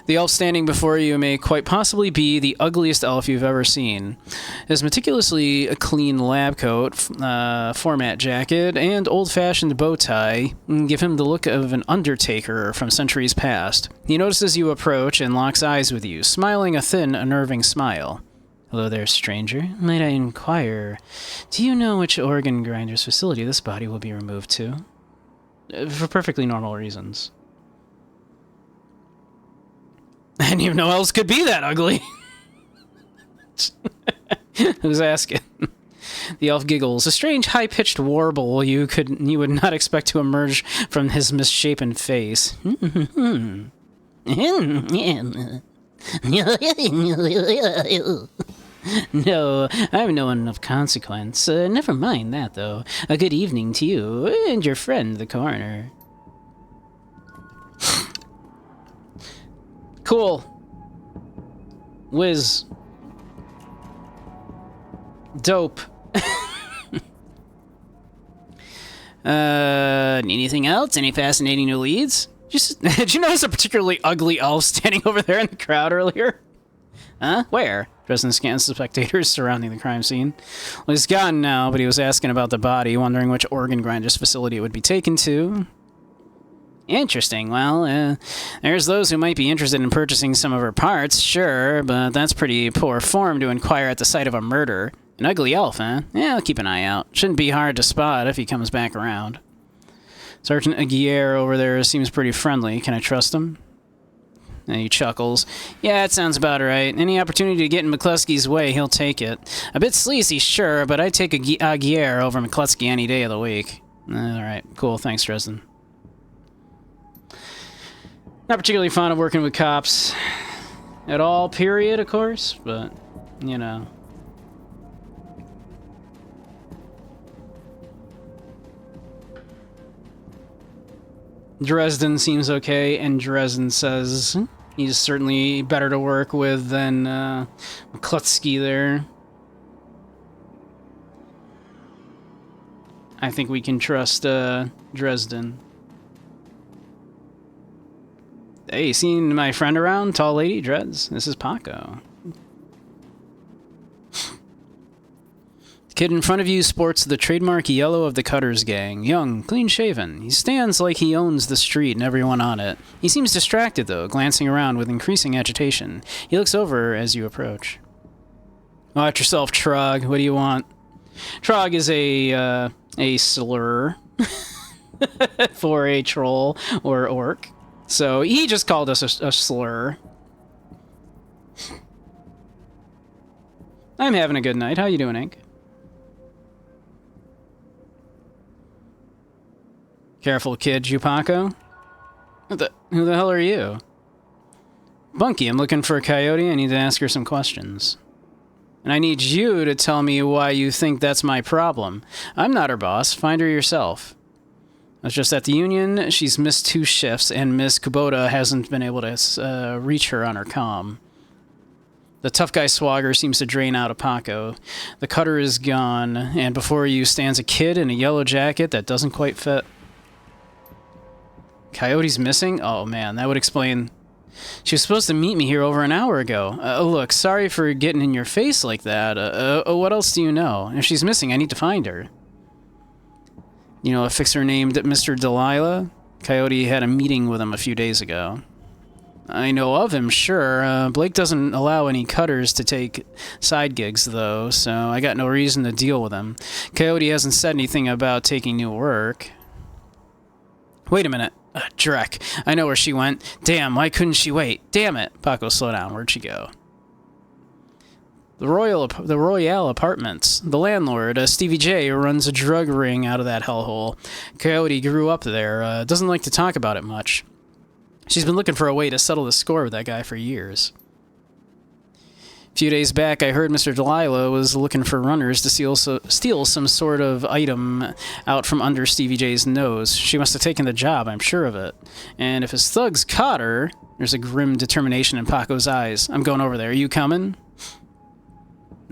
The elf standing before you may quite possibly be the ugliest elf you've ever seen. His meticulously clean lab coat, format jacket, and old-fashioned bow tie give him the look of an undertaker from centuries past. He notices you approach and locks eyes with you, smiling a thin, unnerving smile. Hello there, stranger. Might I inquire, do you know which organ grinder's facility this body will be removed to? For perfectly normal reasons. And you know else could be that ugly. Who's asking? The elf giggles, a strange high-pitched warble you would not expect to emerge from his misshapen face. No, I'm no one of consequence. Never mind that, though. A good evening to you and your friend, the coroner. Cool. Whiz. Dope. Anything else? Any fascinating new leads? Did you notice a particularly ugly elf standing over there in the crowd earlier? Huh? Where? Dresden scans the spectators surrounding the crime scene. Well, he's gone now, but he was asking about the body, wondering which organ grinder's facility it would be taken to. Interesting. Well, there's those who might be interested in purchasing some of her parts, sure, but that's pretty poor form to inquire at the site of a murder. An ugly elf, huh? Yeah, I'll keep an eye out. Shouldn't be hard to spot if he comes back around. Sergeant Aguirre over there seems pretty friendly. Can I trust him? And he chuckles. Yeah, that sounds about right. Any opportunity to get in McCluskey's way, he'll take it. A bit sleazy, sure, but I'd take Aguirre over McCluskey any day of the week. Alright, cool. Thanks, Dresden. Not particularly fond of working with cops at all, period, of course, but, you know. Dresden seems okay, and Dresden says he's certainly better to work with than McCluskey there. I think we can trust Dresden. Hey, seen my friend around? Tall lady, Dreads? This is Paco. The kid in front of you sports the trademark yellow of the Cutters gang. Young, clean-shaven. He stands like he owns the street and everyone on it. He seems distracted, though, glancing around with increasing agitation. He looks over as you approach. Watch yourself, Trog. What do you want? Trog is a slur for a troll or orc. So he just called us a slur. I'm having a good night. How you doing, Ink? Careful, kid, Jupaco. Who the hell are you? Bunky, I'm looking for a coyote. I need to ask her some questions. And I need you to tell me why you think that's my problem. I'm not her boss. Find her yourself. I was just at the union. She's missed 2 shifts, and Miss Kubota hasn't been able to reach her on her comm. The tough guy swagger seems to drain out of Paco. The cutter is gone, and before you stands a kid in a yellow jacket that doesn't quite fit. Coyote's missing? Oh man, that would explain. She was supposed to meet me here over an hour ago. Look, sorry for getting in your face like that. What else do you know? If she's missing, I need to find her. You know a fixer named Mr. Delilah? Coyote had a meeting with him a few days ago. I know of him, sure. Blake doesn't allow any cutters to take side gigs, though, so I got no reason to deal with him. Coyote hasn't said anything about taking new work. Wait a minute. Drek. I know where she went. Damn, why couldn't she wait? Damn it. Paco, slow down. Where'd she go? The Royale Apartments. The landlord, Stevie J, runs a drug ring out of that hellhole. Coyote grew up there. Doesn't like to talk about it much. She's been looking for a way to settle the score with that guy for years. A few days back, I heard Mr. Delilah was looking for runners to steal some sort of item out from under Stevie J's nose. She must have taken the job, I'm sure of it. And if his thugs caught her, there's a grim determination in Paco's eyes. I'm going over there. Are you coming?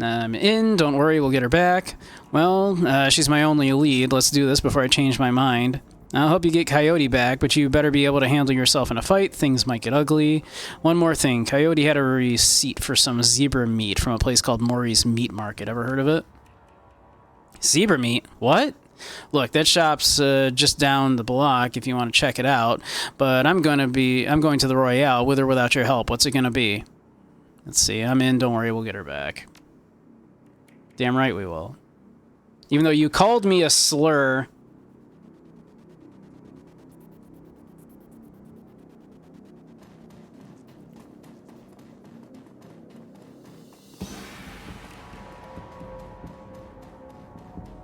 I'm in. Don't worry, we'll get her back. Well, she's my only lead. Let's do this before I change my mind. I'll help you get Coyote back, but you better be able to handle yourself in a fight. Things might get ugly. One more thing. Coyote had a receipt for some zebra meat from a place called Maury's Meat Market. Ever heard of it? Zebra meat? What? Look, that shop's just down the block if you want to check it out. But I'm going to the Royale with or without your help. What's it going to be? Let's see. I'm in. Don't worry. We'll get her back. Damn right we will. Even though you called me a slur.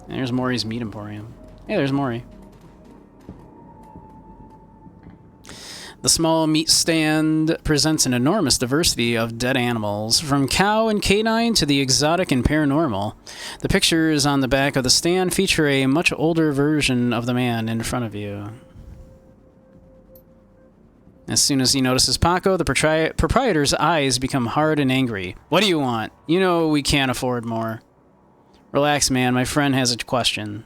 There's Maury's Meat Emporium. Hey, there's Maury. The small meat stand presents an enormous diversity of dead animals, from cow and canine to the exotic and paranormal. The pictures on the back of the stand feature a much older version of the man in front of you. As soon as he notices Paco, the proprietor's eyes become hard and angry. What do you want? You know we can't afford more. Relax, man. My friend has a question.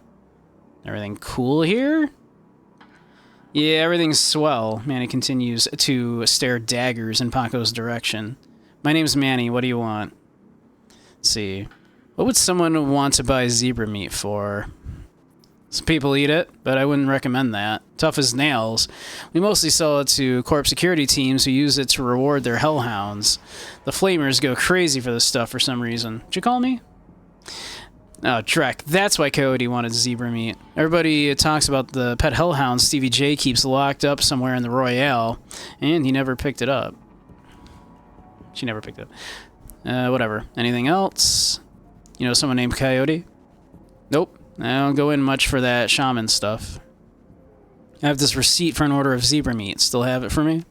Everything cool here? Yeah, everything's swell. Manny continues to stare daggers in Paco's direction. My name's Manny. What do you want? Let's see. What would someone want to buy zebra meat for? Some people eat it, but I wouldn't recommend that. Tough as nails. We mostly sell it to corp security teams who use it to reward their hellhounds. The flamers go crazy for this stuff for some reason. Did you call me? Oh, Drek. That's why Coyote wanted zebra meat. Everybody talks about the pet hellhound Stevie J keeps locked up somewhere in the Royale, and he never picked it up. She never picked it up. Whatever. Anything else? You know someone named Coyote? Nope. I don't go in much for that shaman stuff. I have this receipt for an order of zebra meat. Still have it for me?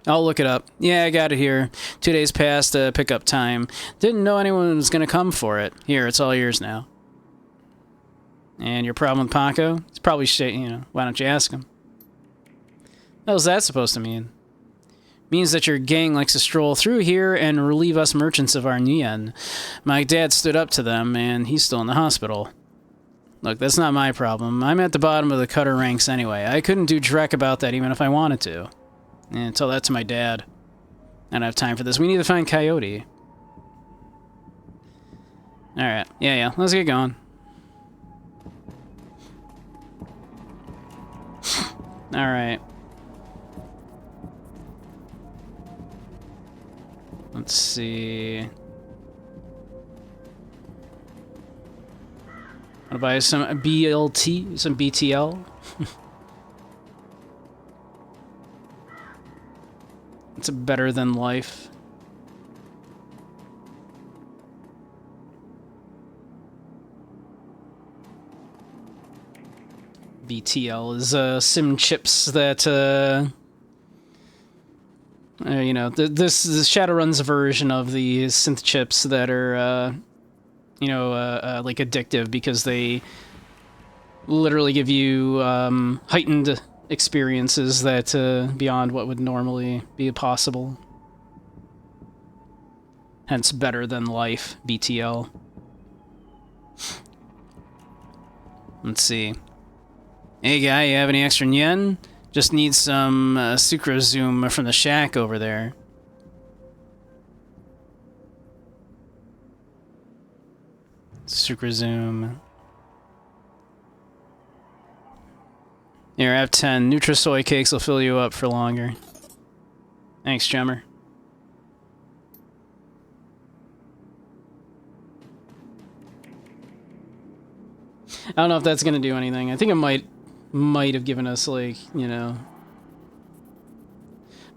I'll look it up. Yeah, I got it here. 2 days past pickup time. Didn't know anyone was going to come for it. Here, it's all yours now. And your problem with Paco? It's probably shit, you know. Why don't you ask him? What was that supposed to mean? Means that your gang likes to stroll through here and relieve us merchants of our yen. My dad stood up to them, and he's still in the hospital. Look, that's not my problem. I'm at the bottom of the cutter ranks anyway. I couldn't do dreck about that even if I wanted to. And tell that to my dad. I don't have time for this. We need to find Coyote. Alright. Yeah. Let's get going. Alright. Let's see. Wanna buy some BLT? Some BTL? It's a better than life. BTL is sim chips that you know, this Shadowrun's version of the synth chips that are you know like addictive because they literally give you heightened experiences that beyond what would normally be possible. Hence, better than life, BTL. Let's see. Hey guy, you have any extra yen? Just need some sucrozoom from the shack over there. Sucrozoom. Here, have 10. Nutrasoy cakes will fill you up for longer. Thanks, Chummer. I don't know if that's gonna do anything. I think it might have given us, like, you know,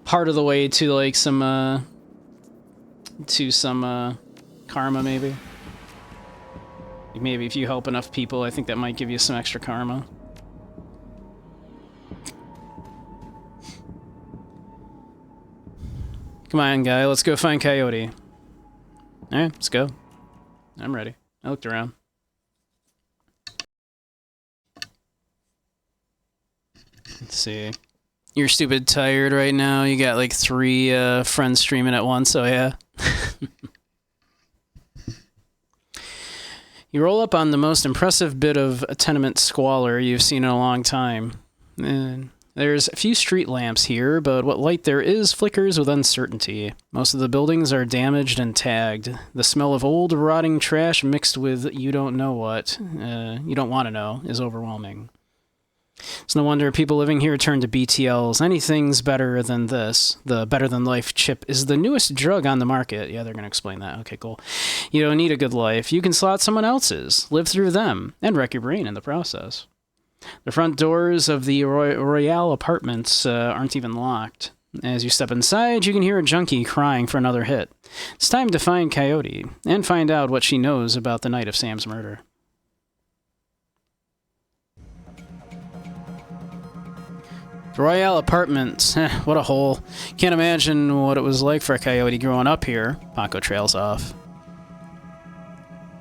part of the way to like some karma, maybe. Like maybe if you help enough people, I think that might give you some extra karma. Come on, guy, let's go find Coyote. Alright, let's go. I'm ready. I looked around. Let's see. You're stupid tired right now. You got like 3 friends streaming at once, so yeah. You roll up on the most impressive bit of tenement squalor you've seen in a long time. There's a few street lamps here, but what light there is flickers with uncertainty. Most of the buildings are damaged and tagged. The smell of old, rotting trash mixed with you don't know what, you don't want to know, is overwhelming. It's no wonder people living here turn to BTLs. Anything's better than this. The Better Than Life chip is the newest drug on the market. Yeah, they're going to explain that. Okay, cool. You don't need a good life. You can slot someone else's, live through them, and wreck your brain in the process. The front doors of the Royale apartments aren't even locked. As you step inside, you can hear a junkie crying for another hit. It's time to find Coyote, and find out what she knows about the night of Sam's murder. The Royale Apartments. What a hole. Can't imagine what it was like for a Coyote growing up here. Paco trails off.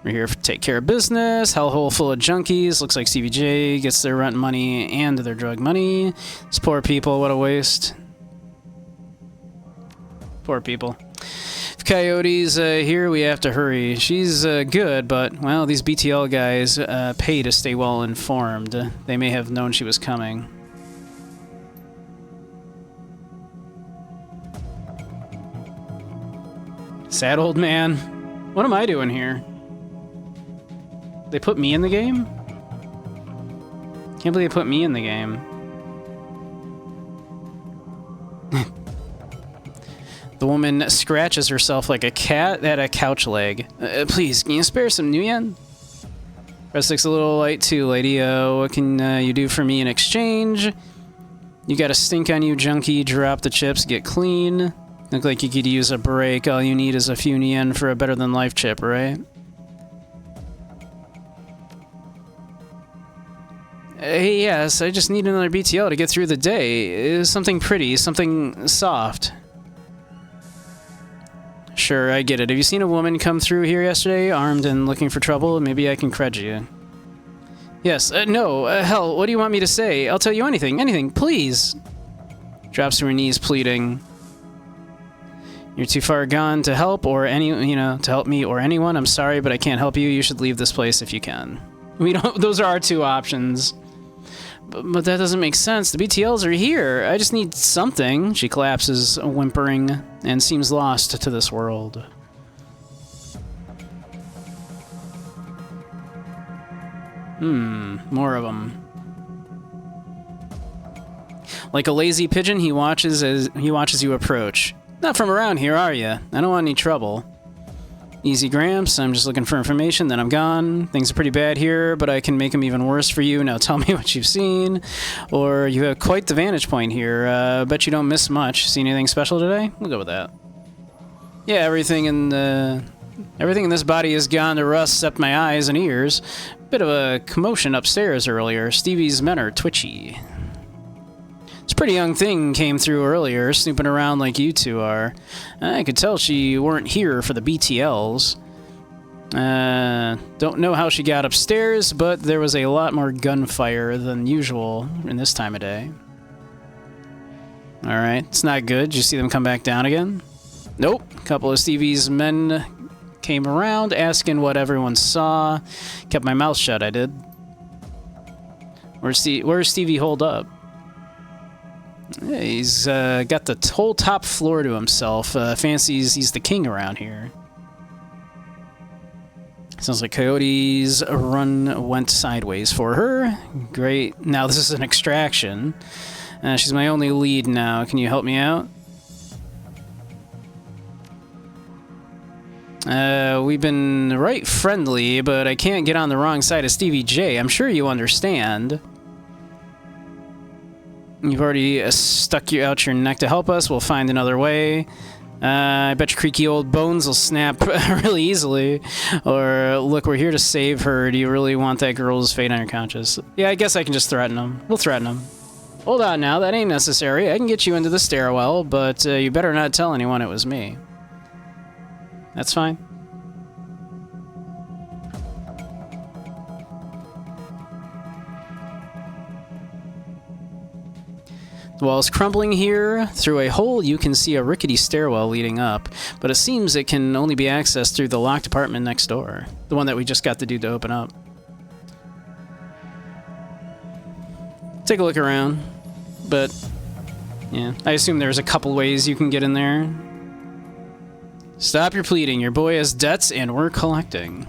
We're here to take care of business. Hellhole full of junkies. Looks like CBJ gets their rent money and their drug money. These poor people, what a waste. Poor people. If Coyote's here, we have to hurry. She's good, but, well, these BTL guys pay to stay well informed. They may have known she was coming. Sad old man. What am I doing here? They put me in the game? Can't believe they put me in the game. The woman scratches herself like a cat at a couch leg. Please, can you spare some new yen? Press 6 a little light too, lady. What can you do for me in exchange? You got a stink on you, junkie. Drop the chips, get clean. Look like you could use a break. All you need is a few yen for a Better Than Life chip, right? Hey, yes, I just need another BTL to get through the day. Something pretty, something soft. Sure, I get it. Have you seen a woman come through here yesterday, armed and looking for trouble? Maybe I can credge you. Yes, no, hell, what do you want me to say? I'll tell you anything, please. Drops to her knees, pleading. You're too far gone to help or to help me or anyone. I'm sorry, but I can't help you. You should leave this place if you can. Those are our 2 options. But that doesn't make sense. The BTLs are here. I just need something. She collapses, whimpering, and seems lost to this world. More of them. Like a lazy pigeon, he watches you approach. Not from around here, are you? I don't want any trouble. Easy, Gramps. I'm just looking for information, then I'm gone. Things are pretty bad here, but I can make them even worse for you. Now tell me what you've seen. Or you have quite the vantage point here. Bet you don't miss much. See anything special today? We'll go with that. Yeah, everything in this body has gone to rust except my eyes and ears. Bit of a commotion upstairs earlier. Stevie's men are twitchy. This pretty young thing came through earlier, snooping around like you 2 are. I could tell she weren't here for the BTLs. Don't know how she got upstairs, but there was a lot more gunfire than usual in this time of day. Alright, it's not good. Did you see them come back down again? Nope. A couple of Stevie's men came around asking what everyone saw. Kept my mouth shut, I did. Where's Stevie holed up? Yeah, he's got the whole top floor to himself. Fancies he's the king around here. Sounds like Coyote's run went sideways for her. Great. Now this is an extraction. She's my only lead now. Can you help me out? We've been right friendly, but I can't get on the wrong side of Stevie J. I'm sure you understand. You've already stuck out your neck to help us. We'll find another way. I bet your creaky old bones will snap really easily. Or, look, we're here to save her. Do you really want that girl's fate on your conscience? Yeah, I guess I can just threaten him. We'll threaten him. Hold on now, that ain't necessary. I can get you into the stairwell, but you better not tell anyone it was me. That's fine. The wall is crumbling here. Through a hole, you can see a rickety stairwell leading up, but it seems it can only be accessed through the locked apartment next door. The one that we just got the dude to open up. Take a look around, but yeah, I assume there's a couple ways you can get in there. Stop your pleading. Your boy has debts and we're collecting.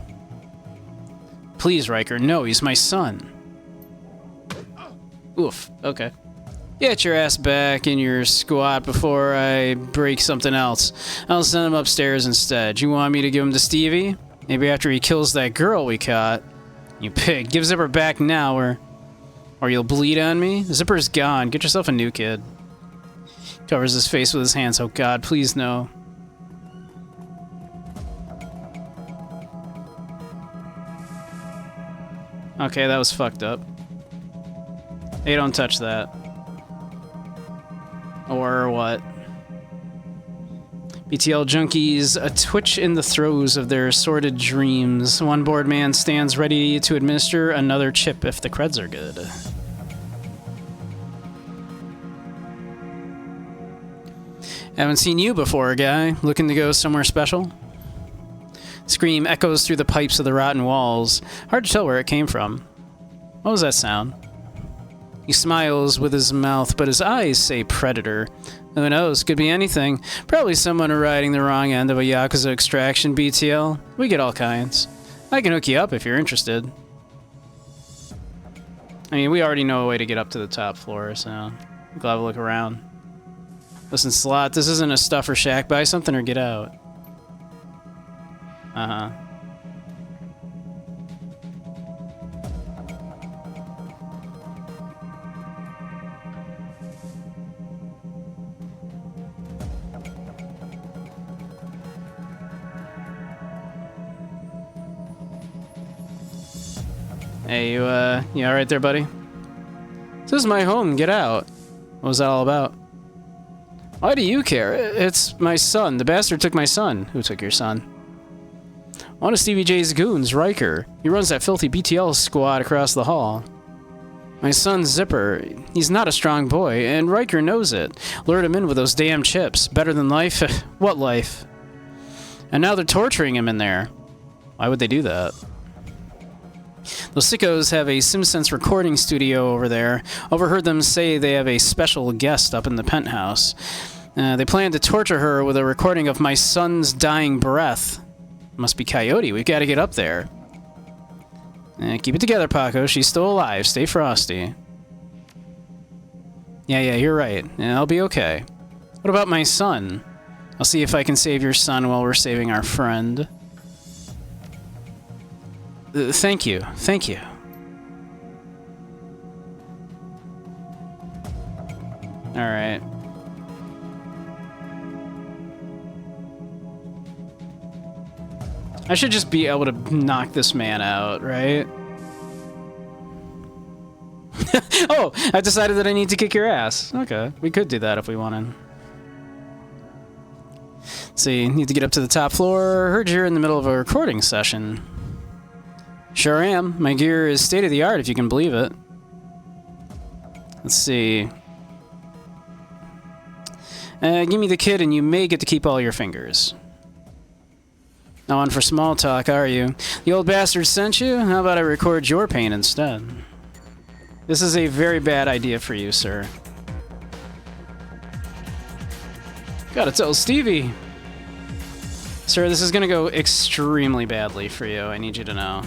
Please, Riker. No, he's my son. Oof. Okay. Get your ass back in your squat before I break something else. I'll send him upstairs instead. You want me to give him to Stevie? Maybe after he kills that girl we caught. You pig. Give Zipper back now or you'll bleed on me. Zipper's gone. Get yourself a new kid. Covers his face with his hands. Oh God, please no. Okay, that was fucked up. Hey, don't touch that. Or what? BTL junkies, a twitch in the throes of their sordid dreams. One bored man stands ready to administer another chip if the creds are good. Haven't seen you before, guy. Looking to go somewhere special? Scream echoes through the pipes of the rotten walls. Hard to tell where it came from. What was that sound? He smiles with his mouth, but his eyes say predator. Who knows? Could be anything. Probably someone riding the wrong end of a Yakuza extraction, BTL. We get all kinds. I can hook you up if you're interested. I mean, we already know a way to get up to the top floor, so we'll have a look around. Listen, Slot, this isn't a stuffer shack. Buy something or get out. Uh-huh. Hey, you alright there, buddy? This is my home, get out. What was that all about? Why do you care? It's my son. The bastard took my son. Who took your son? One of Stevie J's goons, Riker. He runs that filthy BTL squad across the hall. My son, Zipper. He's not a strong boy, and Riker knows it. Lured him in with those damn chips. Better than life? What life? And now they're torturing him in there. Why would they do that? Those sickos have a SimSense recording studio over there. Overheard them say they have a special guest up in the penthouse. They plan to torture her with a recording of my son's dying breath. Must be Coyote. We've got to get up there. Keep it together, Paco. She's still alive. Stay frosty. Yeah, you're right. I'll be okay. What about my son? I'll see if I can save your son while we're saving our friend. Thank you. Thank you. Alright. I should just be able to knock this man out, right? Oh, I decided that I need to kick your ass. Okay, we could do that if we wanted. So you need to get up to the top floor. Heard you're in the middle of a recording session. Sure am. My gear is state of the art, if you can believe it. Let's see. Give me the kit and you may get to keep all your fingers. Not on for small talk, are you? The old bastard sent you? How about I record your pain instead? This is a very bad idea for you, sir. Gotta tell Stevie. Sir, this is gonna go extremely badly for you, I need you to know.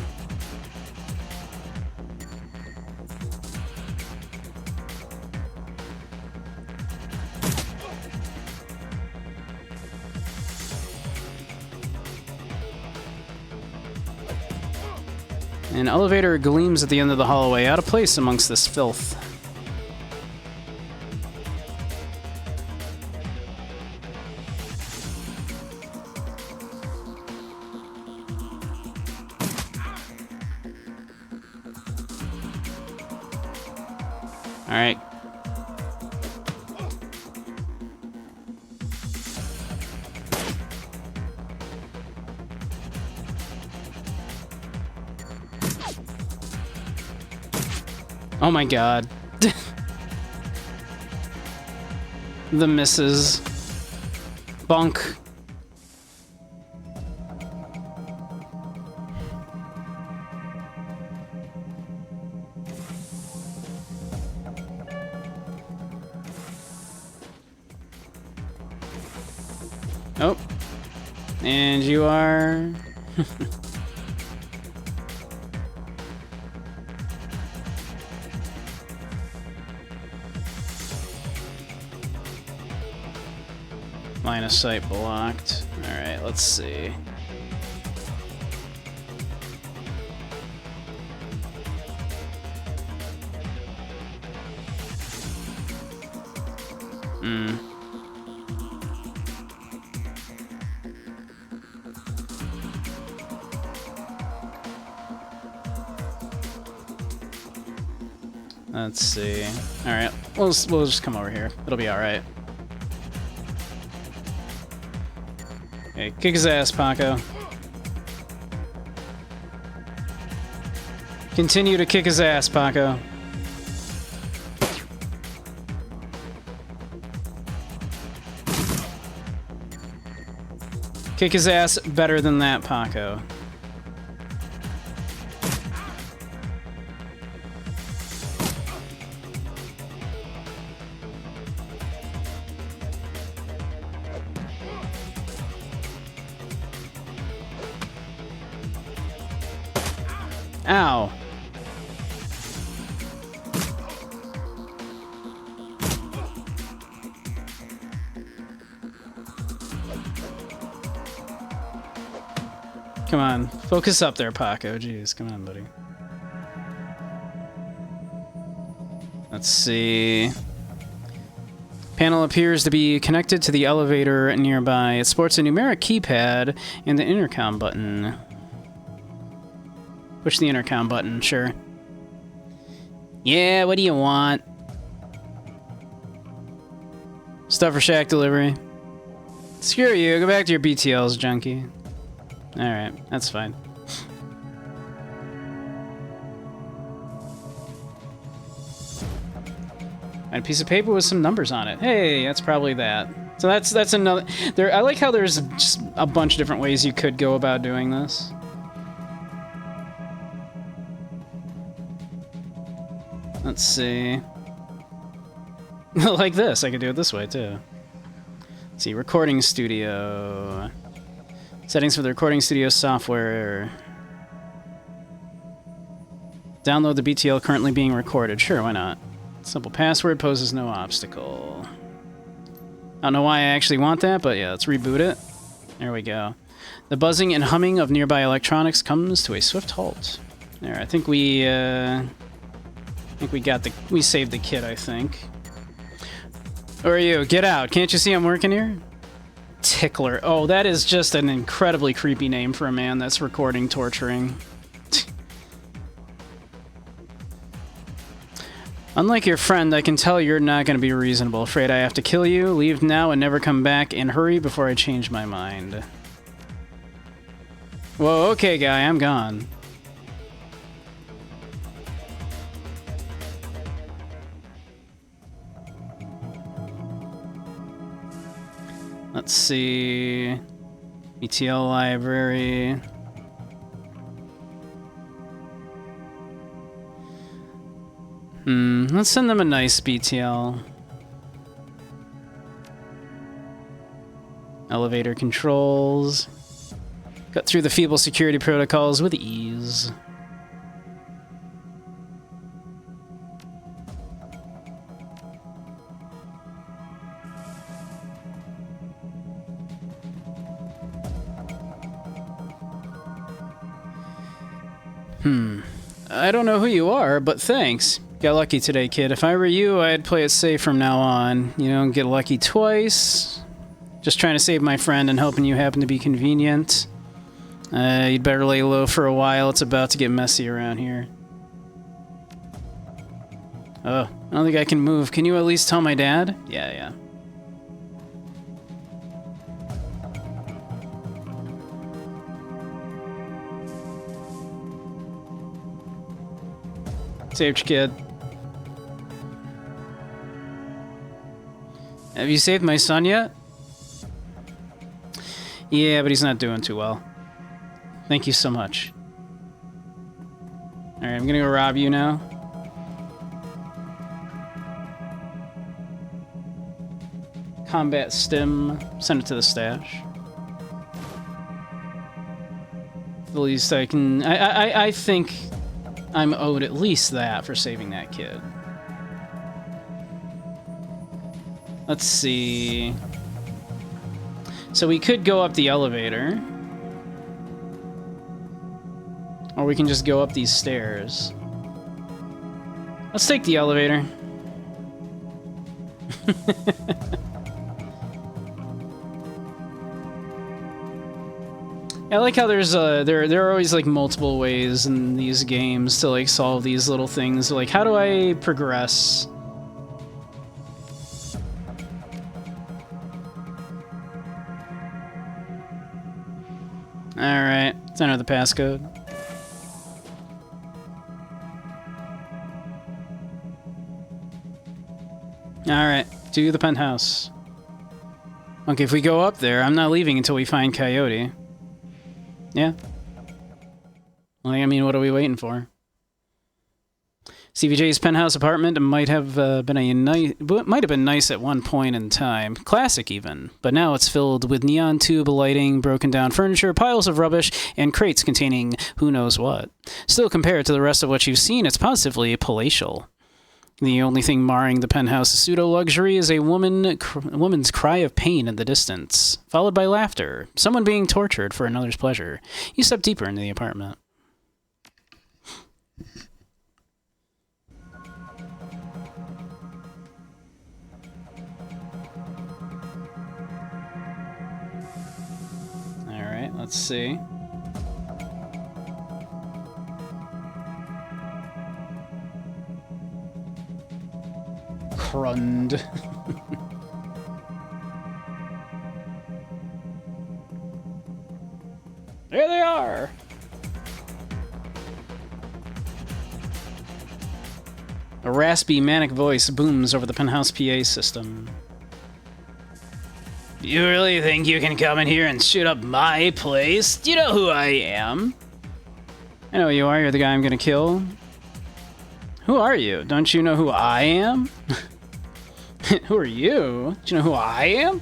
An elevator gleams at the end of the hallway, out of place amongst this filth. All right. Oh my god. The misses. Bunk. Oh. And you are... Line of sight blocked. Alright, let's see. Let's see. Alright, we'll just come over here. It'll be alright. Okay, kick his ass, Paco. Continue to kick his ass, Paco. Kick his ass better than that, Paco. Ow. Come on, focus up there, Paco. Jeez, come on, buddy. Let's see. Panel appears to be connected to the elevator nearby. It sports a numeric keypad and the intercom button. Push the intercom button, sure. Yeah, what do you want? Stuffer Shack delivery. Screw you, go back to your BTLs, junkie. Alright, that's fine. And a piece of paper with some numbers on it. Hey, that's probably that. So that's another... I like how there's just a bunch of different ways you could go about doing this. Let's see. Like this, I could do it this way too. Let's see, recording studio. Settings for the recording studio software. Download the BTL currently being recorded. Sure, why not? Simple password poses no obstacle. I don't know why I actually want that, but yeah, let's reboot it. There we go. The buzzing and humming of nearby electronics comes to a swift halt. There, I think we we saved the kid, I think. Who are you? Get out. Can't you see I'm working here? Tickler. Oh, that is just an incredibly creepy name for a man that's recording torturing. Unlike your friend, I can tell you're not going to be reasonable. Afraid I have to kill you, leave now and never come back, and hurry before I change my mind. Whoa, okay, guy, I'm gone. Let's see... ETL library... Let's send them a nice BTL. Elevator controls. Cut through the feeble security protocols with ease. I don't know who you are, but thanks. Got lucky today, kid. If I were you, I'd play it safe from now on. You know, get lucky twice. Just trying to save my friend and hoping you happen to be convenient. You'd better lay low for a while. It's about to get messy around here. Oh, I don't think I can move. Can you at least tell my dad? Yeah. Saved your kid. Have you saved my son yet? Yeah, but he's not doing too well. Thank you so much. Alright, I'm gonna go rob you now. Combat stim. Send it to the stash. The least I can... I think I'm owed at least that for saving that kid. Let's see. So we could go up the elevator. Or we can just go up these stairs. Let's take the elevator. I like how there's there are always like multiple ways in these games to like solve these little things. Like, how do I progress? Alright, let's enter the passcode. Alright, to the penthouse. Okay, if we go up there, I'm not leaving until we find Coyote. Yeah. Well, I mean, what are we waiting for? CVJ's penthouse apartment might have been nice at one point in time, classic even, but now it's filled with neon tube lighting, broken down furniture, piles of rubbish, and crates containing who knows what. Still, compared to the rest of what you've seen, it's positively palatial. The only thing marring the penthouse's pseudo-luxury is a woman's cry of pain in the distance, followed by laughter, someone being tortured for another's pleasure. You step deeper into the apartment. Alright, let's see. Crund. There they are! A raspy, manic voice booms over the penthouse PA system. You really think you can come in here and shoot up my place? Do you know who I am? I know who you are. You're the guy I'm gonna kill. Who are you? Don't you know who I am? Who are you? Do you know who I am?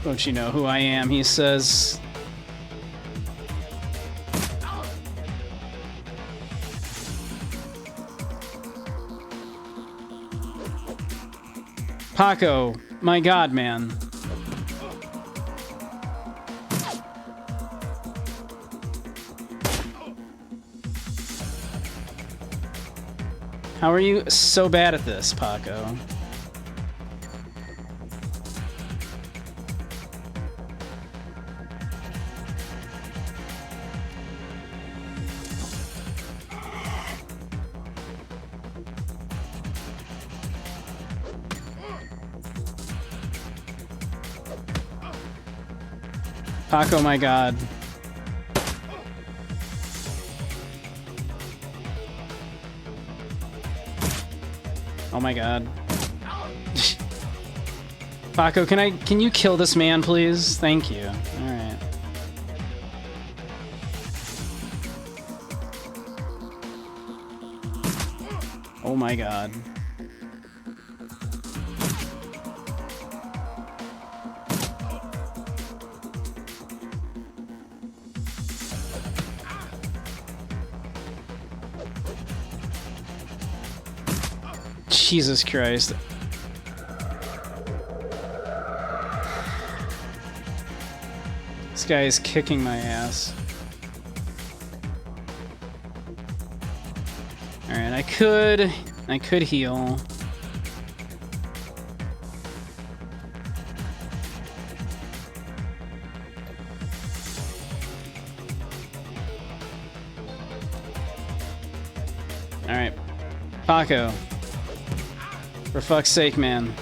Don't you know who I am? He says. Paco, my god, man. How are you so bad at this, Paco? Paco, my god. Oh my god. Paco, can you kill this man, please? Thank you. Alright. Oh my god. Jesus Christ. This guy is kicking my ass. Alright, I could heal. Alright. Paco. For fuck's sake, man.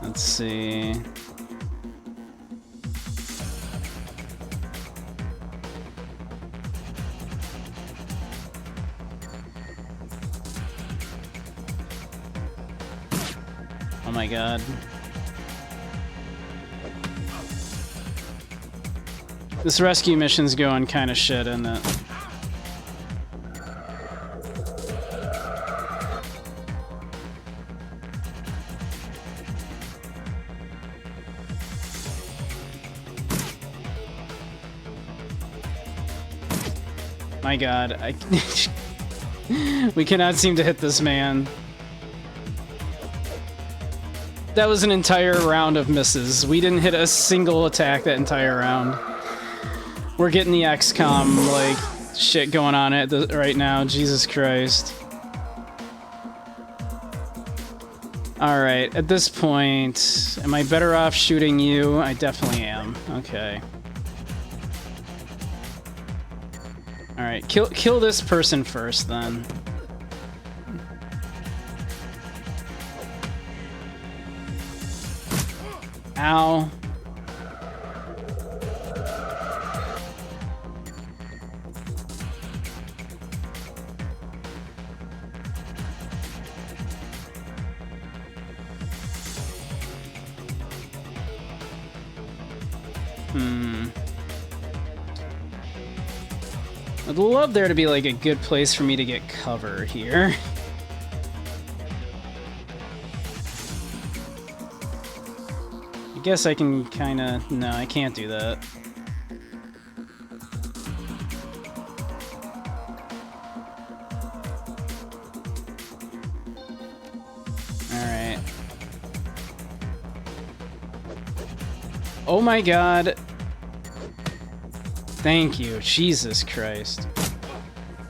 Let's see. Oh my god. This rescue mission's going kind of shit, isn't it? My god, we cannot seem to hit this man. That was an entire round of misses. We didn't hit a single attack that entire round. We're getting the XCOM, like, shit going on right now. Jesus Christ. Alright, at this point, am I better off shooting you? I definitely am. Okay. Alright, kill this person first, then. Ow. I'd love there to be like a good place for me to get cover here. I guess I can kinda... No, I can't do that. Alright. Oh my god. Thank you. Jesus Christ.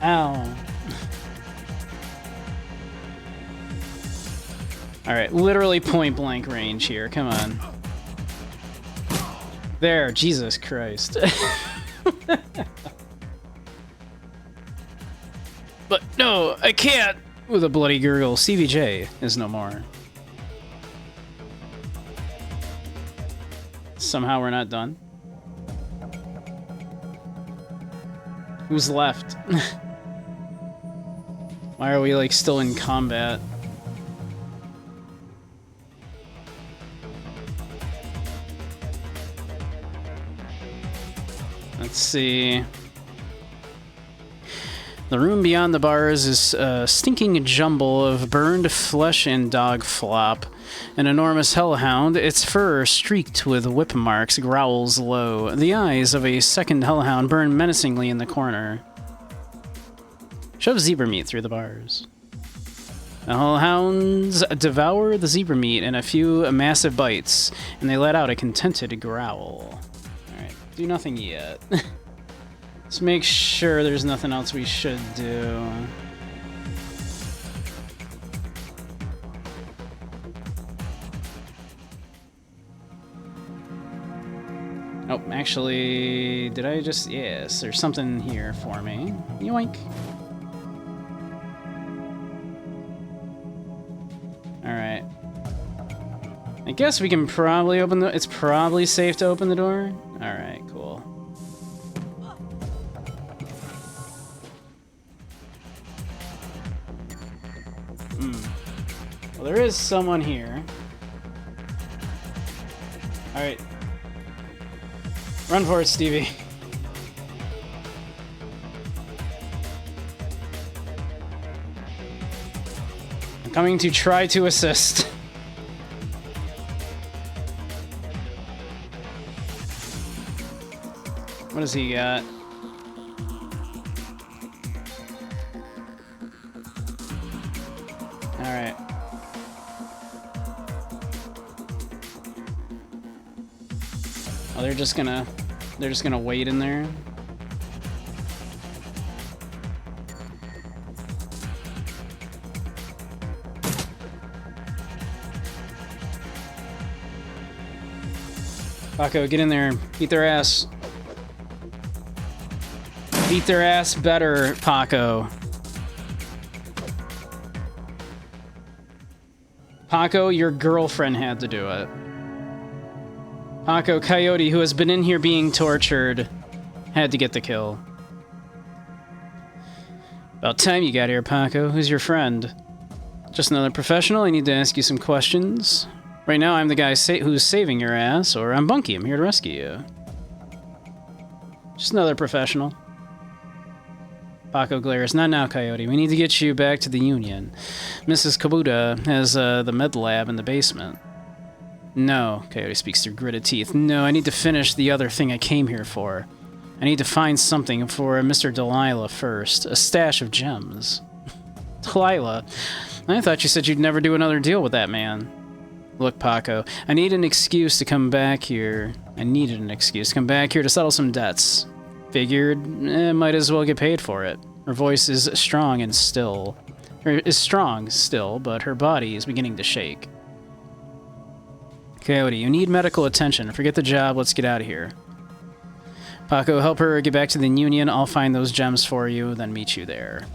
Ow. Alright, literally point blank range here. Come on. There, Jesus Christ. But no, I can't! With a bloody gurgle, CVJ is no more. Somehow we're not done. Who's left? Why are we, like, still in combat? Let's see. The room beyond the bars is a stinking jumble of burned flesh and dog flop. An enormous hellhound, its fur streaked with whip marks, growls low. The eyes of a second hellhound burn menacingly in the corner. Shove zebra meat through the bars. The hellhounds devour the zebra meat in a few massive bites, and they let out a contented growl. Alright, do nothing yet. Let's make sure there's nothing else we should do. Oh, actually, did I just... Yes, there's something here for me. Yoink. Alright. I guess we can probably open the... It's probably safe to open the door? Alright, cool. Well, there is someone here. Alright. Run for it, Stevie. I'm coming to try to assist. What does he got? Alright. Oh, they're just gonna wait in there. Paco, get in there. Beat their ass. Beat their ass better, Paco. Paco, your girlfriend had to do it. Paco, Coyote, who has been in here being tortured, had to get the kill. About time you got here, Paco. Who's your friend? Just another professional. I need to ask you some questions. Right now, I'm the guy who's saving your ass, or I'm Bunky. I'm here to rescue you. Just another professional. Paco glares. Not now, Coyote. We need to get you back to the Union. Mrs. Kabuta has the med lab in the basement. No, Coyote speaks through gritted teeth. No, I need to finish the other thing I came here for. I need to find something for Mr. Delilah first. A stash of gems. Delilah? I thought you said you'd never do another deal with that man. Look, Paco, I need an excuse to come back here. I needed an excuse to come back here to settle some debts. Figured, might as well get paid for it. Her voice is strong still, but her body is beginning to shake. Coyote, you need medical attention. Forget the job, let's get out of here. Paco, help her get back to the Union. I'll find those gems for you, then meet you there.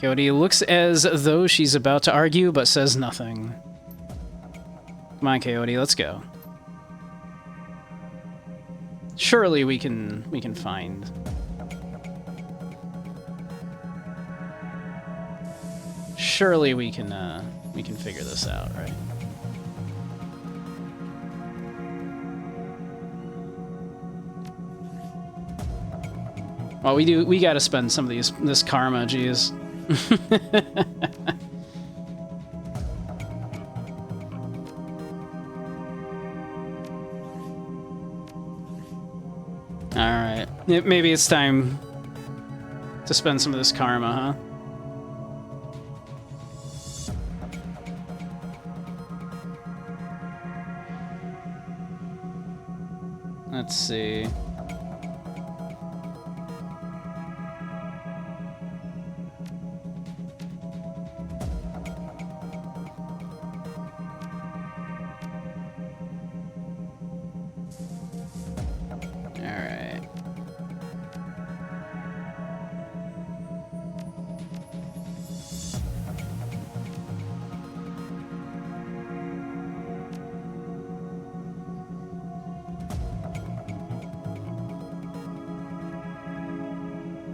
Coyote looks as though she's about to argue, but says nothing. Come on, Coyote, let's go. Surely we can find. Surely we can figure this out, right? Well, we gotta spend some of this karma, geez. Alright. Maybe it's time to spend some of this karma, huh? Let's see.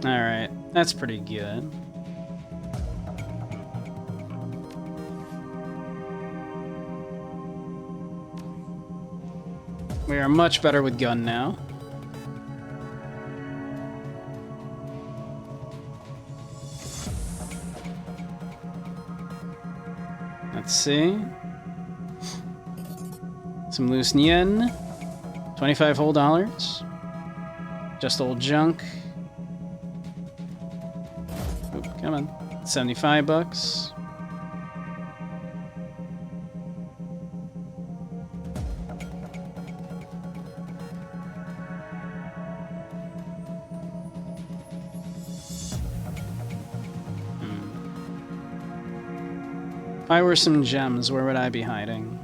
Alright, that's pretty good. We are much better with gun now. Let's see. Some loose yen. 25 whole dollars. Just old junk. Oop, come on. 75 bucks. If I were some gems, where would I be hiding?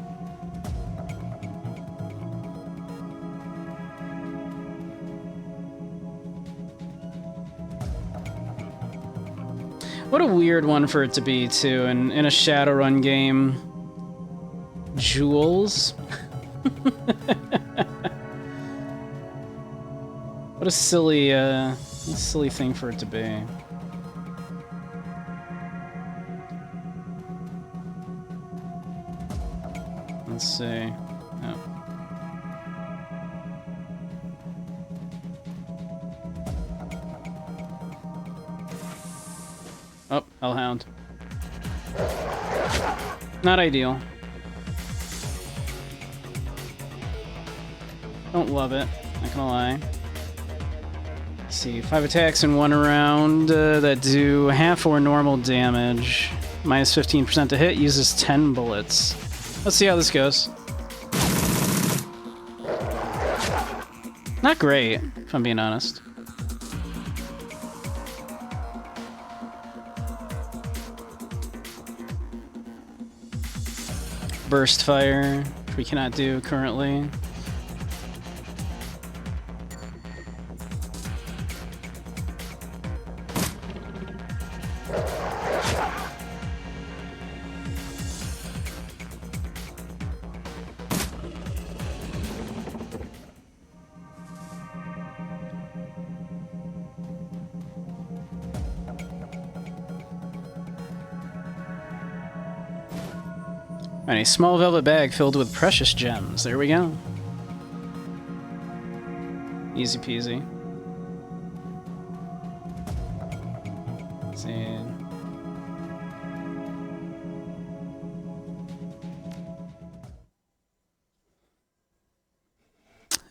What a weird one for it to be, too, in a Shadowrun game. Jewels? What a silly thing for it to be. Let's see. Oh. Oh, Hellhound. Not ideal. Don't love it, not gonna lie. Let's see, 5 attacks in 1 round that do half or normal damage. Minus 15% to hit, uses 10 bullets. Let's see how this goes. Not great, if I'm being honest. Burst fire, which we cannot do currently. And a small velvet bag filled with precious gems. There we go. Easy peasy. Let's see.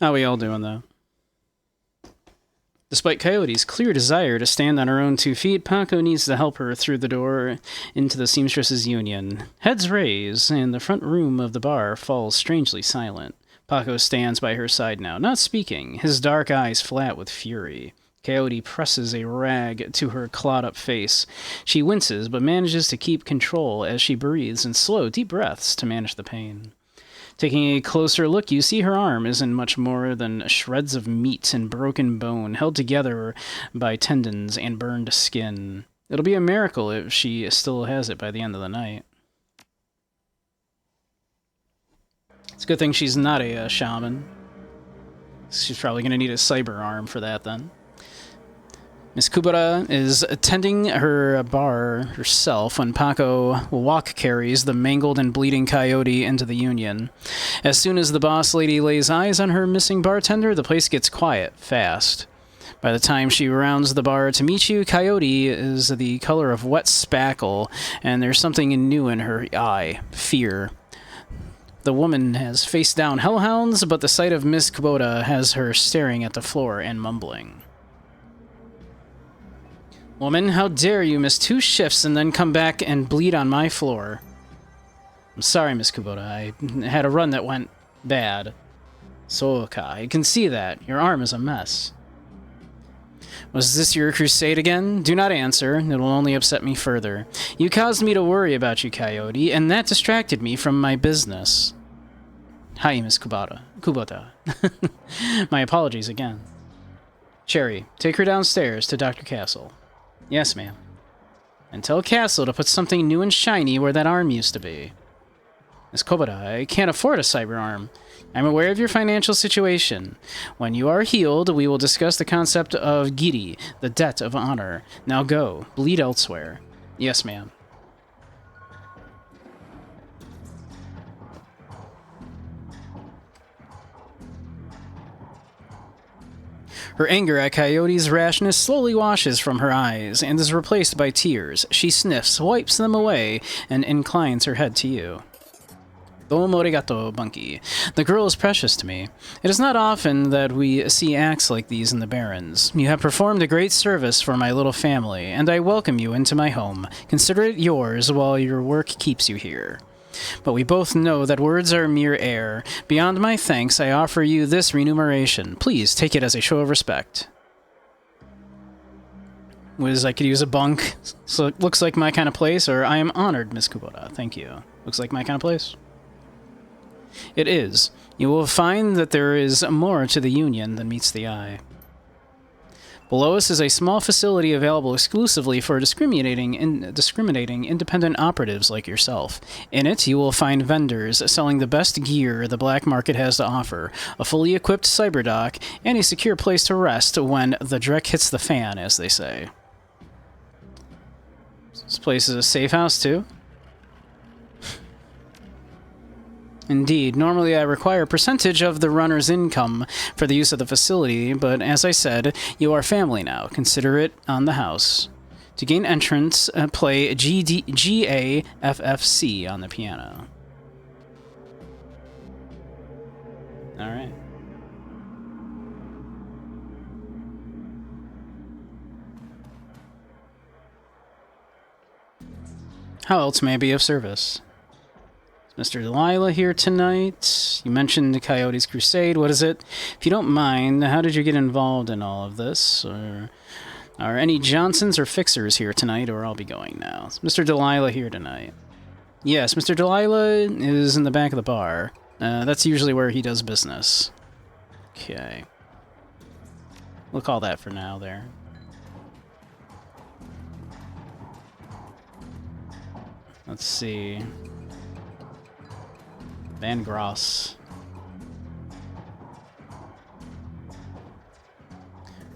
How we all doing, though? Despite Coyote's clear desire to stand on her own 2 feet, Paco needs to help her through the door into the seamstress's union. Heads raise, and the front room of the bar falls strangely silent. Paco stands by her side now, not speaking, his dark eyes flat with fury. Coyote presses a rag to her clawed-up face. She winces, but manages to keep control as she breathes in slow, deep breaths to manage the pain. Taking a closer look, you see her arm isn't much more than shreds of meat and broken bone held together by tendons and burned skin. It'll be a miracle if she still has it by the end of the night. It's a good thing she's not a shaman. She's probably going to need a cyber arm for that then. Miss Kubota is attending her bar herself when Paco walk carries the mangled and bleeding Coyote into the union. As soon as the boss lady lays eyes on her missing bartender, the place gets quiet, fast. By the time she rounds the bar to meet you, Coyote is the color of wet spackle, and there's something new in her eye, fear. The woman has face-down hellhounds, but the sight of Miss Kubota has her staring at the floor and mumbling. Woman, how dare you miss 2 shifts and then come back and bleed on my floor? I'm sorry, Miss Kubota. I had a run that went bad. Soka, I can see that. Your arm is a mess. Was this your crusade again? Do not answer. It will only upset me further. You caused me to worry about you, Coyote, and that distracted me from my business. Hi, Miss Kubota. My apologies again. Cherry, take her downstairs to Dr. Castle. Yes, ma'am. And tell Castle to put something new and shiny where that arm used to be. Miss Kubota, I can't afford a cyber arm. I'm aware of your financial situation. When you are healed, we will discuss the concept of Giri, the debt of honor. Now go. Bleed elsewhere. Yes, ma'am. Her anger at Coyote's rashness slowly washes from her eyes and is replaced by tears. She sniffs, wipes them away, and inclines her head to you. Domo arigato, Bunky. The girl is precious to me. It is not often that we see acts like these in the Barrens. You have performed a great service for my little family, and I welcome you into my home. Consider it yours while your work keeps you here. But we both know that words are mere air. Beyond my thanks, I offer you this remuneration. Please take it as a show of respect. Wiz, I could use a bunk. So it looks like my kind of place, or I am honored, Miss Kubota. Thank you. Looks like my kind of place. It is. You will find that there is more to the Union than meets the eye. Below us is a small facility available exclusively for discriminating independent operatives like yourself. In it, you will find vendors selling the best gear the black market has to offer, a fully equipped cyberdock, and a secure place to rest when the dreck hits the fan, as they say. This place is a safe house, too. Indeed, normally I require a percentage of the runner's income for the use of the facility, but as I said, you are family now. Consider it on the house. To gain entrance, play GAFFC on the piano. Alright. How else may I be of service? Mr. Delilah here tonight. You mentioned Coyote's Crusade. What is it? If you don't mind, how did you get involved in all of this? Or are any Johnsons or Fixers here tonight, or I'll be going now? Is Mr. Delilah here tonight? Yes, Mr. Delilah is in the back of the bar. That's usually where he does business. Okay. We'll call that for now there. Let's see. Van Gross.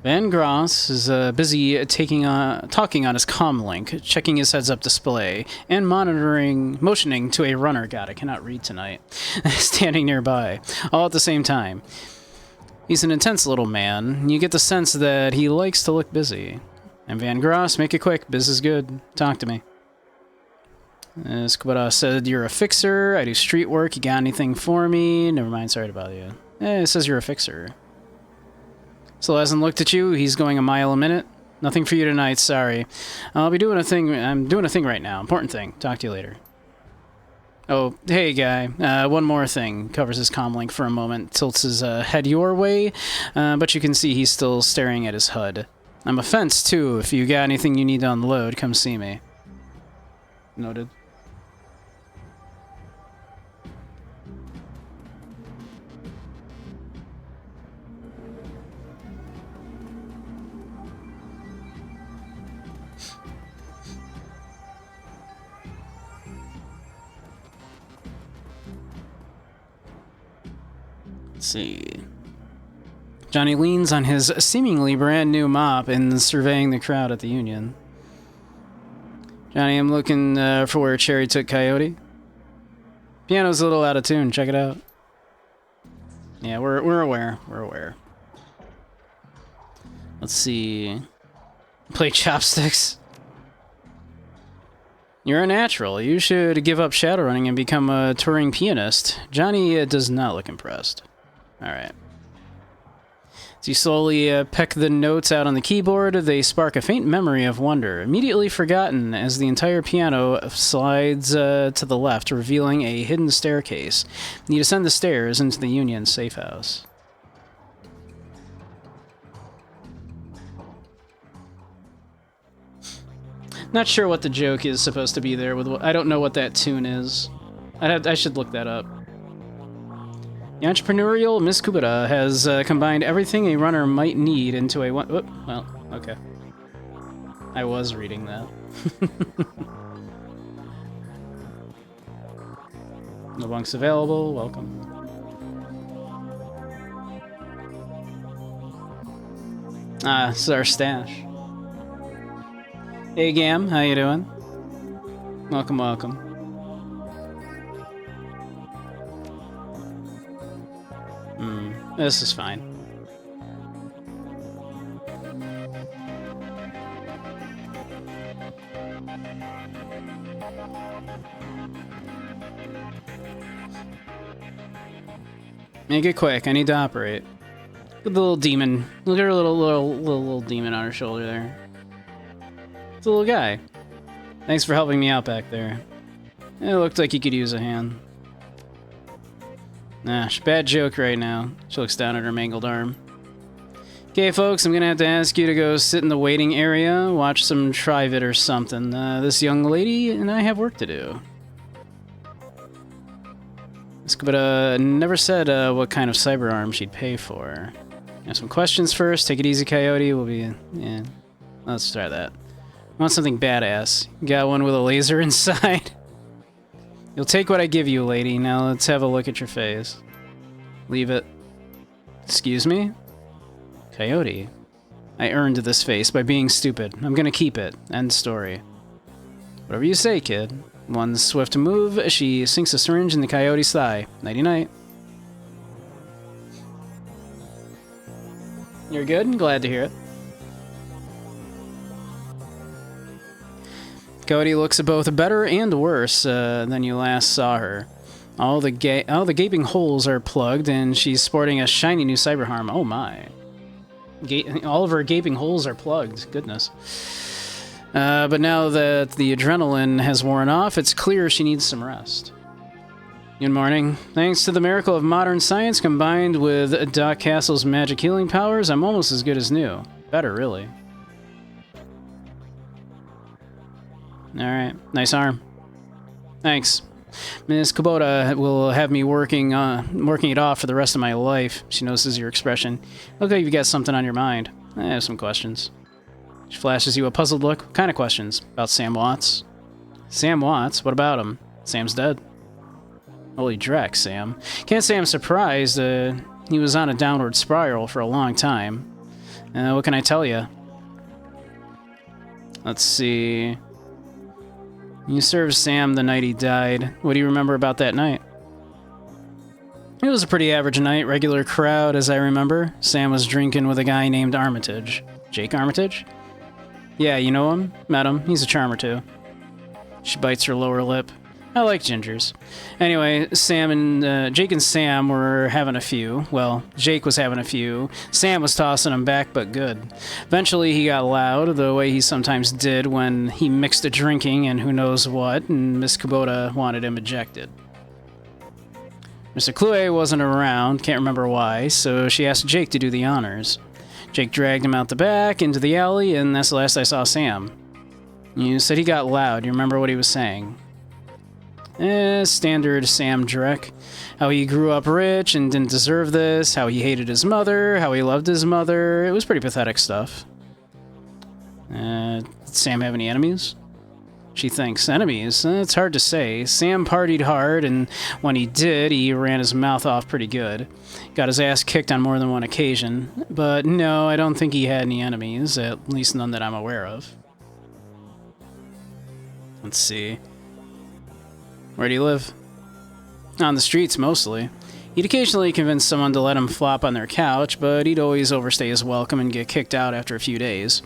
Van Gross is busy talking on his comlink, checking his heads-up display, and motioning to a runner. God, I cannot read tonight. Standing nearby, all at the same time. He's an intense little man. You get the sense that he likes to look busy. I'm Van Gross. Make it quick. Biz is good. Talk to me. Squidda said you're a fixer. I do street work. You got anything for me? Never mind. Sorry to bother you. It says you're a fixer. Still hasn't looked at you. He's going a mile a minute. Nothing for you tonight. Sorry. I'll be doing a thing. I'm doing a thing right now. Important thing. Talk to you later. Oh, hey, guy. One more thing. Covers his comlink for a moment. Tilts his head your way. But you can see he's still staring at his HUD. I'm a fence, too. If you got anything you need to unload, come see me. Noted. Let's see. Johnny leans on his seemingly brand new mop and surveying the crowd at the Union. Johnny, I'm looking for where Cherry took Coyote. Piano's a little out of tune. Check it out. Yeah, we're aware. We're aware. Let's see. Play chopsticks. You're a natural. You should give up shadowrunning and become a touring pianist. Johnny does not look impressed. Alright. As you slowly peck the notes out on the keyboard, they spark a faint memory of wonder, immediately forgotten as the entire piano slides to the left, revealing a hidden staircase. You descend the stairs into the Union safe house. Not sure what the joke is supposed to be there. I don't know what that tune is. I should look that up. The entrepreneurial Miss Kubota has combined everything a runner might need into a one... Oh, well, okay. I was reading that. No bunks available. Welcome. Ah, this is our stash. Hey, Gam. How you doing? Welcome, welcome. This is fine. Make it quick. I need to operate. Look at the little demon. Look at her little demon on her shoulder there. It's a little guy. Thanks for helping me out back there. It looked like you could use a hand. Nah, bad joke right now. She looks down at her mangled arm. Okay, folks, I'm gonna have to ask you to go sit in the waiting area, watch some Trivet or something. This young lady and I have work to do. But never said what kind of cyber arm she'd pay for. Have some questions first. Take it easy, Coyote. We'll be... Yeah. Let's try that. Want something badass. Got one with a laser inside. You'll take what I give you, lady. Now let's have a look at your face. Leave it. Excuse me? Coyote. I earned this face by being stupid. I'm gonna keep it. End story. Whatever you say, kid. One swift move, she sinks a syringe in the Coyote's thigh. Nighty-night. You're good? Glad to hear it. Coyote looks both better and worse than you last saw her. All the gaping holes are plugged, and she's sporting a shiny new cyberharm. Oh my. All of her gaping holes are plugged. Goodness. But now that the adrenaline has worn off, it's clear she needs some rest. Good morning. Thanks to the miracle of modern science combined with Doc Castle's magic healing powers, I'm almost as good as new. Better, really. Alright. Nice arm. Thanks. Miss Kubota will have me working it off for the rest of my life. She notices your expression. Look like you've got something on your mind. I have some questions. She flashes you a puzzled look. What kind of questions? About Sam Watts? Sam Watts? What about him? Sam's dead. Holy dreck, Sam. Can't say I'm surprised. He was on a downward spiral for a long time. What can I tell you? Let's see. You served Sam the night he died. What do you remember about that night? It was a pretty average night, regular crowd as I remember. Sam was drinking with a guy named Armitage. Jake Armitage? Yeah, you know him? Met him. He's a charmer too. She bites her lower lip. I like gingers. Anyway, Jake and Sam were having a few. Well, Jake was having a few. Sam was tossing them back, but good. Eventually, he got loud, the way he sometimes did when he mixed a drinking and who knows what, and Miss Kubota wanted him ejected. Mr. Clue wasn't around, can't remember why, so she asked Jake to do the honors. Jake dragged him out the back, into the alley, and that's the last I saw Sam. You said he got loud. You remember what he was saying? Standard Sam Drek. How he grew up rich and didn't deserve this, how he hated his mother, how he loved his mother. It was pretty pathetic stuff. Did Sam have any enemies? She thinks. Enemies? It's hard to say. Sam partied hard, and when he did, he ran his mouth off pretty good. Got his ass kicked on more than one occasion. But no, I don't think he had any enemies, at least none that I'm aware of. Let's see. Where do you live? On the streets, mostly. He'd occasionally convince someone to let him flop on their couch, but he'd always overstay his welcome and get kicked out after a few days.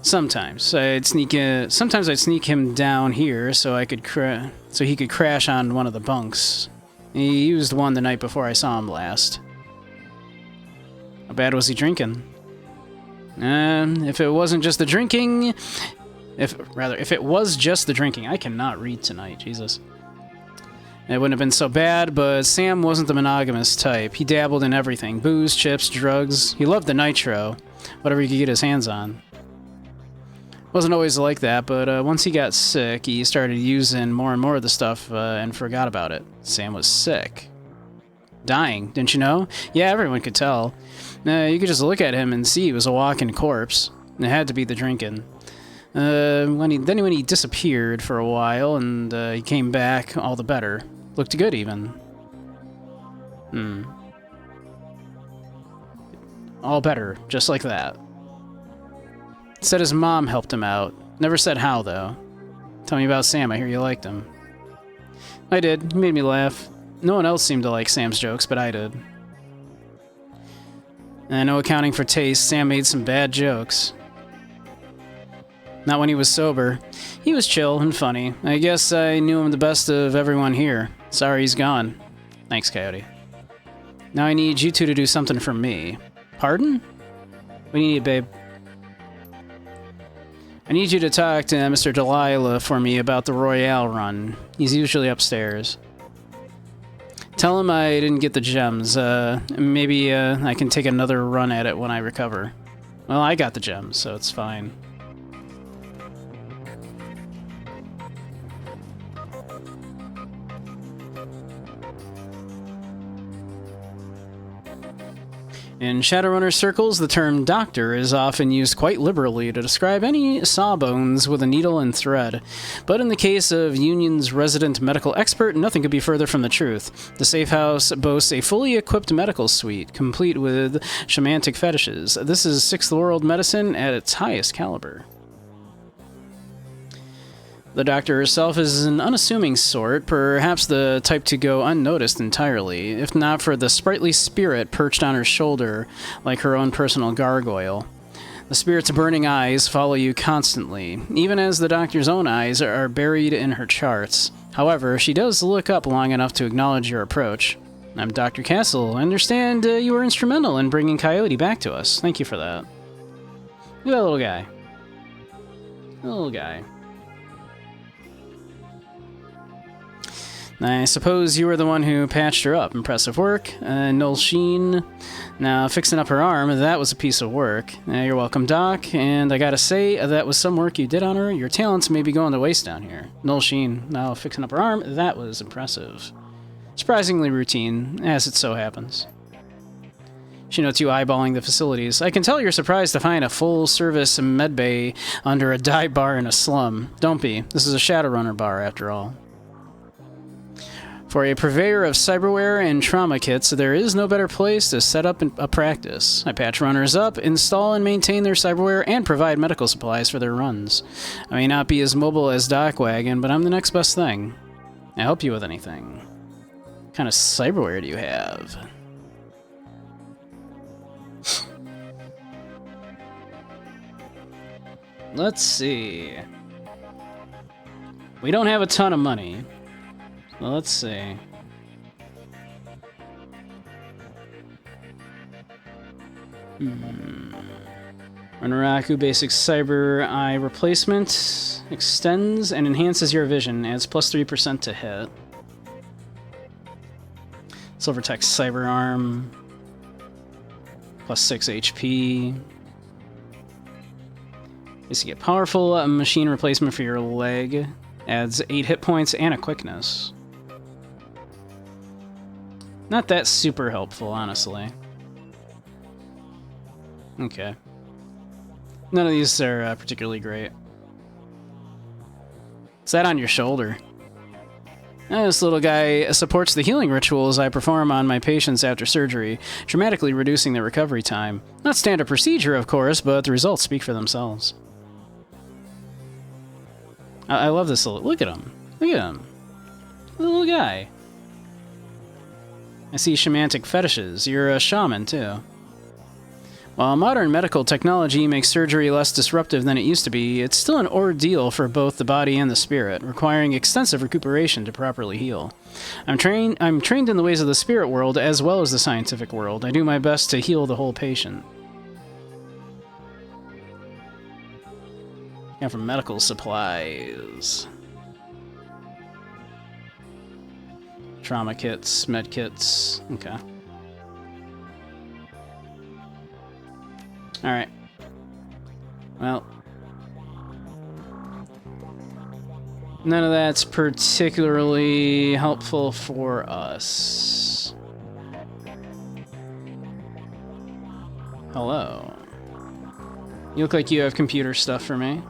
Sometimes I'd sneak him down here so he could crash on one of the bunks. He used one the night before I saw him last. How bad was he drinking? If it wasn't just the drinking... If it was just the drinking... I cannot read tonight, Jesus. It wouldn't have been so bad, but Sam wasn't the monogamous type. He dabbled in everything. Booze, chips, drugs. He loved the nitro. Whatever he could get his hands on. Wasn't always like that, but once he got sick, he started using more and more of the stuff and forgot about it. Sam was sick. Dying, didn't you know? Yeah, everyone could tell. You could just look at him and see he was a walking corpse. It had to be the drinking. When he disappeared for a while and he came back, all the better. Looked good, even. All better, just like that. Said his mom helped him out. Never said how, though. Tell me about Sam, I hear you liked him. I did. He made me laugh. No one else seemed to like Sam's jokes, but I did. And no accounting for taste, Sam made some bad jokes. Not when he was sober. He was chill and funny. I guess I knew him the best of everyone here. Sorry he's gone. Thanks, Coyote. Now I need you two to do something for me. Pardon? What do you need, babe? I need you to talk to Mr. Delilah for me about the Royale run. He's usually upstairs. Tell him I didn't get the gems. Maybe I can take another run at it when I recover. Well, I got the gems, so it's fine. In Shadowrunner circles, the term doctor is often used quite liberally to describe any sawbones with a needle and thread. But in the case of Union's resident medical expert, nothing could be further from the truth. The safe house boasts a fully equipped medical suite, complete with shamanic fetishes. This is Sixth World medicine at its highest caliber. The doctor herself is an unassuming sort, perhaps the type to go unnoticed entirely, if not for the sprightly spirit perched on her shoulder like her own personal gargoyle. The spirit's burning eyes follow you constantly, even as the doctor's own eyes are buried in her charts. However, she does look up long enough to acknowledge your approach. I'm Dr. Castle. I understand you were instrumental in bringing Coyote back to us. Thank you for that. Look at that little guy. Little guy. I suppose you were the one who patched her up. Impressive work. Noel Sheen. Now, fixing up her arm, that was a piece of work. You're welcome, Doc. And I gotta say, that was some work you did on her. Your talents may be going to waste down here. Noel Sheen. Now, fixing up her arm, that was impressive. Surprisingly routine, as it so happens. She notes you eyeballing the facilities. I can tell you're surprised to find a full-service medbay under a dive bar in a slum. Don't be. This is a Shadowrunner bar, after all. For a purveyor of cyberware and trauma kits, there is no better place to set up a practice. I patch runners up, install and maintain their cyberware, and provide medical supplies for their runs. I may not be as mobile as Docwagon, but I'm the next best thing. I help you with anything. What kind of cyberware do you have? Let's see. We don't have a ton of money. Well, let's see. Runaraku Basic Cyber Eye Replacement extends and enhances your vision, adds plus 3% to hit. Silvertech Cyber Arm, plus 6 HP. You get powerful machine replacement for your leg, adds 8 hit points and a quickness. Not that super helpful, honestly. Okay. None of these are particularly great. What's that on your shoulder? This little guy supports the healing rituals I perform on my patients after surgery, dramatically reducing their recovery time. Not standard procedure, of course, but the results speak for themselves. I love this little... Look at him. Look at him. The little guy. I see shamanic fetishes. You're a shaman, too. While modern medical technology makes surgery less disruptive than it used to be, it's still an ordeal for both the body and the spirit, requiring extensive recuperation to properly heal. I'm trained in the ways of the spirit world as well as the scientific world. I do my best to heal the whole patient. And for medical supplies. Trauma kits, med kits. Okay. Alright. Well. None of that's particularly helpful for us. Hello. You look like you have computer stuff for me.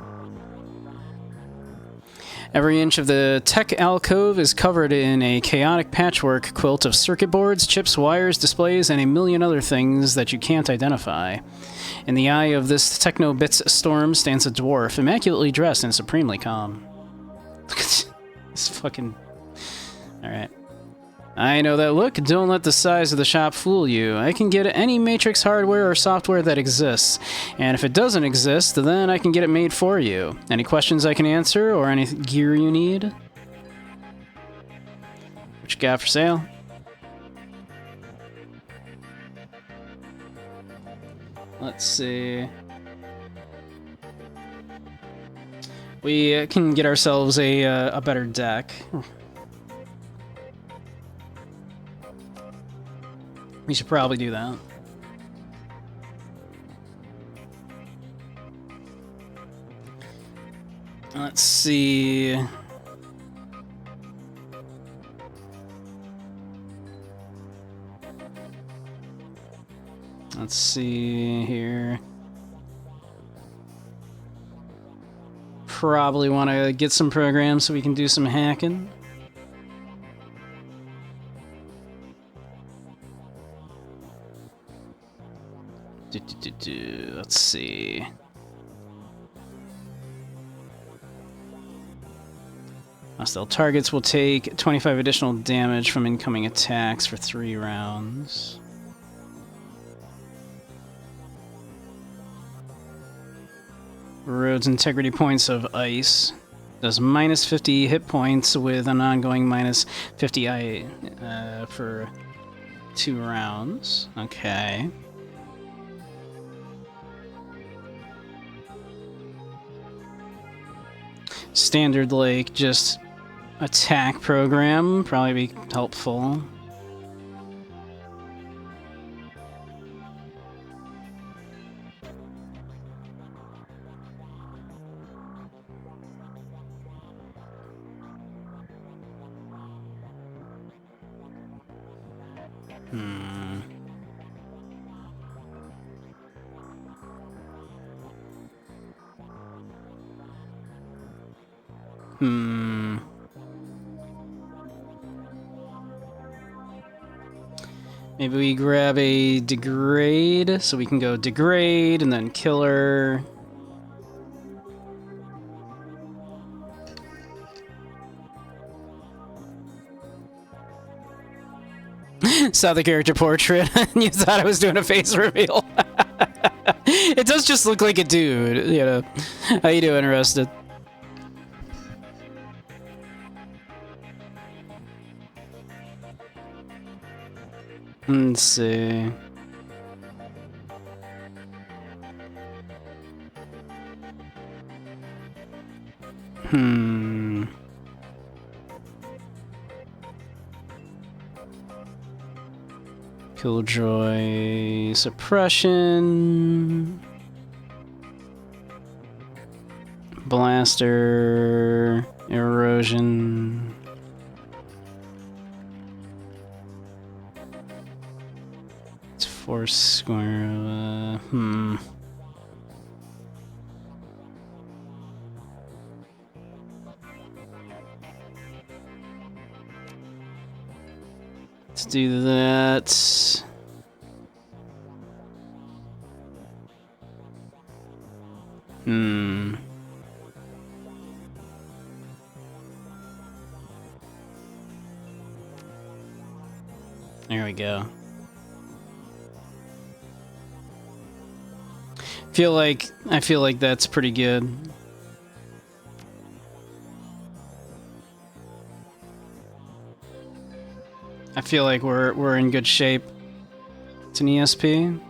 Every inch of the tech alcove is covered in a chaotic patchwork quilt of circuit boards, chips, wires, displays, and a million other things that you can't identify. In the eye of this techno-bits storm stands a dwarf, immaculately dressed and supremely calm. Look at this fucking... Alright. I know that look. Don't let the size of the shop fool you. I can get any Matrix hardware or software that exists, and if it doesn't exist, then I can get it made for you. Any questions I can answer, or any gear you need? What you got for sale? Let's see. We can get ourselves a better deck. We should probably do that. Let's see. Let's see here. Probably want to get some programs so we can do some hacking. Let's see. Hostile targets will take 25 additional damage from incoming attacks for 3 rounds. Erodes integrity points of ice. Does minus 50 hit points with an ongoing minus 50 for 2 rounds. Okay. Standard, like, just attack program, probably be helpful. Maybe we grab a degrade, so we can go degrade and then killer. Saw the character portrait and you thought I was doing a face reveal. It does just look like a dude, you know. How you doing, Rusted? Let's see. Killjoy suppression. Blaster erosion. Force square. Let's do that. There we go. I feel like that's pretty good. I feel like we're in good shape. It's an ESP.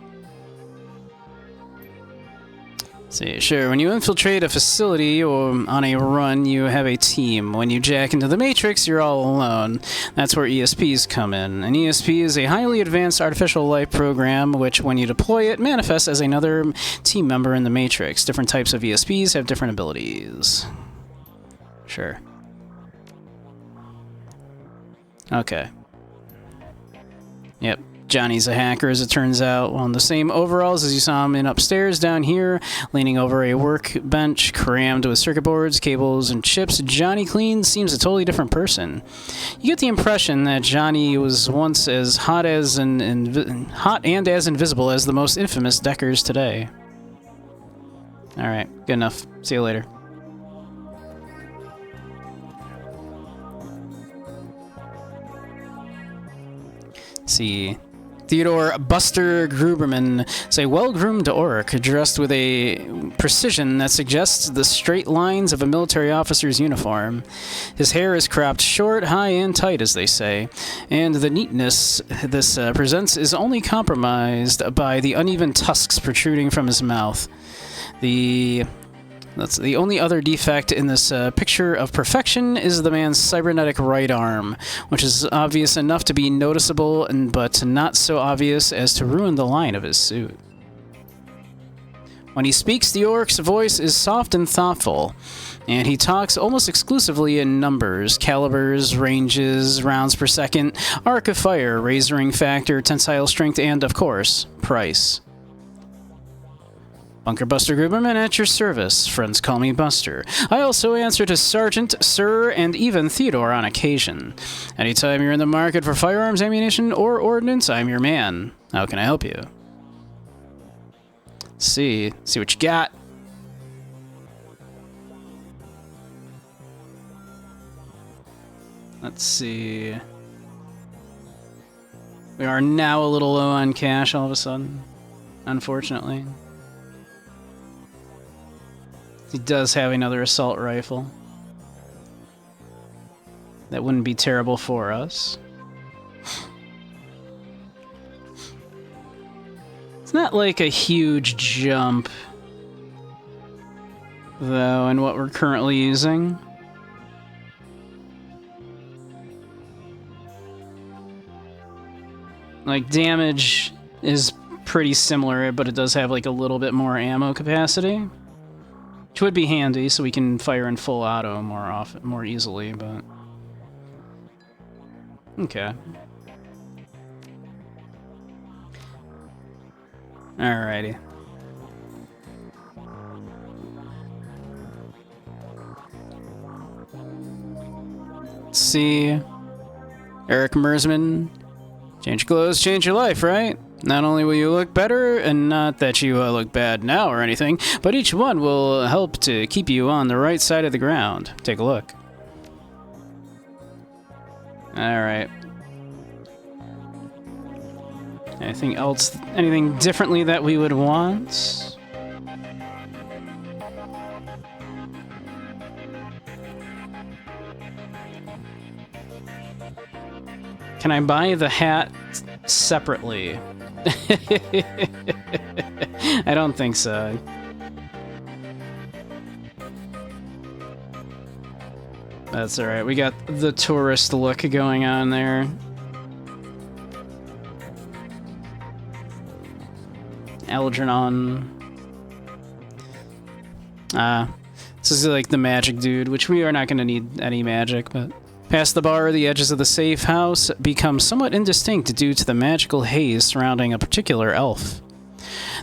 See, sure, when you infiltrate a facility or on a run, you have a team. When you jack into the Matrix, you're all alone. That's where ESPs come in. An ESP is a highly advanced artificial life program which, when you deploy it, manifests as another team member in the Matrix. Different types of ESPs have different abilities. Sure. Okay. Yep. Johnny's a hacker, as it turns out. Well, in the same overalls as you saw him in upstairs, down here, leaning over a workbench crammed with circuit boards, cables, and chips, Johnny Clean seems a totally different person. You get the impression that Johnny was once as hot and as invisible as the most infamous Deckers today. Alright, good enough. See you later. See. Theodore Buster Gruberman is a well-groomed orc dressed with a precision that suggests the straight lines of a military officer's uniform. His hair is cropped short, high, and tight, as they say, and the neatness this presents is only compromised by the uneven tusks protruding from his mouth. That's the only other defect in this picture of perfection is the man's cybernetic right arm, which is obvious enough to be noticeable, but not so obvious as to ruin the line of his suit. When he speaks, the orc's voice is soft and thoughtful, and he talks almost exclusively in numbers, calibers, ranges, rounds per second, arc of fire, razoring factor, tensile strength, and, of course, price. Bunker Buster Gruberman at your service. Friends call me Buster. I also answer to Sergeant, Sir, and even Theodore on occasion. Anytime you're in the market for firearms, ammunition, or ordnance, I'm your man. How can I help you? See what you got. Let's see. We are now a little low on cash all of a sudden, unfortunately. He does have another assault rifle. That wouldn't be terrible for us. It's not like a huge jump, though, in what we're currently using. Like, damage is pretty similar, but it does have like a little bit more ammo capacity. Which would be handy, so we can fire in full auto more easily, but... Okay. Alrighty. Let's see... Eric Mersman. Change clothes, change your life, right? Not only will you look better, and not that you look bad now or anything, but each one will help to keep you on the right side of the ground. Take a look. Alright. Anything else? Anything differently that we would want? Can I buy the hat separately? I don't think so. That's alright. We got the tourist look going on there. Algernon. This is like the magic dude, which we are not going to need any magic, but... Past the bar, the edges of the safe house become somewhat indistinct due to the magical haze surrounding a particular elf.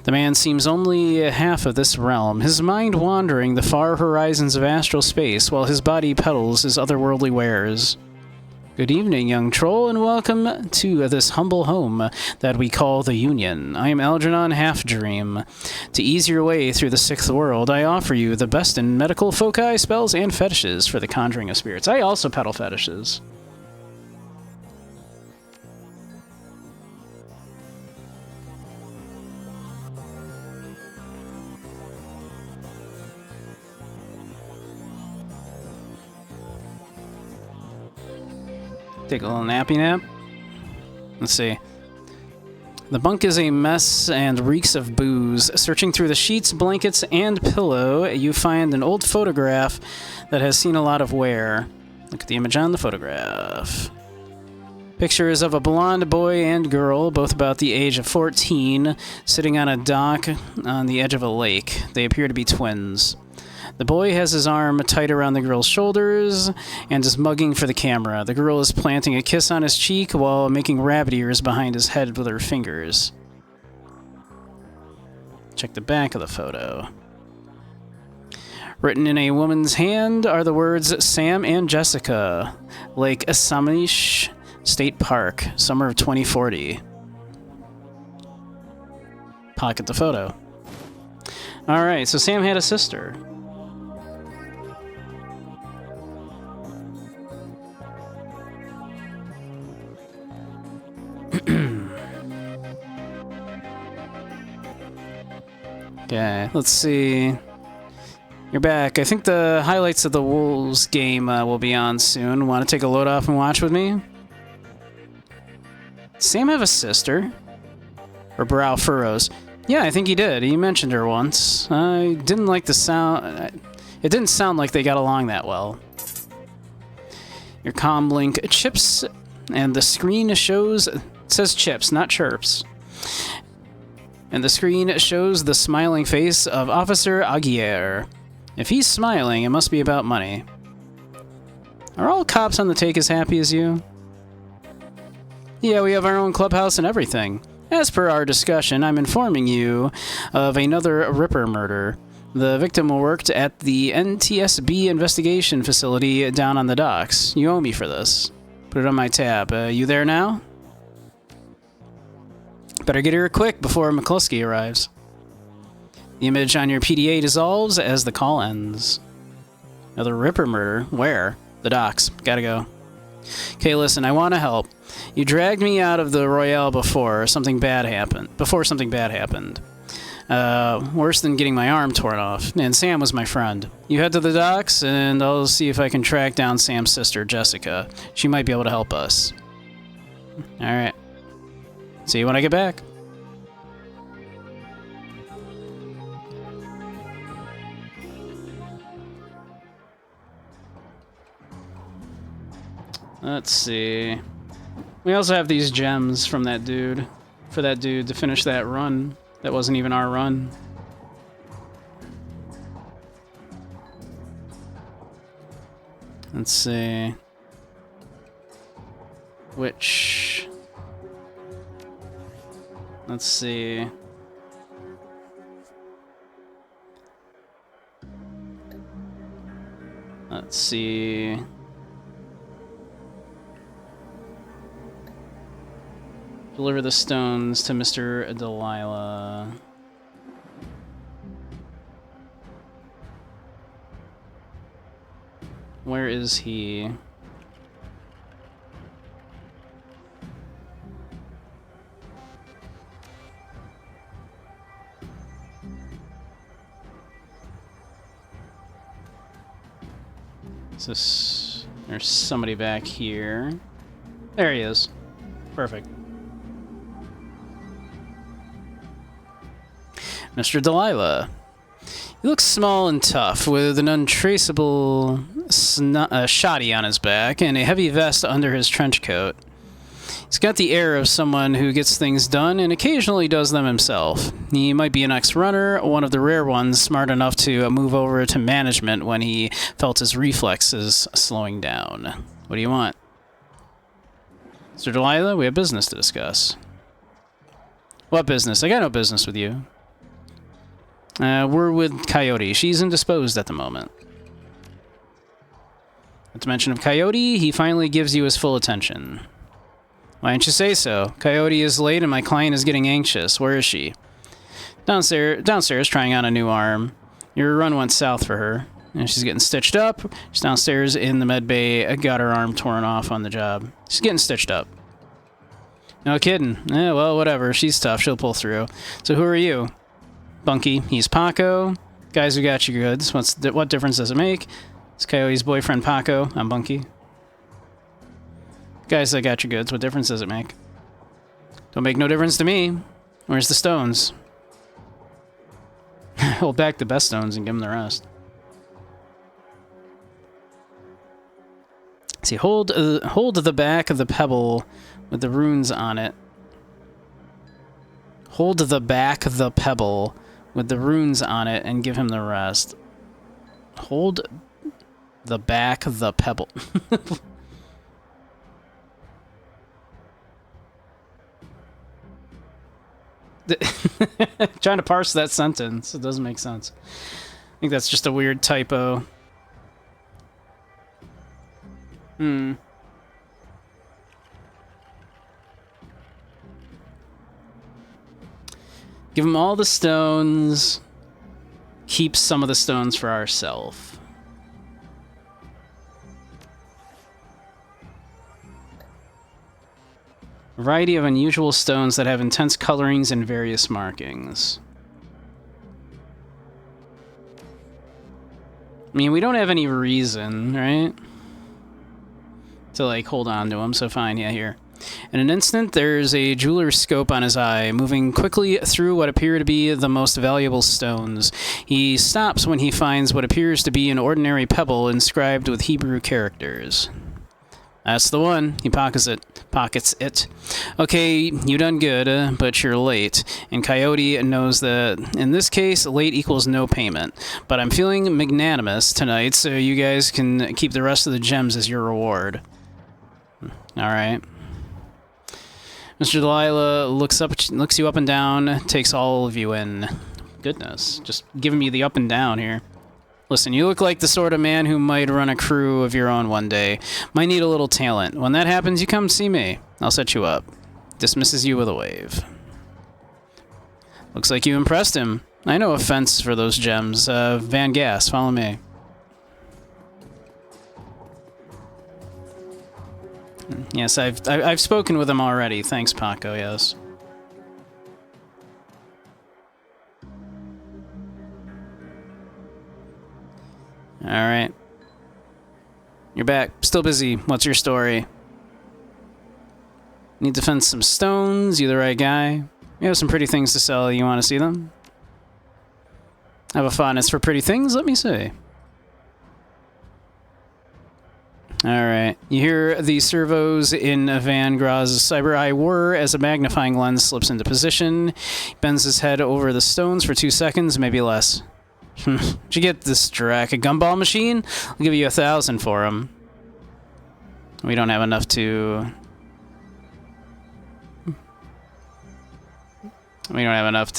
The man seems only half of this realm, his mind wandering the far horizons of astral space while his body peddles his otherworldly wares. Good evening, young troll, and welcome to this humble home that we call the Union. I am Algernon Halfdream. To ease your way through the sixth world, I offer you the best in medical foci, spells, and fetishes for the conjuring of spirits. I also peddle fetishes. Take a little nappy nap. Let's see. The bunk is a mess and reeks of booze. Searching through the sheets, blankets, and pillow, you find an old photograph that has seen a lot of wear. Look at the image on the photograph. Picture is of a blonde boy and girl, both about the age of 14, sitting on a dock on the edge of a lake. They appear to be twins. The boy has his arm tight around the girl's shoulders and is mugging for the camera. The girl is planting a kiss on his cheek while making rabbit ears behind his head with her fingers. Check the back of the photo. Written in a woman's hand are the words Sam and Jessica, Lake Asamish State Park, summer of 2040. Pocket the photo. Alright, so Sam had a sister. Okay, let's see. You're back. I think the highlights of the Wolves game will be on soon. Want to take a load off and watch with me? Sam have a sister? Her brow furrows. Yeah, I think he did. He mentioned her once. I didn't like the sound. It didn't sound like they got along that well. Your comm link chips, and the screen shows... It says chips, not chirps. and the screen shows the smiling face of Officer Aguirre. If he's smiling, it must be about money. Are all cops on the take as happy as you? Yeah, we have our own clubhouse and everything. As per our discussion, I'm informing you of another Ripper murder. The victim worked at the NTSB investigation facility down on the docks. You owe me for this. Put it on my tab. You there now? Better get here quick before McCluskey arrives. The image on your PDA dissolves as the call ends. Another Ripper murder? Where? The docks. Gotta go. Okay, listen, I want to help. You dragged me out of the Royale before something bad happened. Worse than getting my arm torn off. And Sam was my friend. You head to the docks, and I'll see if I can track down Sam's sister, Jessica. She might be able to help us. Alright. See you when I get back. Let's see. We also have these gems from that dude. For that dude to finish that run. That wasn't even our run. Let's see. Which... Let's see. Let's see. Deliver the stones to Mr. Delilah. Where is he? Is this... There's somebody back here. There he is. Perfect. Mr. Delilah. He looks small and tough, with an untraceable shoddy on his back and a heavy vest under his trench coat. He's got the air of someone who gets things done and occasionally does them himself. He might be an ex-runner, one of the rare ones smart enough to move over to management when he felt his reflexes slowing down. What do you want? Mr. Delilah, we have business to discuss. What business? I got no business with you. We're with Coyote. She's indisposed at the moment. Not to mention of Coyote, he finally gives you his full attention. Why didn't you say so? Coyote is late and my client is getting anxious. Where is she? Downstairs trying on a new arm. Your run went south for her. And she's getting stitched up. She's downstairs in the med bay. Got her arm torn off on the job. She's getting stitched up. No kidding. Well, whatever. She's tough. She'll pull through. So who are you? Bunky. He's Paco. Guys who got you goods. What difference does it make? It's Coyote's boyfriend Paco. I'm Bunky. Guys that got you goods. What difference does it make? Don't make no difference to me. Where's the stones? Hold back the best stones and give them the rest. See, hold the back of the pebble with the runes on it. Hold the back of the pebble with the runes on it and give him the rest. Hold the back of the pebble. Trying to parse that sentence. It doesn't make sense. I think that's just a weird typo. Give him all the stones. Keep some of the stones for ourselves. A variety of unusual stones that have intense colorings and various markings. I mean, we don't have any reason, right? To, like, hold on to him, so fine, yeah, here. In an instant, there's a jeweler's scope on his eye, moving quickly through what appear to be the most valuable stones. He stops when he finds what appears to be an ordinary pebble inscribed with Hebrew characters. That's the one. He pockets it. Okay, you done good, but you're late. And Coyote knows that in this case, late equals no payment. But I'm feeling magnanimous tonight, so you guys can keep the rest of the gems as your reward. Alright. Mr. Delilah looks you up and down, takes all of you in. Goodness, just giving me the up and down here. Listen, you look like the sort of man who might run a crew of your own one day. Might need a little talent. When that happens, you come see me. I'll set you up. Dismisses you with a wave. Looks like you impressed him. I know a fence for those gems. Van Gas, follow me. Yes, I've spoken with him already. Thanks, Paco, yes. Alright. You're back. Still busy. What's your story? Need to fence some stones. You the right guy? You have some pretty things to sell. You want to see them? Have a fondness for pretty things? Let me see. Alright. You hear the servos in Van Gra's cyber eye whir as a magnifying lens slips into position. He bends his head over the stones for 2 seconds, maybe less. Did you get this Drac? A gumball machine? I'll give you 1,000 for him. We don't have enough to... We don't have enough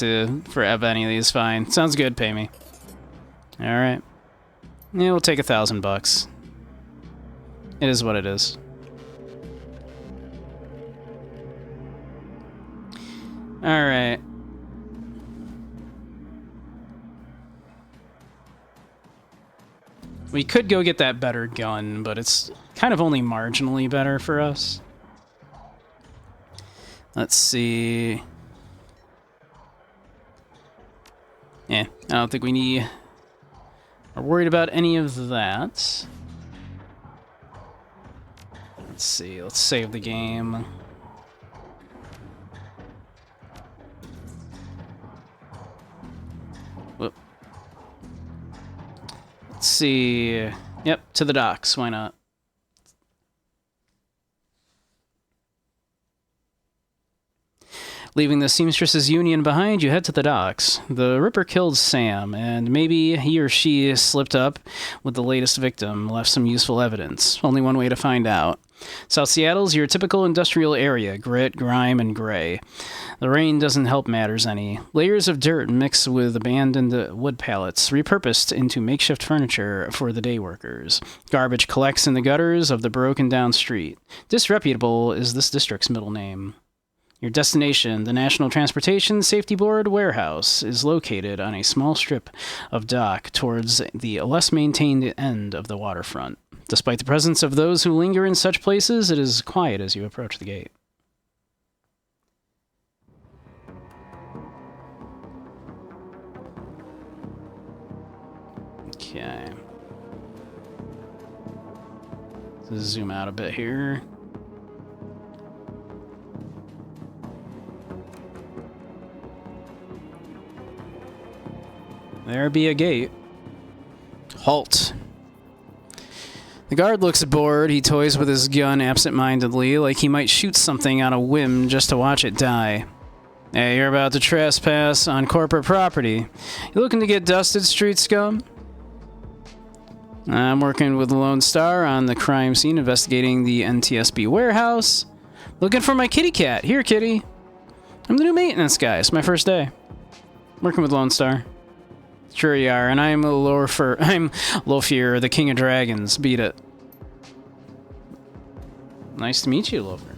for any of these. Fine. Sounds good, pay me. Alright. Yeah, we'll take $1,000. It is what it is. Alright. We could go get that better gun, but it's kind of only marginally better for us. Let's see. Yeah, I don't think we are worried about any of that. Let's see, let's save the game. Whoop. Let's see. Yep, to the docks, why not? Leaving the Seamstresses Union behind, you head to the docks. The Ripper killed Sam, and maybe he or she slipped up with the latest victim, left some useful evidence. Only one way to find out. South Seattle's your typical industrial area, grit, grime, and gray. The rain doesn't help matters any. Layers of dirt mixed with abandoned wood pallets, repurposed into makeshift furniture for the day workers. Garbage collects in the gutters of the broken down street. Disreputable is this district's middle name. Your destination, the National Transportation Safety Board warehouse, is located on a small strip of dock towards the less maintained end of the waterfront. Despite the presence of those who linger in such places, it is quiet as you approach the gate. Okay. Let's zoom out a bit here. There be a gate. Halt. The guard looks bored. He toys with his gun absent-mindedly, like he might shoot something on a whim just to watch it die. Hey, you're about to trespass on corporate property. You looking to get dusted, street scum? I'm working with Lone Star on the crime scene, investigating the NTSB warehouse. Looking for my kitty cat. Here, kitty. I'm the new maintenance guy. It's my first day. Working with Lone Star. Sure you are, and I'm Lofier, the King of Dragons. Beat it. Nice to meet you, Lofier.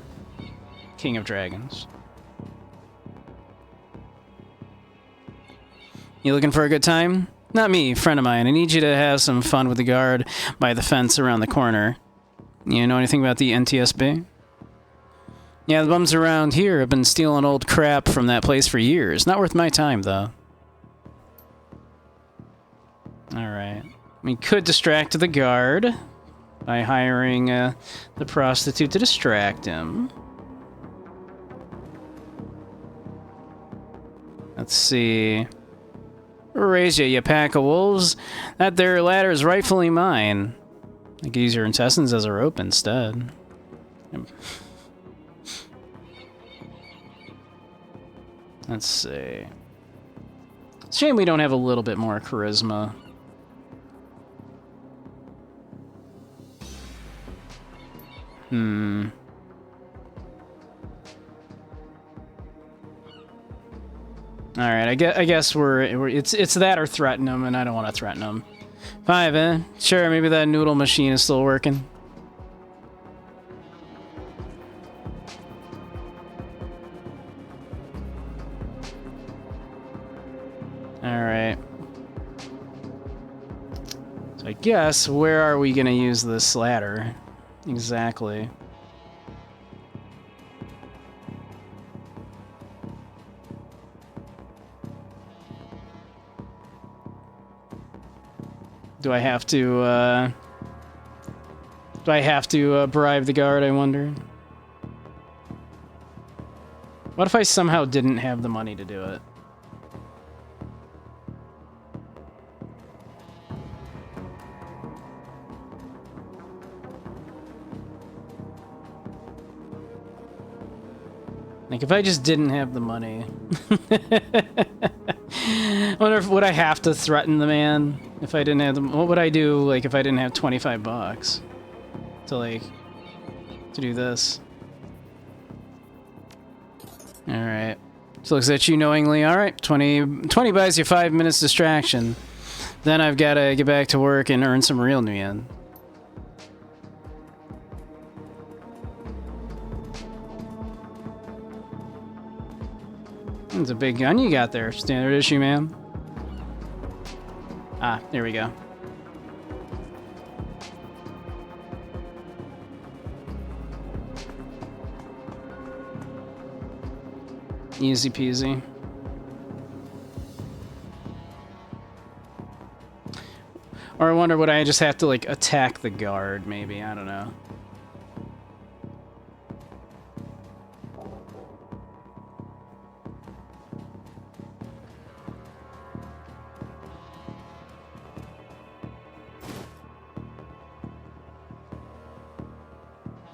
King of Dragons. You looking for a good time? Not me, friend of mine. I need you to have some fun with the guard by the fence around the corner. You know anything about the NTSB? Yeah, the bums around here have been stealing old crap from that place for years. Not worth my time, though. Alright. We could distract the guard by hiring the prostitute to distract him. Let's see. Raise you pack of wolves. That there ladder is rightfully mine. I could use your intestines as a rope instead. Let's see. It's a shame we don't have a little bit more charisma. All right, I guess it's that or threaten him, and I don't want to threaten him. 5, eh? Sure, maybe that noodle machine is still working. All right. So I guess where are we gonna use this ladder? Exactly. Do I have to bribe the guard, I wonder? What if I somehow didn't have the money to do it? Like, if I just didn't have the money... I wonder if, would I have to threaten the man if I didn't have the... What would I do, like, if I didn't have 25 bucks to, like, to do this? Alright. So looks at you knowingly. Alright, 20 buys you 5 minutes distraction. Then I've got to get back to work and earn some real yen. It's a big gun you got there. Standard issue, man. Ah, there we go. Easy peasy. Or I wonder, would I just have to, like, attack the guard, maybe? I don't know.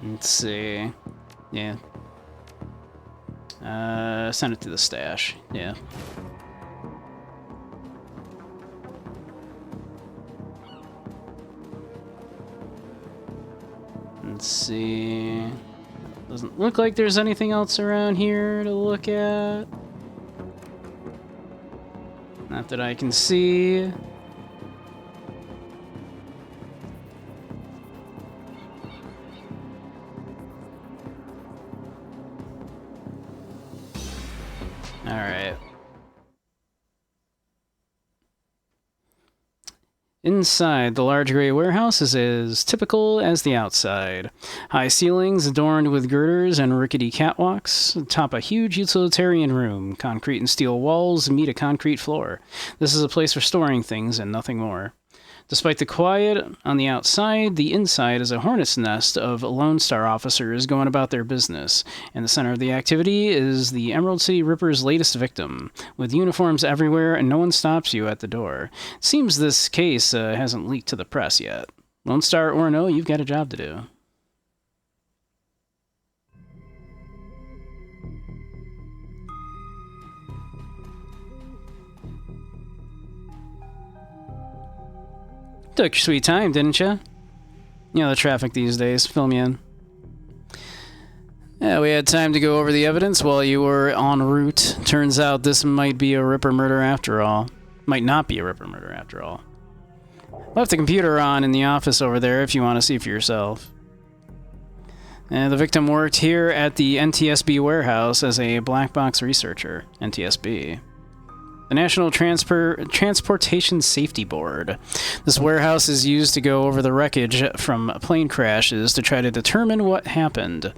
Let's see. Yeah. Send it to the stash. Yeah. Let's see. Doesn't look like there's anything else around here to look at. Not that I can see. Alright. Inside, the large gray warehouse is as typical as the outside. High ceilings adorned with girders and rickety catwalks top a huge utilitarian room. Concrete and steel walls meet a concrete floor. This is a place for storing things and nothing more. Despite the quiet on the outside, the inside is a hornet's nest of Lone Star officers going about their business. In the center of the activity is the Emerald City Ripper's latest victim. With uniforms everywhere and no one stops you at the door. It seems this case hasn't leaked to the press yet. Lone Star or no, you've got a job to do. Took your sweet time, didn't you? You know the traffic these days. Fill me in. Yeah, we had time to go over the evidence while you were en route. Turns out this might be a Ripper murder after all. Might not be a Ripper murder after all. Left the computer on in the office over there if you want to see for yourself. The victim worked here at the NTSB warehouse as a black box researcher. NTSB. The National Transportation Safety Board. This warehouse is used to go over the wreckage from plane crashes to try to determine what happened.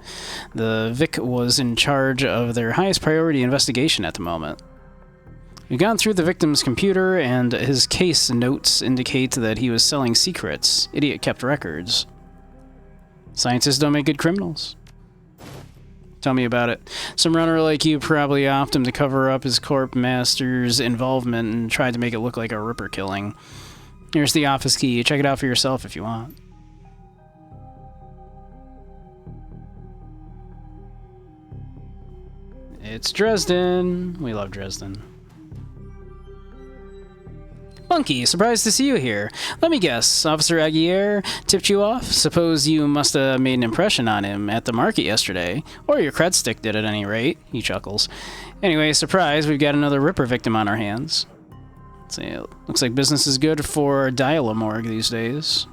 The Vic was in charge of their highest priority investigation at the moment. We've gone through the victim's computer, and his case notes indicate that he was selling secrets. Idiot kept records. Scientists don't make good criminals. Tell me about it. Some runner like you probably offed him to cover up his corp master's involvement and tried to make it look like a Ripper killing. Here's the office key. Check it out for yourself if you want. It's Dresden. We love Dresden. Monkey, surprised to see you here. Let me guess, Officer Aguirre tipped you off? Suppose you must have made an impression on him at the market yesterday. Or your cred stick did at any rate. He chuckles. Anyway, surprise, we've got another Ripper victim on our hands. Let's see, it looks like business is good for Dial-A-Morgue these days.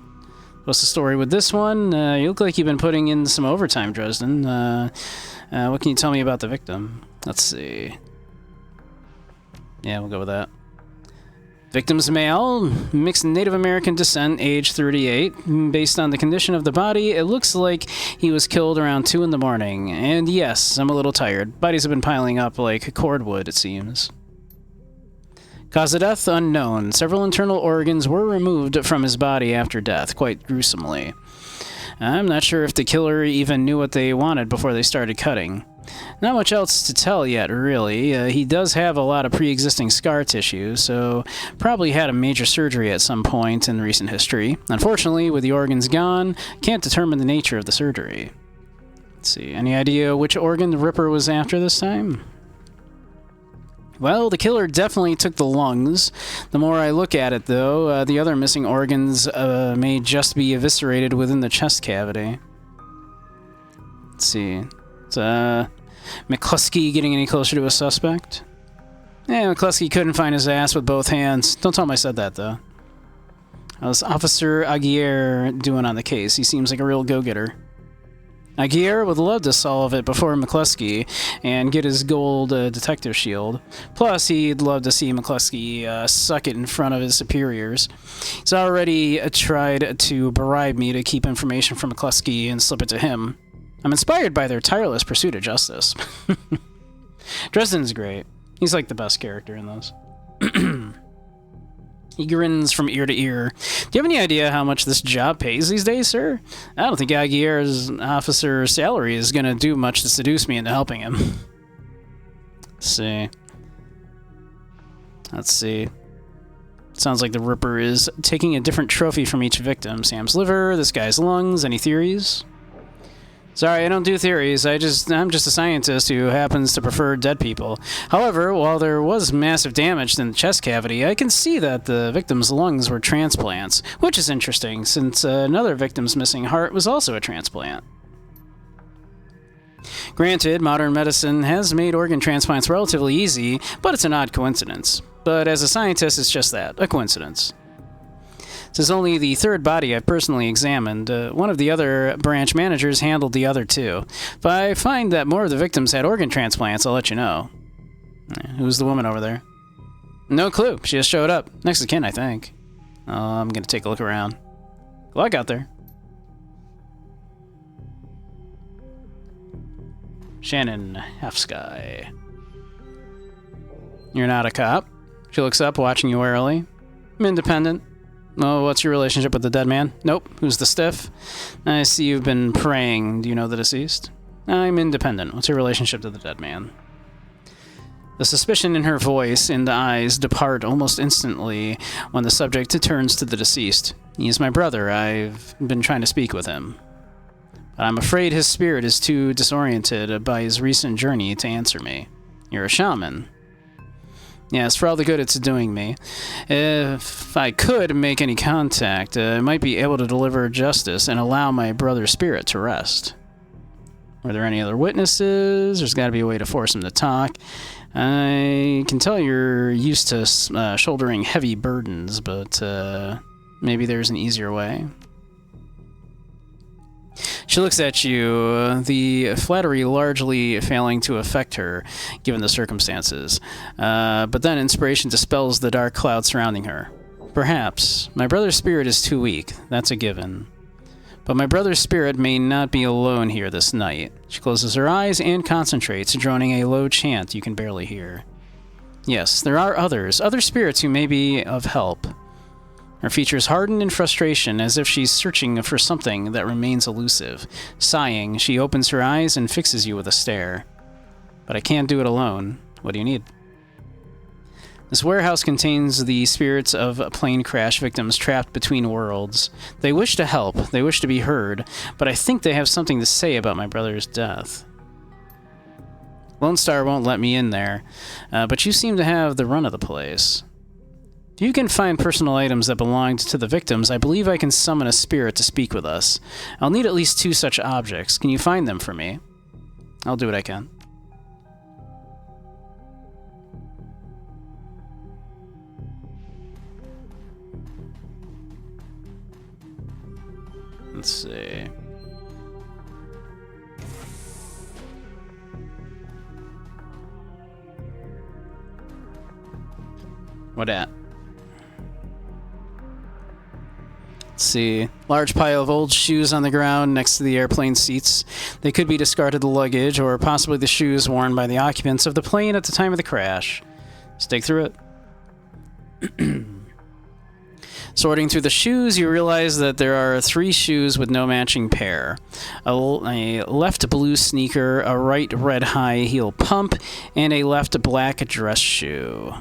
What's the story with this one? You look like you've been putting in some overtime, Dresden. What can you tell me about the victim? Let's see. Yeah, we'll go with that. Victim's male, mixed Native American descent, age 38. Based on the condition of the body, it looks like he was killed around 2 in the morning. And yes, I'm a little tired. Bodies have been piling up like cordwood, it seems. Cause of death, unknown. Several internal organs were removed from his body after death, quite gruesomely. I'm not sure if the killer even knew what they wanted before they started cutting. Not much else to tell yet, really. He does have a lot of pre-existing scar tissue, so probably had a major surgery at some point in recent history. Unfortunately, with the organs gone, can't determine the nature of the surgery. Let's see, any idea which organ the Ripper was after this time? Well, the killer definitely took the lungs. The more I look at it, though, the other missing organs may just be eviscerated within the chest cavity. Let's see. McCluskey getting any closer to a suspect? Yeah, McCluskey couldn't find his ass with both hands. Don't tell him I said that, though. How's Officer Aguirre doing on the case? He seems like a real go-getter. Aguirre would love to solve it before McCluskey and get his gold detective shield. Plus, he'd love to see McCluskey suck it in front of his superiors. He's already tried to bribe me to keep information from McCluskey and slip it to him. I'm inspired by their tireless pursuit of justice. Dresden's great. He's like the best character in those. He grins from ear to ear. Do you have any idea how much this job pays these days, sir? I don't think Aguirre's officer salary is going to do much to seduce me into helping him. Let's see. Sounds like the Ripper is taking a different trophy from each victim. Sam's liver, this guy's lungs. Any theories? Sorry, I don't do theories. I'm just a scientist who happens to prefer dead people. However, while there was massive damage in the chest cavity, I can see that the victim's lungs were transplants, which is interesting, since another victim's missing heart was also a transplant. Granted, modern medicine has made organ transplants relatively easy, but it's an odd coincidence. But as a scientist, it's just that, a coincidence. This is only the third body I've personally examined. One of the other branch managers handled the other two. If I find that more of the victims had organ transplants, I'll let you know. Who's the woman over there? No clue. She just showed up. Next of kin, I think. I'm going to take a look around. Good luck out there. Shannon Halfsky. You're not a cop. She looks up, watching you warily. I'm independent. Oh, what's your relationship with the dead man? Nope. Who's the stiff? I see you've been praying. Do you know the deceased? I'm independent. What's your relationship to the dead man? The suspicion in her voice and eyes depart almost instantly when the subject turns to the deceased. He is my brother. I've been trying to speak with him. But I'm afraid his spirit is too disoriented by his recent journey to answer me. You're a shaman. Yes, for all the good it's doing me. If I could make any contact, I might be able to deliver justice and allow my brother's spirit to rest. Were there any other witnesses? There's got to be a way to force him to talk. I can tell you're used to shouldering heavy burdens, but maybe there's an easier way. She looks at you, the flattery largely failing to affect her, given the circumstances. But then inspiration dispels the dark cloud surrounding her. Perhaps. My brother's spirit is too weak. That's a given. But my brother's spirit may not be alone here this night. She closes her eyes and concentrates, droning a low chant you can barely hear. Yes, there are others, other spirits who may be of help. Her features harden in frustration, as if she's searching for something that remains elusive. Sighing, she opens her eyes and fixes you with a stare. But I can't do it alone. What do you need? This warehouse contains the spirits of plane crash victims trapped between worlds. They wish to help, they wish to be heard, but I think they have something to say about my brother's death. Lone Star won't let me in there, but you seem to have the run of the place. If you can find personal items that belonged to the victims, I believe I can summon a spirit to speak with us. I'll need at least 2 such objects. Can you find them for me? I'll do what I can. Let's see. What at? Let's see. Large pile of old shoes on the ground next to the airplane seats. They could be discarded luggage or possibly the shoes worn by the occupants of the plane at the time of the crash. Let's dig through it. Sorting through the shoes, you realize that there are 3 shoes with no matching pair. A left blue sneaker, a right red high heel pump, and a left black dress shoe.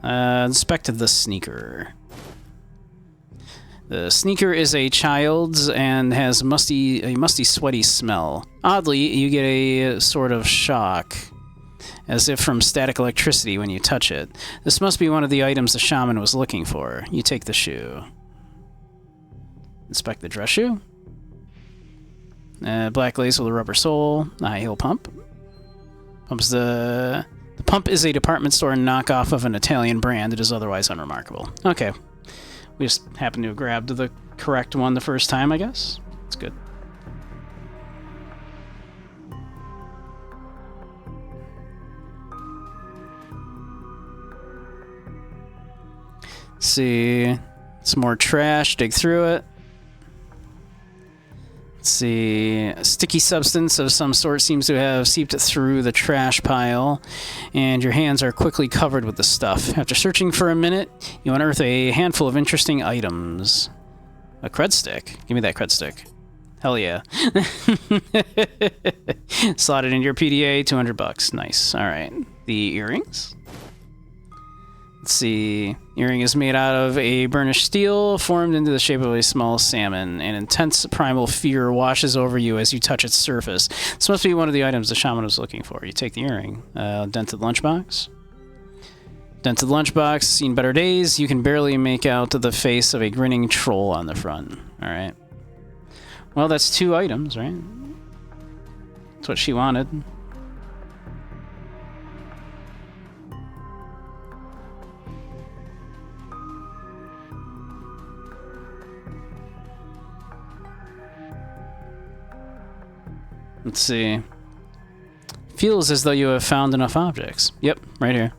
Inspect the sneaker. The sneaker is a child's and has a musty, sweaty smell. Oddly, you get a sort of shock, as if from static electricity when you touch it. This must be one of the items the shaman was looking for. You take the shoe. Inspect the dress shoe. Black lace with a rubber sole. A high heel pump. The pump is a department store knockoff of an Italian brand. It is otherwise unremarkable. Okay. We just happened to have grabbed the correct one the first time, I guess. It's good. See, some more trash, dig through it. Let's see, a sticky substance of some sort seems to have seeped through the trash pile, and your hands are quickly covered with the stuff. After searching for a minute, you unearth a handful of interesting items. A cred stick. Give me that cred stick. Hell yeah. Slotted into your PDA, $200. Nice. All right. The earrings. Let's see. Earring is made out of a burnished steel, formed into the shape of a small salmon. An intense primal fear washes over you as you touch its surface. This must be one of the items the shaman was looking for. You take the earring. Dented lunchbox. Dented lunchbox, seen better days. You can barely make out the face of a grinning troll on the front. All right. Well, that's 2 items, right? That's what she wanted. Let's see. Feels as though you have found enough objects. Yep, right here.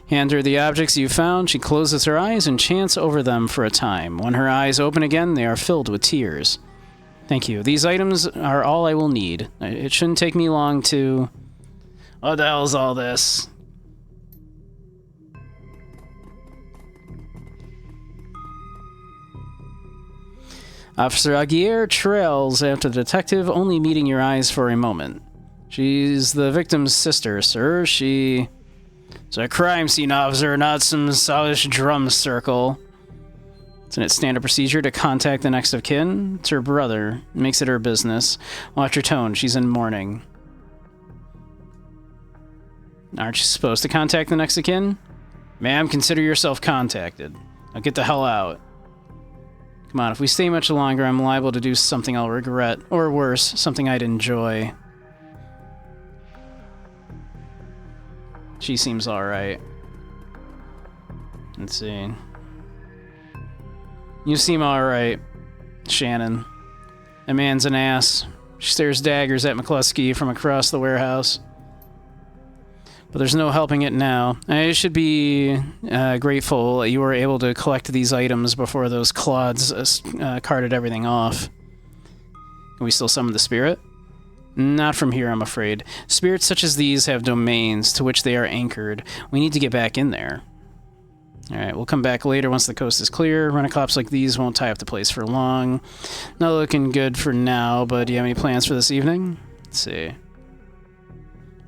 Hand her the objects you found. She closes her eyes and chants over them for a time. When her eyes open again, they are filled with tears. Thank you. These items are all I will need. It shouldn't take me long to... What the hell's all this? Officer Aguirre trails after the detective, only meeting your eyes for a moment. She's the victim's sister, sir. She's a crime scene officer, not some sottish drum circle. Isn't it standard procedure to contact the next of kin? It's her brother. Makes it her business. Watch her tone. She's in mourning. Aren't you supposed to contact the next of kin? Ma'am, consider yourself contacted. Now get the hell out. Come on, if we stay much longer, I'm liable to do something I'll regret. Or worse, something I'd enjoy. She seems alright. Let's see. You seem alright, Shannon. That man's an ass. She stares daggers at McCluskey from across the warehouse. But there's no helping it now. I should be grateful you were able to collect these items before those clods carted everything off. Can we still summon the spirit? Not from here, I'm afraid. Spirits such as these have domains to which they are anchored. We need to get back in there. Alright, we'll come back later once the coast is clear. Rent-a-cops like these won't tie up the place for long. Not looking good for now, but do you have any plans for this evening? Let's see.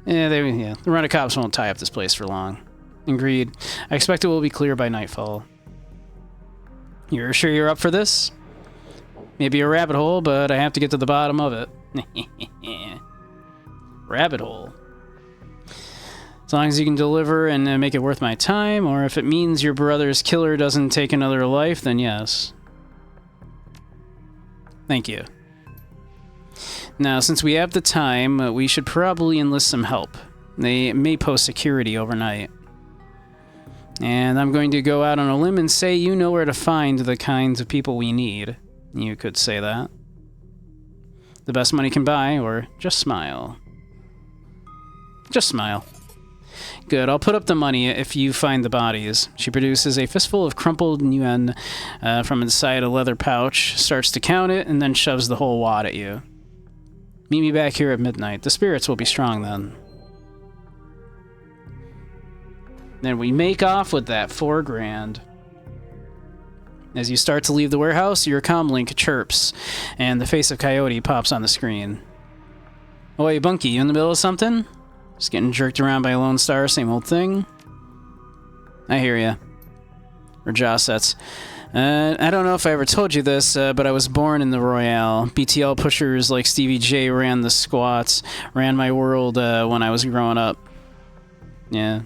Yeah, the rent-a-cops won't tie up this place for long. Agreed. I expect it will be clear by nightfall. You're sure you're up for this? Maybe a rabbit hole, but I have to get to the bottom of it. Rabbit hole. As long as you can deliver and make it worth my time, or if it means your brother's killer doesn't take another life, then yes. Thank you. Now, since we have the time, we should probably enlist some help. They may post security overnight. And I'm going to go out on a limb and say you know where to find the kinds of people we need. You could say that. The best money can buy, or just smile. Just smile. Good, I'll put up the money if you find the bodies. She produces a fistful of crumpled yuan from inside a leather pouch, starts to count it, and then shoves the whole wad at you. Meet me back here at midnight. The spirits will be strong then. Then we make off with that $4,000. As you start to leave the warehouse, your comlink chirps, and the face of Coyote pops on the screen. Oi, Bunky, you in the middle of something? Just getting jerked around by a Lone Star, same old thing? I hear ya. Or Jossets. I don't know if I ever told you this, but I was born in the Royale. BTL pushers like Stevie J ran the squats, ran my world when I was growing up. Yeah.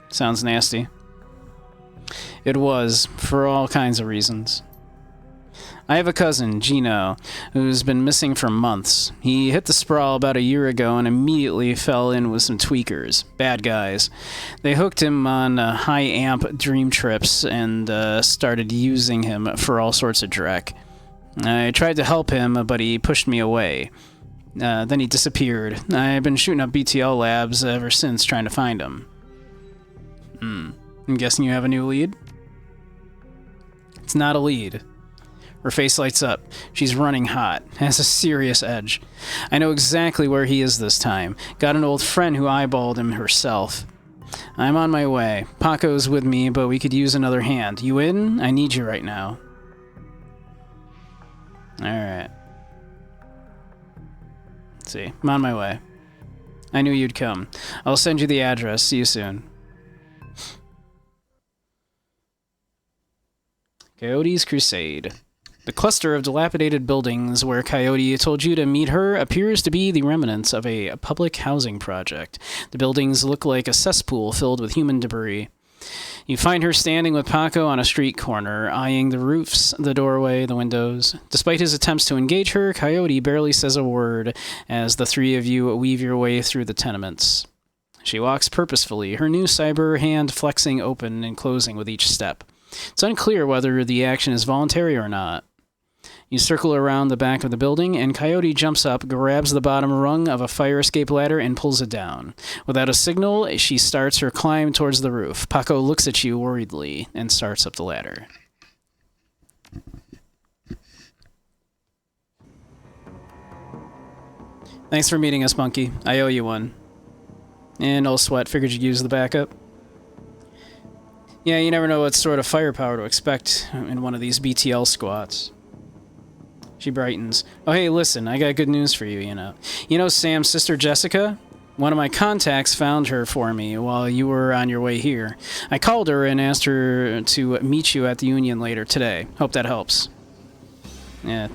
Sounds nasty. It was, for all kinds of reasons. I have a cousin, Gino, who's been missing for months. He hit the sprawl about a year ago and immediately fell in with some tweakers, bad guys. They hooked him on high-amp dream trips and started using him for all sorts of dreck. I tried to help him, but he pushed me away. Then he disappeared. I've been shooting up BTL labs ever since trying to find him. I'm guessing you have a new lead? It's not a lead. Her face lights up. She's running hot. Has a serious edge. I know exactly where he is this time. Got an old friend who eyeballed him herself. I'm on my way. Paco's with me, but we could use another hand. You in? I need you right now. Alright. Let's see. I'm on my way. I knew you'd come. I'll send you the address. See you soon. Coyote's Crusade. The cluster of dilapidated buildings where Coyote told you to meet her appears to be the remnants of a public housing project. The buildings look like a cesspool filled with human debris. You find her standing with Paco on a street corner, eyeing the roofs, the doorway, the windows. Despite his attempts to engage her, Coyote barely says a word as the three of you weave your way through the tenements. She walks purposefully, her new cyber hand flexing open and closing with each step. It's unclear whether the action is voluntary or not. You circle around the back of the building, and Coyote jumps up, grabs the bottom rung of a fire escape ladder, and pulls it down. Without a signal, she starts her climb towards the roof. Paco looks at you worriedly and starts up the ladder. Thanks for meeting us, Monkey. I owe you one. And no sweat, figured you'd use the backup. Yeah, you never know what sort of firepower to expect in one of these BTL squats. She brightens. Oh, hey, listen, I got good news for you, you know. You know Sam's sister Jessica? One of my contacts found her for me while you were on your way here. I called her and asked her to meet you at the Union later today. Hope that helps. Yeah,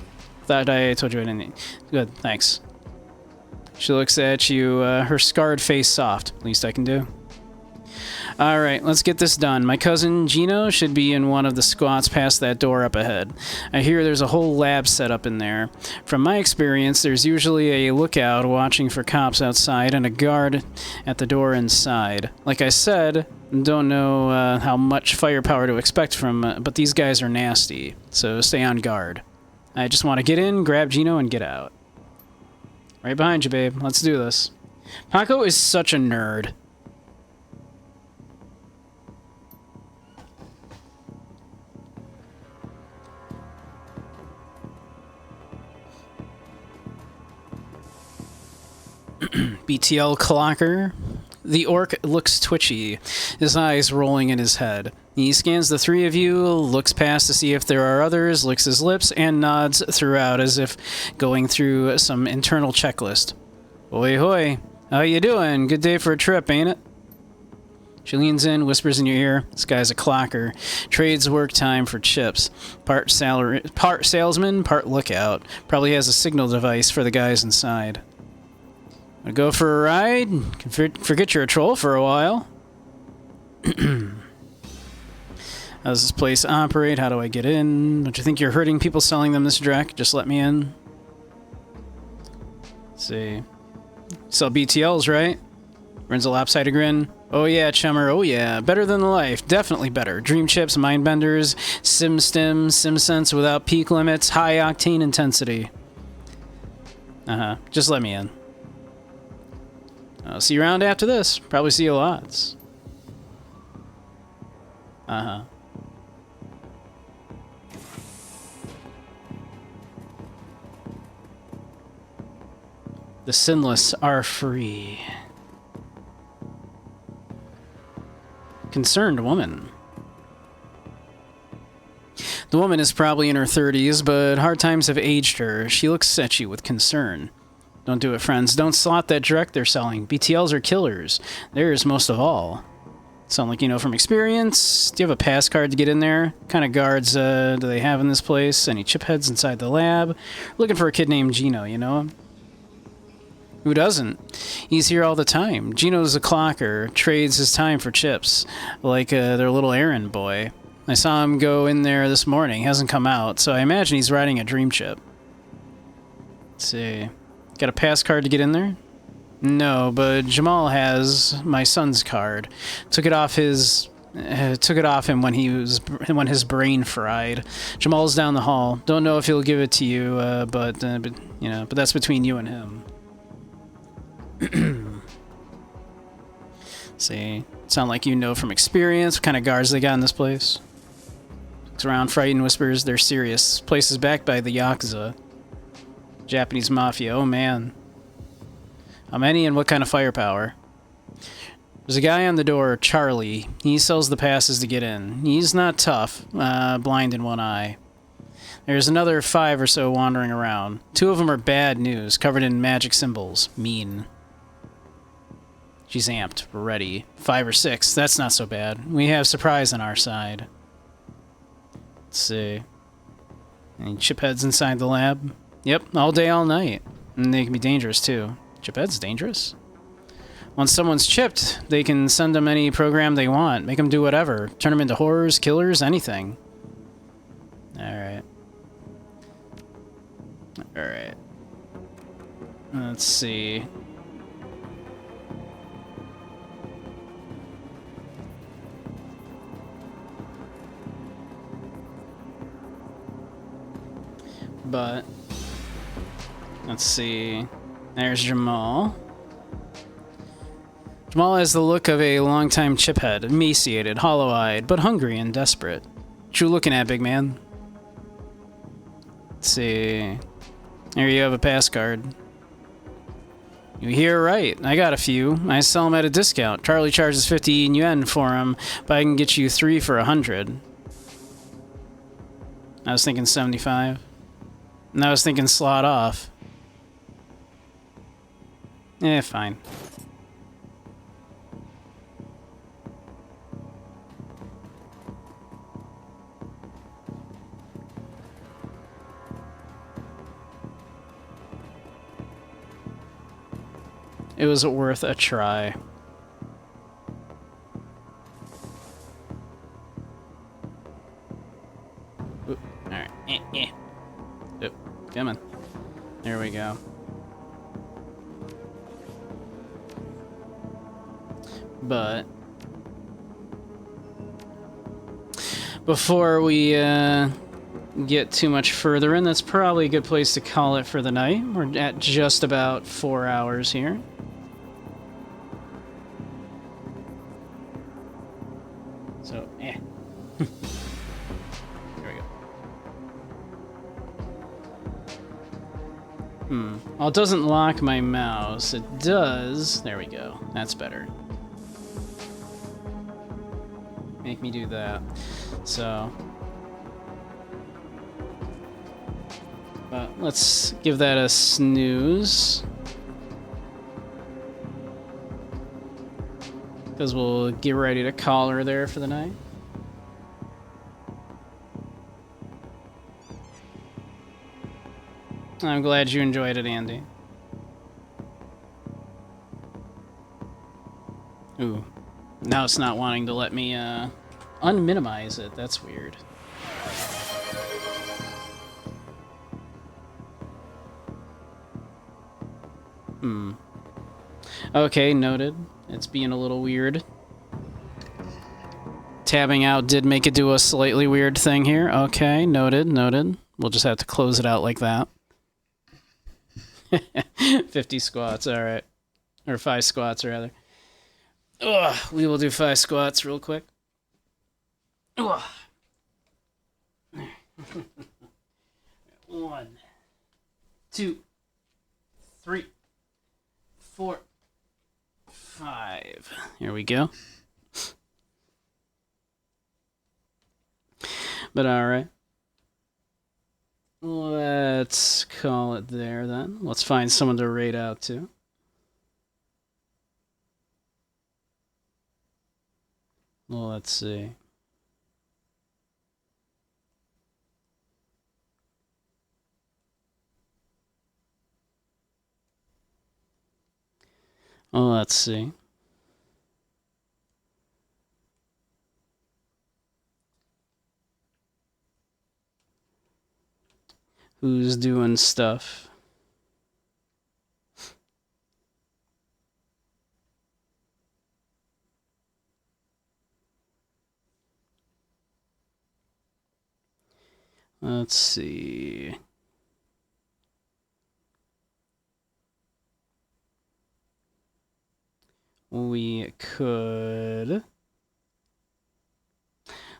thought I told you I didn't. Good, thanks. She looks at you, her scarred face soft. Least I can do. Alright, let's get this done. My cousin Gino should be in one of the squats past that door up ahead. I hear there's a whole lab set up in there. From my experience, there's usually a lookout watching for cops outside and a guard at the door inside. Like I said, don't know how much firepower to expect from, but these guys are nasty, so stay on guard. I just want to get in, grab Gino, and get out. Right behind you, babe. Let's do this. Paco is such a nerd. BTL clocker. The orc looks twitchy, his eyes rolling in his head. He scans the three of you, looks past to see if there are others, licks his lips, and nods throughout as if going through some internal checklist. Hoi hoi, how you doing? Good day for a trip, ain't it? She leans in, whispers in your ear. This guy's a clocker. Trades work time for chips. Part salesman, part lookout. Probably has a signal device for the guys inside. Wanna go for a ride? Forget you're a troll for a while. How does this place operate? How do I get in? Don't you think you're hurting people selling them this Drek? Just let me in. Let's see. Sell BTLs, right? Runs a lopsided grin. Oh yeah, chummer. Oh yeah. Better than the life. Definitely better. Dream chips, mind benders, SimStim, SimSense without peak limits, high octane intensity. Just let me in. I'll see you around after this. Probably see you lots. The sinless are free. Concerned woman. The woman is probably in her 30s, but hard times have aged her. She looks at you with concern. Don't do it, friends. Don't slot that Drek they're selling. BTLs are killers. Theirs most of all. Sound like you know from experience? Do you have a pass card to get in there? What kind of guards do they have in this place? Any chip heads inside the lab? Looking for a kid named Gino, you know him? Who doesn't? He's here all the time. Gino's a clocker, trades his time for chips, like their little errand boy. I saw him go in there this morning. Hasn't come out, so I imagine he's riding a dream chip. Let's see. Got a pass card to get in there? No, but Jamal has my son's card. Took it off him when his brain fried. Jamal's down the hall. Don't know if he'll give it to you, but that's between you and him. See, sound like you know from experience what kind of guards they got in this place. Looks around, frightened, whispers, they're serious. Place is backed by the Yakuza. Japanese mafia, oh man. How many and what kind of firepower? There's a guy on the door, Charlie. He sells the passes to get in. He's not tough, blind in one eye. There's another 5 or so wandering around. 2 of them are bad news, covered in magic symbols. Mean. She's amped. We're ready. 5 or 6. That's not so bad. We have surprise on our side. Let's see. Any chipheads inside the lab? Yep, all day, all night. And they can be dangerous, too. Chipheads dangerous? Once someone's chipped, they can send them any program they want. Make them do whatever. Turn them into horrors, killers, anything. Alright. Alright. Let's see. But let's see. There's Jamal. Jamal has the look of a longtime chiphead, emaciated, hollow-eyed, but hungry and desperate. What you looking at, big man? Let's see. There you have a pass card. You hear right. I got a few. I sell them at a discount. Charlie charges 50 yen for them, but I can get you 3 for 100. I was thinking 75. And I was thinking slot off. Fine. It was worth a try. Oop, alright. Oop, come on. There we go. But before we get too much further in, that's probably a good place to call it for the night. We're at just about 4 hours here. So, There we go. Well, it doesn't lock my mouse. It does. There we go. That's better. Make me do that. So, let's give that a snooze. Because we'll get ready to call her there for the night. I'm glad you enjoyed it, Andy. Ooh. Now it's not wanting to let me, unminimize it. That's weird. Okay, noted. It's being a little weird. Tabbing out did make it do a slightly weird thing here. Okay, noted, noted. We'll just have to close it out like that. 50 squats, alright. Or 5 squats, rather. Ugh, we will do 5 squats real quick. Ugh. 1, 2, 3, 4, 5. Here we go. But alright. Let's call it there then. Let's find someone to raid out to. Well, let's see. Well, let's see. Who's doing stuff? Let's see. We could...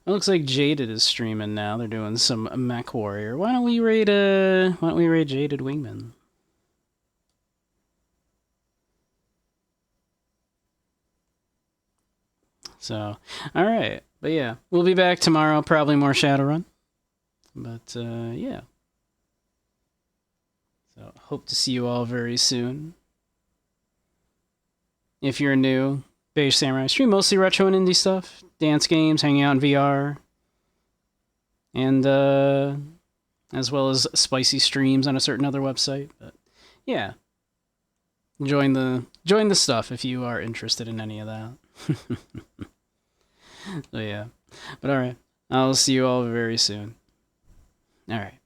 It looks like Jaded is streaming now. They're doing some Mech Warrior. Why don't we raid Jaded Wingman? So, alright. But yeah, we'll be back tomorrow, probably more Shadowrun. But yeah. So, hope to see you all very soon. If you're new, Beige Samurai stream mostly retro and indie stuff, dance games, hanging out in VR, and as well as spicy streams on a certain other website. But yeah, join the stuff if you are interested in any of that. So yeah, but all right, I'll see you all very soon. All right,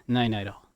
night night all.